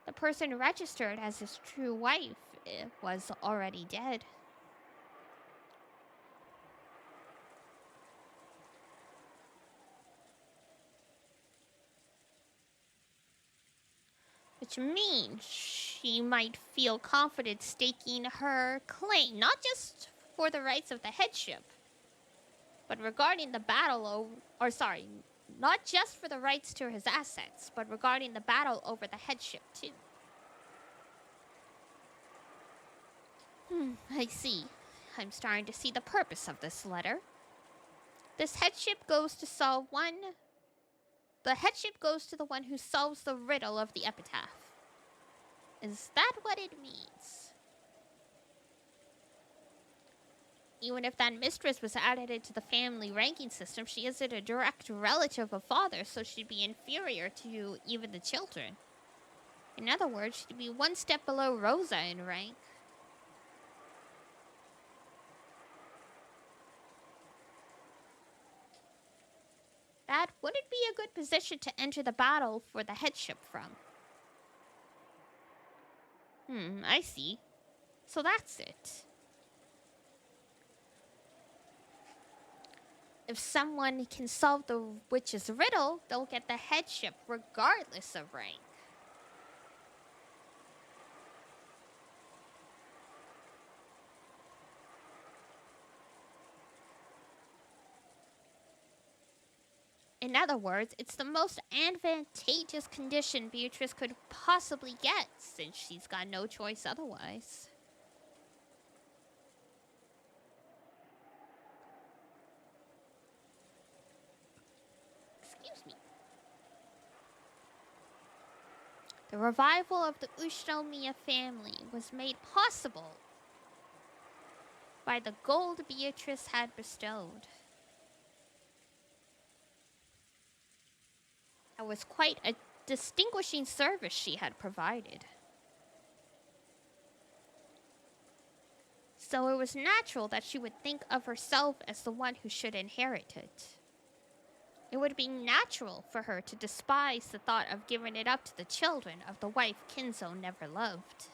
the person registered as his true wife was already dead. Which means she might feel confident staking her claim, not just for the rights of the headship, but regarding the battle not just for the rights to his assets, but regarding the battle over the headship too. I see. I'm starting to see the purpose of this letter. This headship goes to solve one... The headship goes to the one who solves the riddle of the epitaph. Is that what it means? Even if that mistress was added into the family ranking system, she isn't a direct relative of father, so she'd be inferior to even the children. In other words, she'd be one step below Rosa in rank. That wouldn't be a good position to enter the battle for the headship from. I see. So that's it. If someone can solve the witch's riddle, they'll get the headship regardless of rank. In other words, it's the most advantageous condition Beatrice could possibly get, since she's got no choice otherwise. Excuse me. The revival of the Ushinomiya family was made possible by the gold Beatrice had bestowed. That was quite a distinguishing service she had provided. So it was natural that she would think of herself as the one who should inherit it. It would be natural for her to despise the thought of giving it up to the children of the wife Kinzo never loved.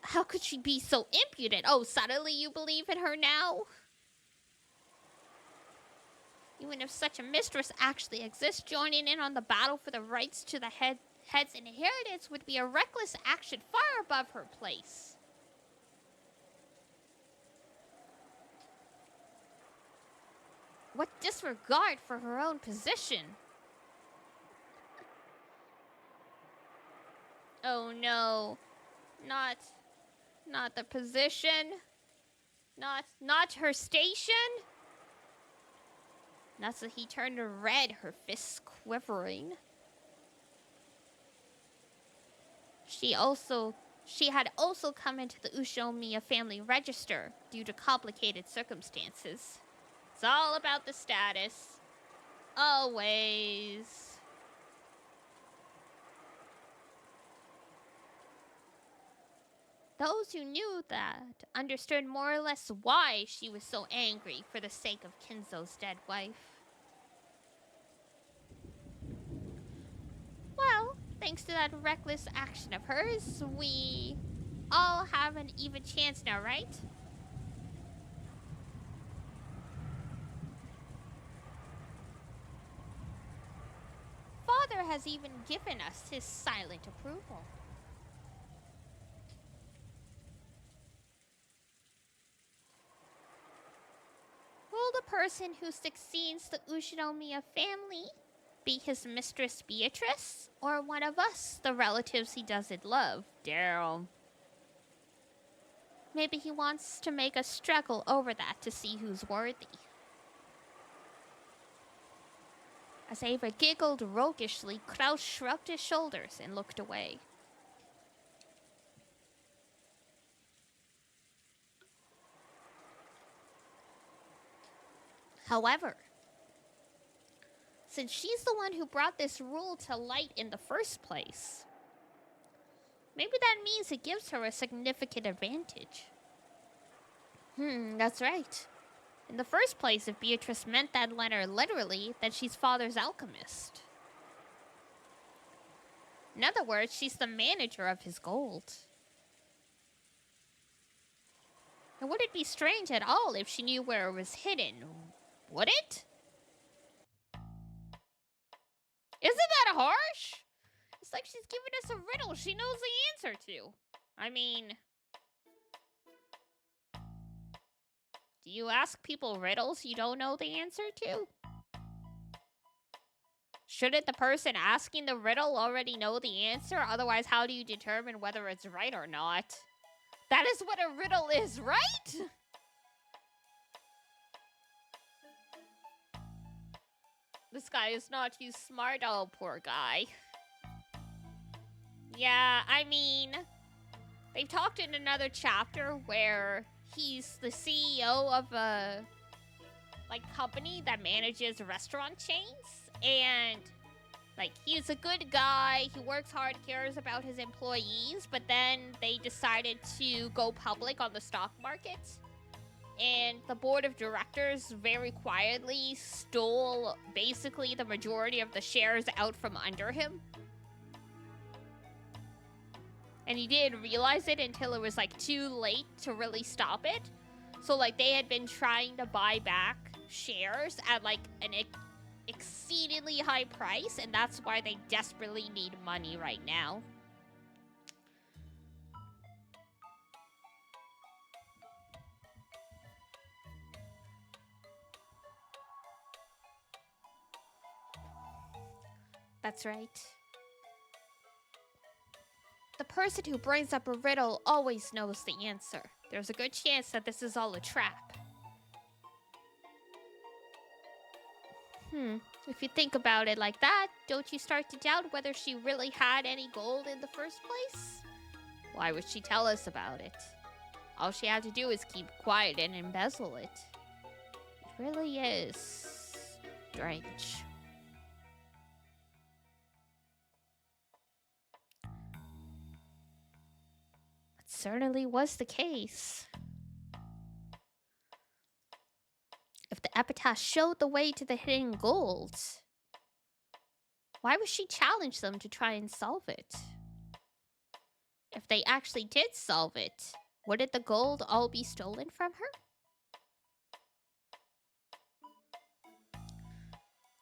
How could she be so impudent? Oh, suddenly you believe in her now? Even if such a mistress actually exists, joining in on the battle for the rights to the head's inheritance would be a reckless action far above her place. What disregard for her own position. Oh no. Not the position. Not her station. Natsuhi turned red, her fists quivering. She had also come into the Ushinomiya family register due to complicated circumstances. It's all about the status. Always. Those who knew that understood more or less why she was so angry for the sake of Kinzo's dead wife. Well, thanks to that reckless action of hers, we all have an even chance now, right? Father has even given us his silent approval. person who succeeds the Ushinomiya family be his mistress Beatrice, or one of us, the relatives he doesn't love? Daryl. Maybe he wants to make us struggle over that to see who's worthy. As Ava giggled roguishly, Kraus shrugged his shoulders and looked away. However, since she's the one who brought this rule to light in the first place, maybe that means it gives her a significant advantage. That's right. In the first place, if Beatrice meant that letter literally, then she's father's alchemist. In other words, she's the manager of his gold. It wouldn't be strange at all if she knew where it was hidden, would it? Isn't that harsh? It's like she's giving us a riddle she knows the answer to. I mean, do you ask people riddles you don't know the answer to? Shouldn't the person asking the riddle already know the answer? Otherwise, how do you determine whether it's right or not? That is what a riddle is, right? This guy is not too smart. Oh, poor guy. Yeah, I mean, they've talked in another chapter where he's the CEO of a company that manages restaurant chains, and he's a good guy, he works hard, cares about his employees, but then they decided to go public on the stock market, and the board of directors very quietly stole basically the majority of the shares out from under him. And he didn't realize it until it was too late to really stop it. So they had been trying to buy back shares at an exceedingly high price, and that's why they desperately need money right now. That's right. The person who brings up a riddle always knows the answer. There's a good chance that this is all a trap. If you think about it like that, don't you start to doubt whether she really had any gold in the first place? Why would she tell us about it? All she had to do is keep quiet and embezzle it. It really is strange. It certainly was the case. If the epitaph showed the way to the hidden gold, why would she challenge them to try and solve it? If they actually did solve it, wouldn't the gold all be stolen from her?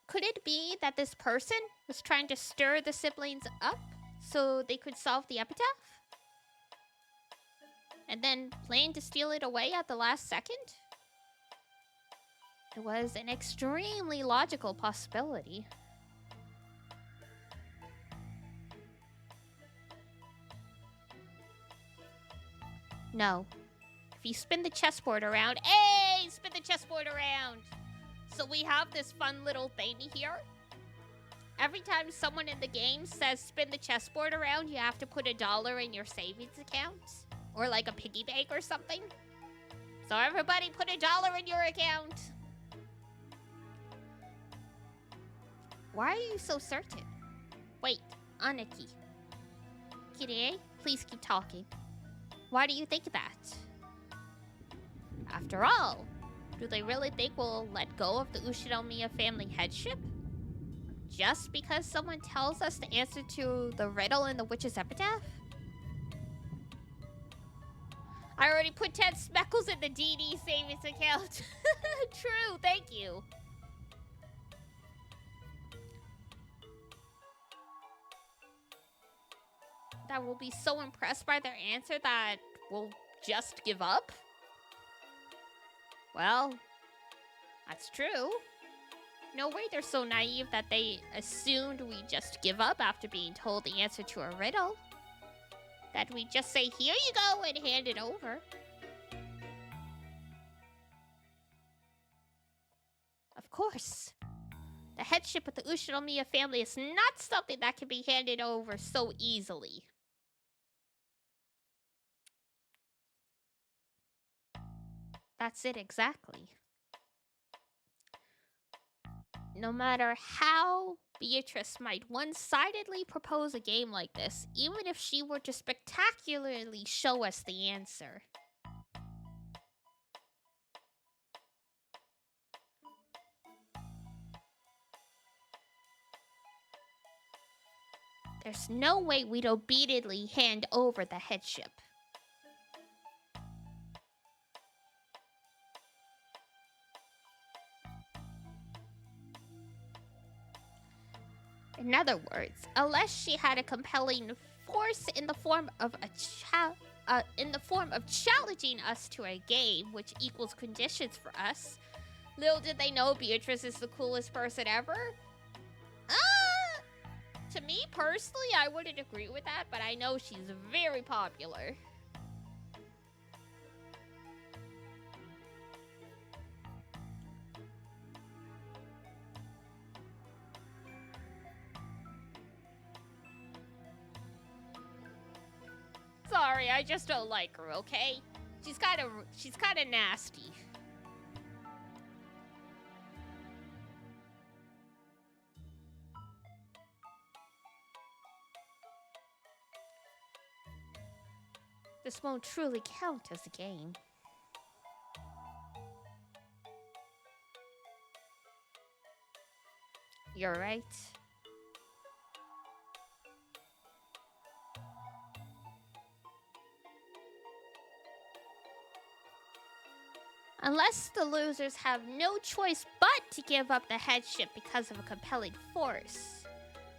Could it be that this person was trying to stir the siblings up so they could solve the epitaph? And then plan to steal it away at the last second? It was an extremely logical possibility. No. If you spin the chessboard around... Hey! Spin the chessboard around! So we have this fun little thingy here. Every time someone in the game says spin the chessboard around, you have to put $1 in your savings account. Or a piggy bank or something. So everybody put $1 in your account. Why are you so certain? Wait, Aniki. Kirie, please keep talking. Why do you think that? After all, do they really think we'll let go of the Ushinomiya family headship? Just because someone tells us the answer to the riddle in the witch's epitaph? I already put 10 speckles in the DD savings account. True, thank you. That will be so impressed by their answer that we'll just give up? Well, That's true. No way they're so naive that they assumed we just give up after being told the answer to a riddle. That we just say, here you go, and hand it over. Of course. The headship of the Ushinomiya family is not something that can be handed over so easily. That's it exactly. No matter how Beatrice might one-sidedly propose a game like this, even if she were to spectacularly show us the answer. There's no way we'd obediently hand over the headship. In other words, unless she had a compelling force in the form of challenging us to a game, which equals conditions for us. Little did they know Beatrice is the coolest person ever. To me personally, I wouldn't agree with that, but I know she's very popular. Sorry, I just don't like her, okay? She's kind of nasty. This won't truly count as a game. You're right. Unless the losers have no choice but to give up the headship because of a compelling force,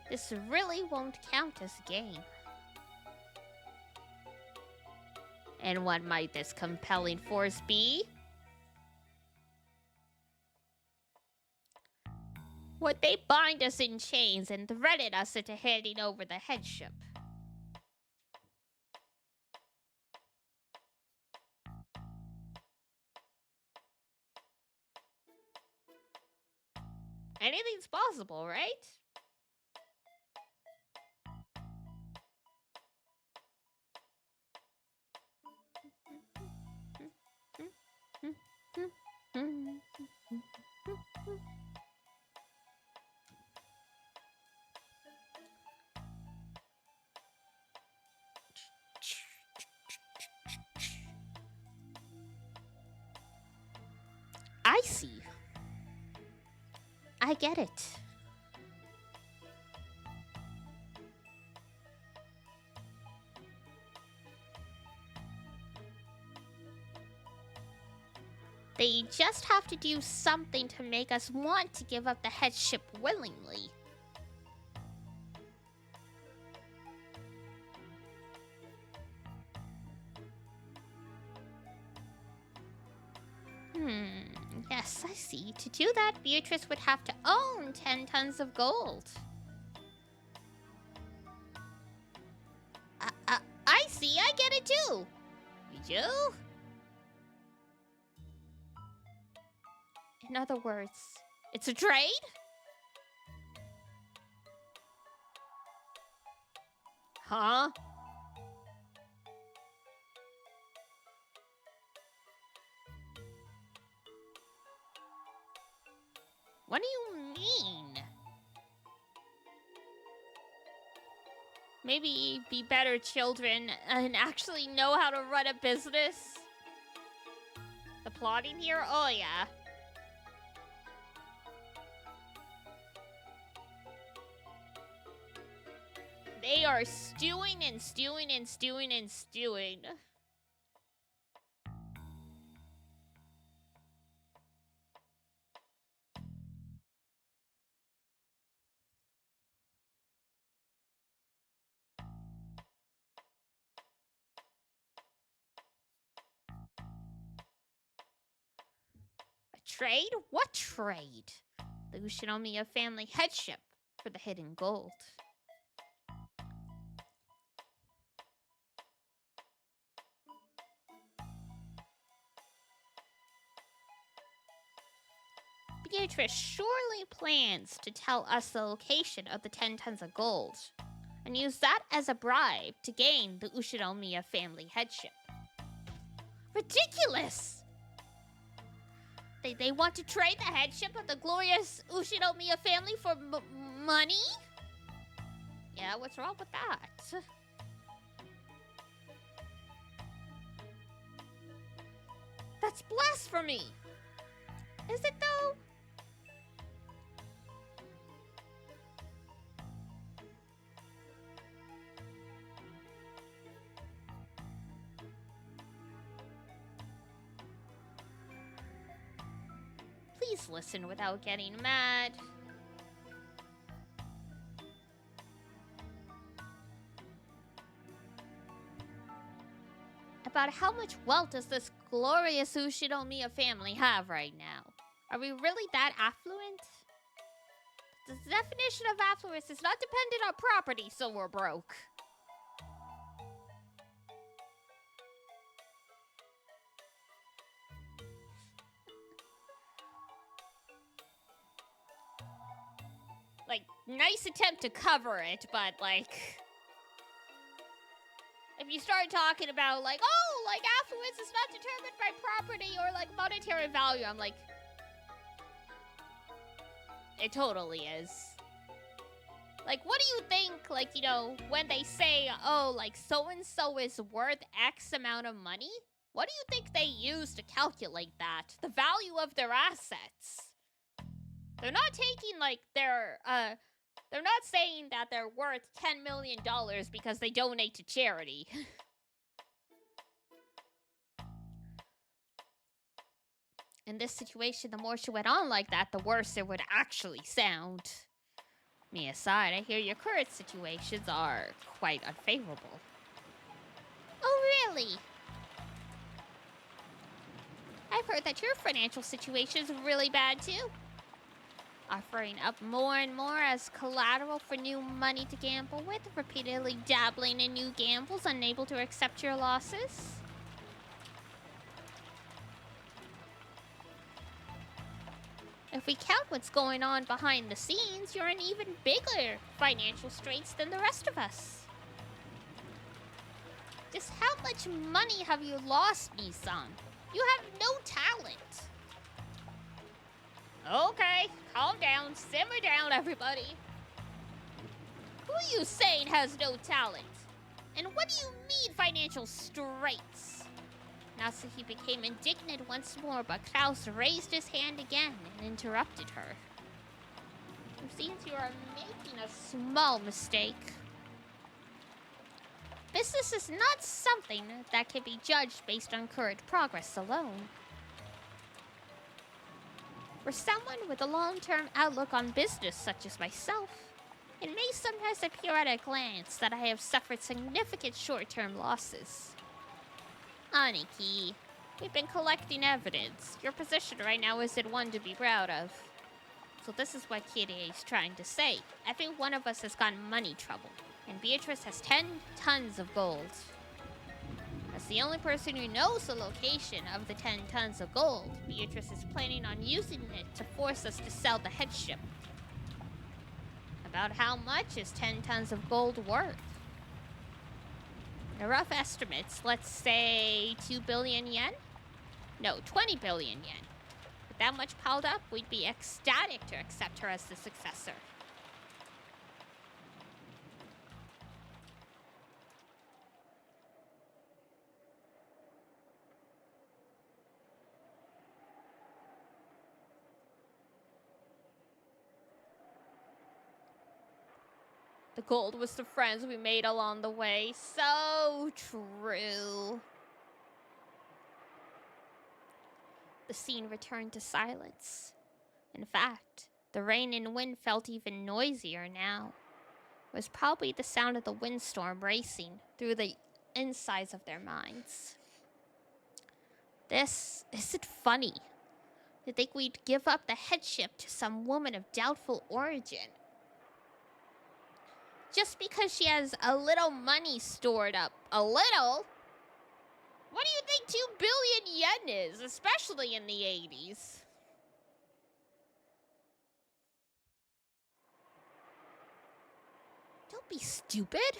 this really won't count as a game. And what might this compelling force be? Would they bind us in chains and threaten us into handing over the headship? Anything's possible, right? I see. I get it. They just have to do something to make us want to give up the headship willingly. Yes, I see. To do that, Beatrice would have to own 10 tons of gold. I see. I get it too. You do? In other words, it's a trade? Huh? What do you mean? Maybe be better children and actually know how to run a business? The plotting here? Oh, yeah. They are stewing and stewing and stewing and stewing. A trade? What trade? The Ushinomiya family headship for the hidden gold. Beatrice surely plans to tell us the location of the 10 tons of gold and use that as a bribe to gain the Ushinomiya family headship. Ridiculous! They want to trade the headship of the glorious Ushinomiya family for money? Yeah, what's wrong with that? That's blasphemy! Is it though? Please listen without getting mad. About how much wealth does this glorious Ushinomiya family have right now? Are we really that affluent? The definition of affluence is not dependent on property, so we're broke. Like, nice attempt to cover it, but like... if you start talking about like, oh, like affluence is not determined by property or like monetary value, I'm like... it totally is. Like, what do you think, like, you know, when they say, oh, like, so-and-so is worth X amount of money? What do you think they use to calculate that? The value of their assets. They're not taking, like, their, they're not saying that they're worth $10 million because they donate to charity. In this situation, the more she went on like that, the worse it would actually sound. Me aside, I hear your current situations are quite unfavorable. Oh, really? I've heard that your financial situation is really bad, too. Offering up more and more as collateral for new money to gamble with, repeatedly dabbling in new gambles, unable to accept your losses. If we count what's going on behind the scenes, you're in even bigger financial straits than the rest of us. Just how much money have you lost, Nissan? You have no talent. Okay, calm down, simmer down, everybody. Who are you saying has no talent? And what do you mean financial straits? Natsuki became indignant once more, but Klaus raised his hand again and interrupted her. It seems you are making a small mistake. Business is not something that can be judged based on current progress alone. For someone with a long-term outlook on business such as myself, it may sometimes appear at a glance that I have suffered significant short-term losses. Aniki, we've been collecting evidence. Your position right now isn't one to be proud of. So this is what Kirie is trying to say. Every one of us has got money trouble, and Beatrice has 10 tons of gold. As the only person who knows the location of the 10 tons of gold, Beatrice is planning on using it to force us to sell the headship. About how much is 10 tons of gold worth? The rough estimates, let's say 2 billion yen? No, 20 billion yen. With that much piled up, we'd be ecstatic to accept her as the successor. The gold was the friends we made along the way. So true. The scene returned to silence. In fact, the rain and wind felt even noisier now. It was probably the sound of the windstorm racing through the insides of their minds. This isn't funny. To think we'd give up the headship to some woman of doubtful origin. Just because she has a little money stored up. A little? What do you think 2 billion yen is, especially in the 80s? Don't be stupid.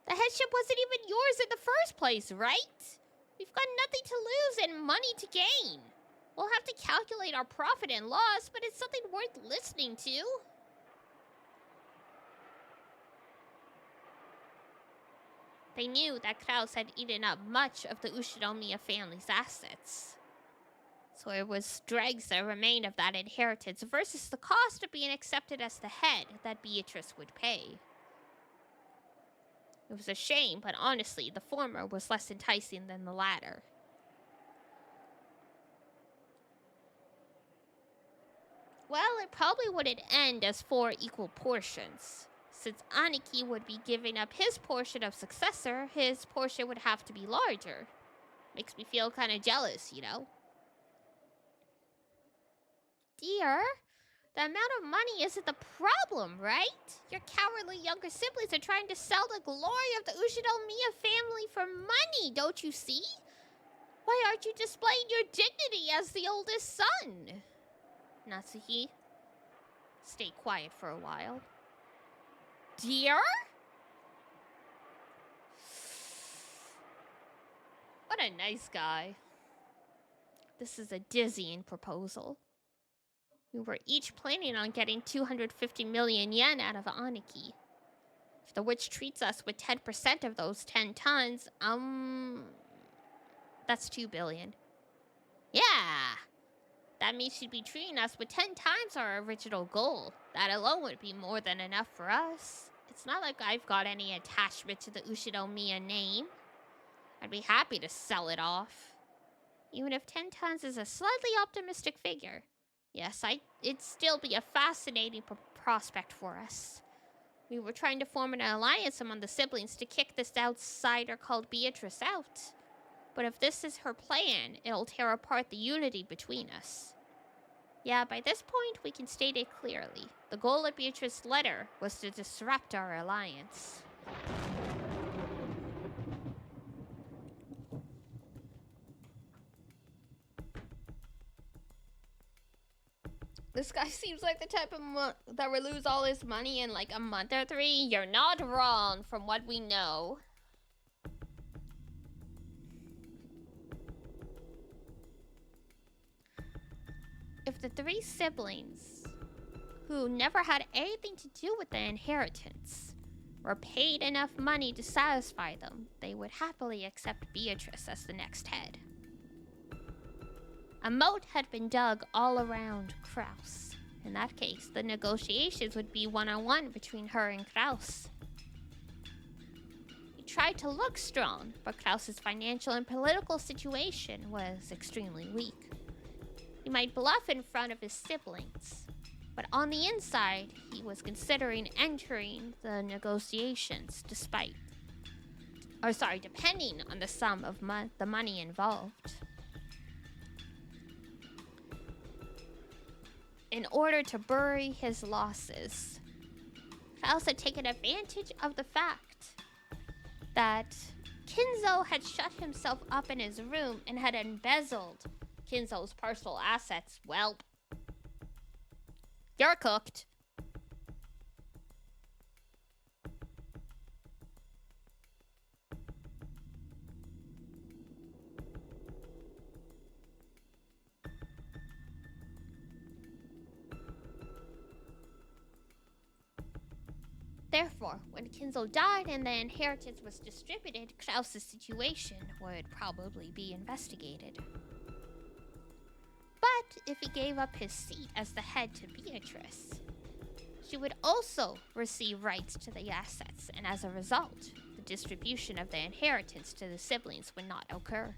The headship wasn't even yours in the first place, right? We've got nothing to lose and money to gain. We'll have to calculate our profit and loss, but it's something worth listening to. They knew that Kraus had eaten up much of the Ushinomiya family's assets. So it was dregs that remained of that inheritance versus the cost of being accepted as the head that Beatrice would pay. It was a shame, but honestly, the former was less enticing than the latter. Well, it probably wouldn't end as 4 equal portions. Since Aniki would be giving up his portion of successor, his portion would have to be larger. Makes me feel kind of jealous, you know? Dear, the amount of money isn't the problem, right? Your cowardly younger siblings are trying to sell the glory of the Ushinomiya family for money, don't you see? Why aren't you displaying your dignity as the oldest son? Natsuhi, stay quiet for a while. Dear? What a nice guy. This is a dizzying proposal. We were each planning on getting 250 million yen out of Aniki. If the witch treats us with 10% of those 10 tons, that's 2 billion. Yeah! That means she'd be treating us with 10 times our original goal. That alone would be more than enough for us. It's not like I've got any attachment to the Ushinomiya name. I'd be happy to sell it off. Even if 10 tons is a slightly optimistic figure. Yes, it'd still be a fascinating prospect for us. We were trying to form an alliance among the siblings to kick this outsider called Beatrice out. But if this is her plan, it'll tear apart the unity between us. Yeah, by this point, we can state it clearly. The goal of Beatrice's letter was to disrupt our alliance. This guy seems like the type of that would lose all his money in like a month or 3. You're not wrong from what we know. If the 3 siblings, who never had anything to do with the inheritance, were paid enough money to satisfy them, they would happily accept Beatrice as the next head. A moat had been dug all around Kraus. In that case, the negotiations would be one-on-one between her and Kraus. He tried to look strong, but Kraus's financial and political situation was extremely weak. He might bluff in front of his siblings, but on the inside, he was considering entering the negotiations depending on the sum of the money involved. In order to bury his losses, Kraus had taken advantage of the fact that Kinzo had shut himself up in his room and had embezzled Kinzo's personal assets. Well, you're cooked. Therefore, when Kinzo died and the inheritance was distributed, Kraus's situation would probably be investigated. But if he gave up his seat as the head to Beatrice, she would also receive rights to the assets, and as a result, the distribution of the inheritance to the siblings would not occur.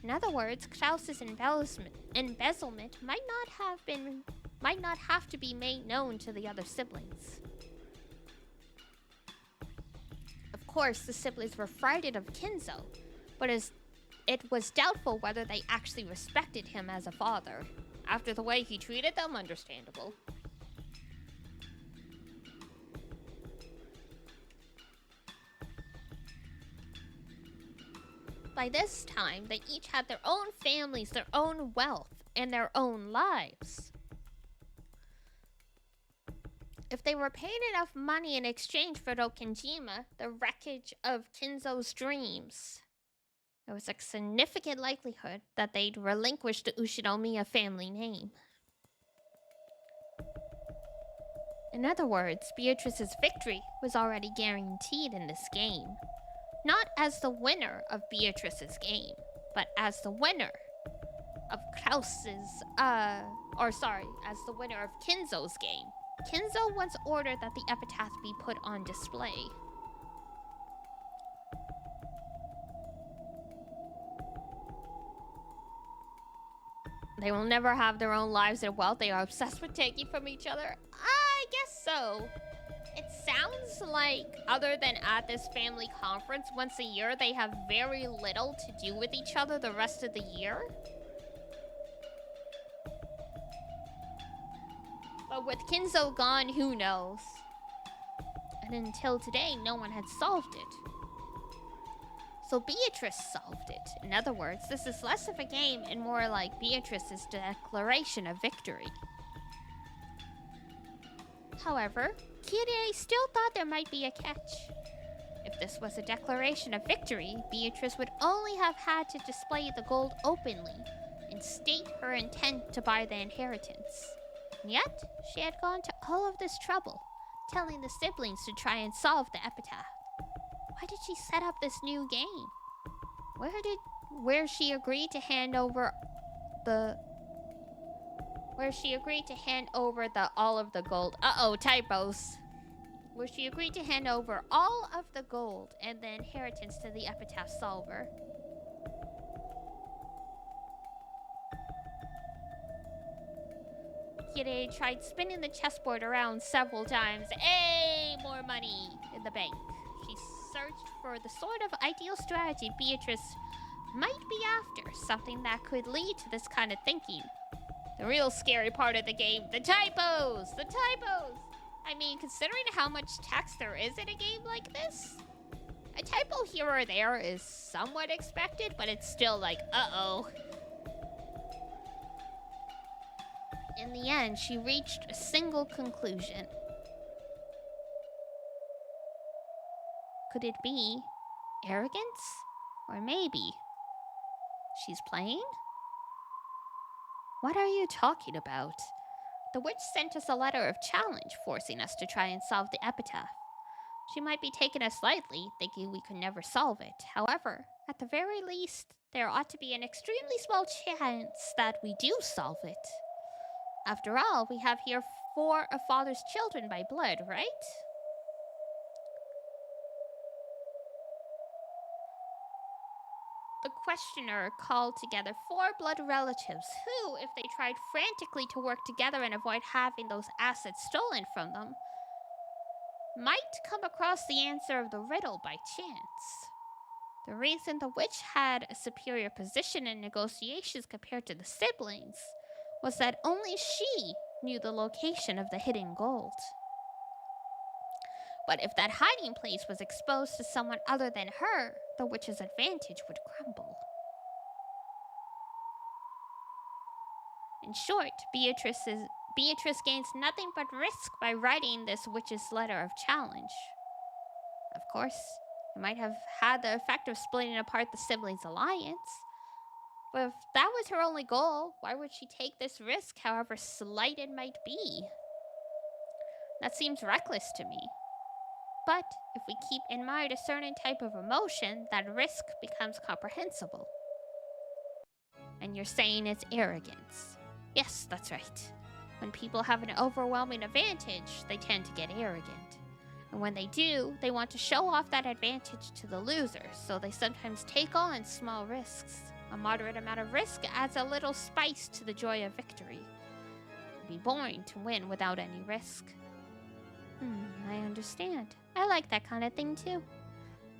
In other words, Kraus's embezzlement might not have to be made known to the other siblings. Of course, the siblings were frightened of Kinzo, but it was doubtful whether they actually respected him as a father. After the way he treated them, understandable. By this time, they each had their own families, their own wealth, and their own lives. If they were paid enough money in exchange for Rokenjima, the wreckage of Kinzo's dreams, there was a significant likelihood that they'd relinquish the Ushinomiya family name. In other words, Beatrice's victory was already guaranteed in this game. Not as the winner of Beatrice's game, but as the winner of as the winner of Kinzo's game. Kinzo once ordered that the epitaph be put on display. They will never have their own lives and wealth. They are obsessed with taking from each other. I guess so. It sounds like, other than at this family conference once a year, they have very little to do with each other the rest of the year. But with Kinzo gone, who knows? And until today, no one had solved it. So Beatrice solved it. In other words, this is less of a game and more like Beatrice's declaration of victory. However, Kirei still thought there might be a catch. If this was a declaration of victory, Beatrice would only have had to display the gold openly and state her intent to buy the inheritance. And yet, she had gone to all of this trouble, telling the siblings to try and solve the epitaph. Why did she set up this new game? Where she agreed to hand over all of the gold. Typos. Where she agreed to hand over all of the gold and the inheritance to the epitaph solver. Kirei tried spinning the chessboard around several times. More money in the bank. She searched for the sort of ideal strategy Beatrice might be after, something that could lead to this kind of thinking. The real scary part of the game, the typos! The typos! I mean, considering how much text there is in a game like this, a typo here or there is somewhat expected, but it's still like, uh-oh. In the end, she reached a single conclusion. Could it be arrogance? Or maybe she's playing? What are you talking about? The witch sent us a letter of challenge, forcing us to try and solve the epitaph. She might be taking us lightly, thinking we could never solve it. However, at the very least, there ought to be an extremely small chance that we do solve it. After all, we have here 4 of Father's children by blood, right? The questioner called together 4 blood relatives who, if they tried frantically to work together and avoid having those assets stolen from them, might come across the answer of the riddle by chance. The reason the witch had a superior position in negotiations compared to the siblings was that only she knew the location of the hidden gold. But if that hiding place was exposed to someone other than her, the witch's advantage would crumble. In short, Beatrice gains nothing but risk by writing this witch's letter of challenge. Of course, it might have had the effect of splitting apart the siblings' alliance. But if that was her only goal, why would she take this risk, however slight it might be? That seems reckless to me. But if we keep in mind a certain type of emotion, that risk becomes comprehensible. And you're saying it's arrogance. Yes, that's right. When people have an overwhelming advantage, they tend to get arrogant. And when they do, they want to show off that advantage to the losers, so they sometimes take on small risks. A moderate amount of risk adds a little spice to the joy of victory. It'd be boring to win without any risk. I understand. I like that kind of thing too.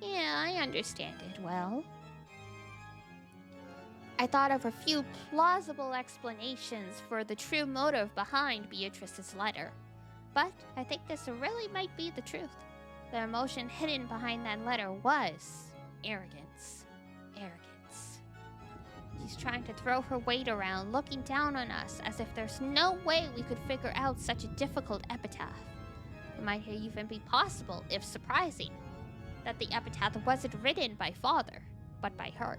Yeah, I understand it well. I thought of a few plausible explanations for the true motive behind Beatrice's letter. But I think this really might be the truth. The emotion hidden behind that letter was arrogance. Arrogance. She's trying to throw her weight around, looking down on us as if there's no way we could figure out such a difficult epitaph. It might even be possible, if surprising, that the epitaph wasn't written by Father, but by her.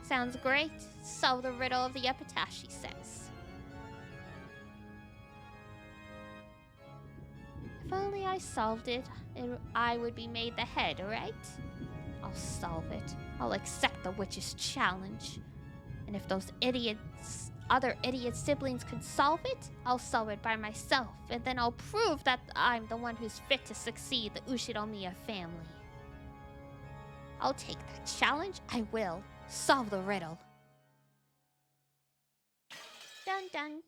Sounds great. Solve the riddle of the epitaph, she says. If only I solved it, I would be made the head, right? I'll solve it. I'll accept the witch's challenge. And if those other idiot siblings could solve it, I'll solve it by myself. And then I'll prove that I'm the one who's fit to succeed the Ushinomiya family. I'll take that challenge. I will. Solve the riddle. Dun dun dun!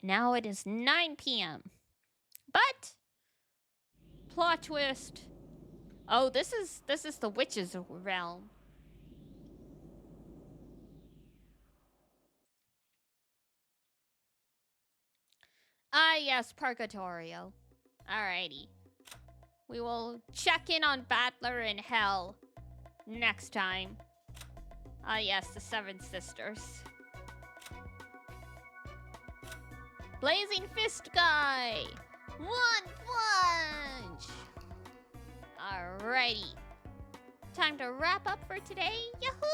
Now it is 9 p.m. But plot twist. Oh, this is the witch's realm. Ah, yes, Purgatorio. Alrighty. We will check in on Battler in Hell next time. Ah, yes, the Seven Sisters. Blazing Fist Guy! One punch! Alrighty. Time to wrap up for today. Yahoo!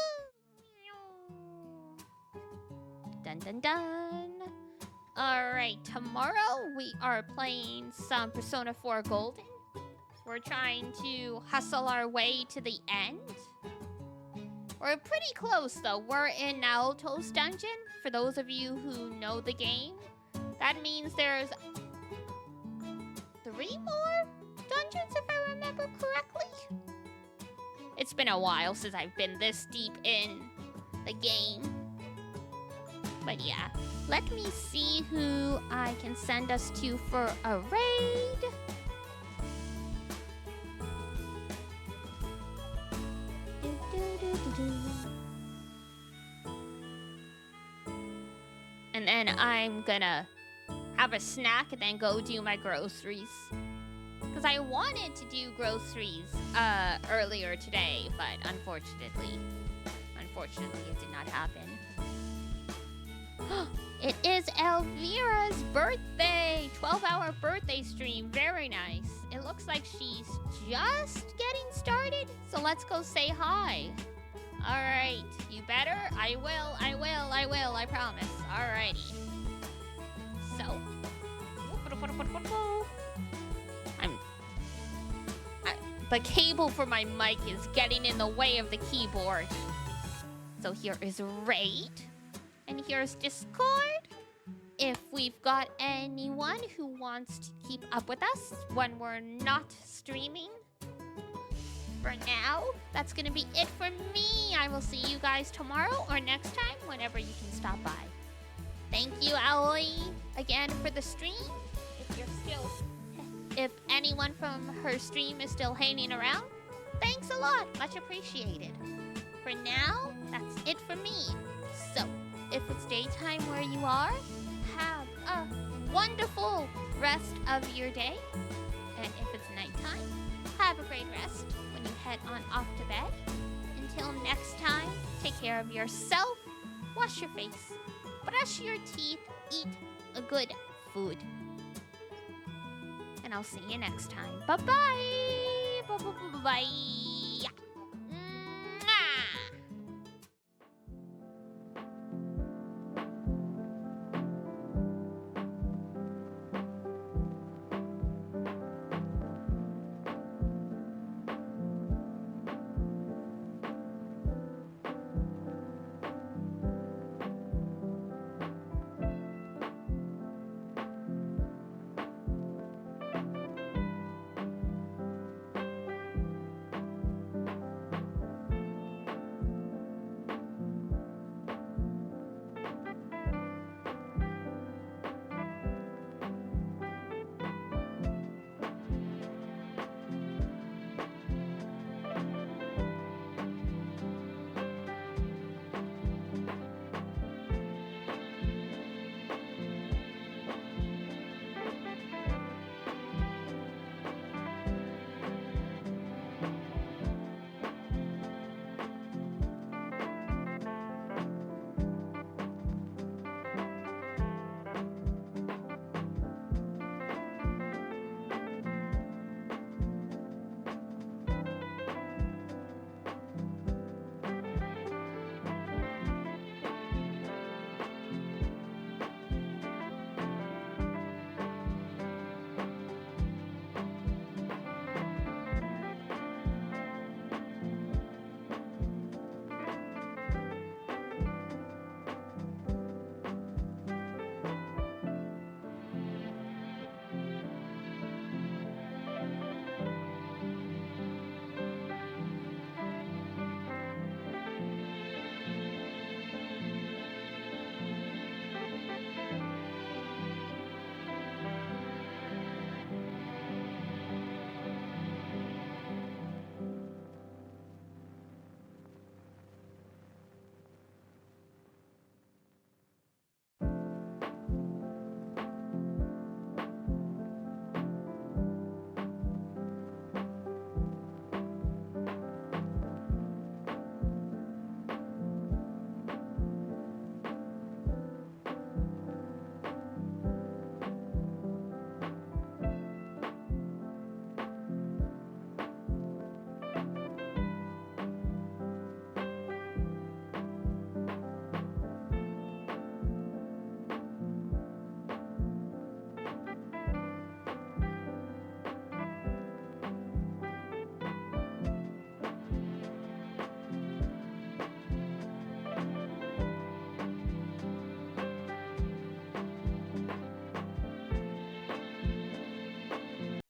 Dun dun dun. Alright, tomorrow we are playing some Persona 4 Golden. We're trying to hustle our way to the end. We're pretty close though. We're in Naoto's dungeon. For those of you who know the game, that means there's 3 more dungeons if I remember correctly. It's been a while since I've been this deep in the game. But yeah, let me see who I can send us to for a raid. And then I'm gonna have a snack and then go do my groceries. Because I wanted to do groceries earlier today, but unfortunately it did not happen. It is Elvira's birthday! 12-hour birthday stream. Very nice. It looks like she's just getting started, so let's go say hi. Alright, you better? I will, I promise. Alrighty. So. The cable for my mic is getting in the way of the keyboard. So here is Raid. And here's Discord. If we've got anyone who wants to keep up with us when we're not streaming. For now, that's gonna be it for me. I will see you guys tomorrow or next time, whenever you can stop by. Thank you, Aoi, again for the stream. If anyone from her stream is still hanging around, thanks a lot. Much appreciated. For now, that's it for me. So, if it's daytime where you are, have a wonderful rest of your day. And if it's nighttime, have a great rest when you head on off to bed. Until next time, take care of yourself, wash your face, brush your teeth, eat a good food. And I'll see you next time. Bye-bye! Bye-bye!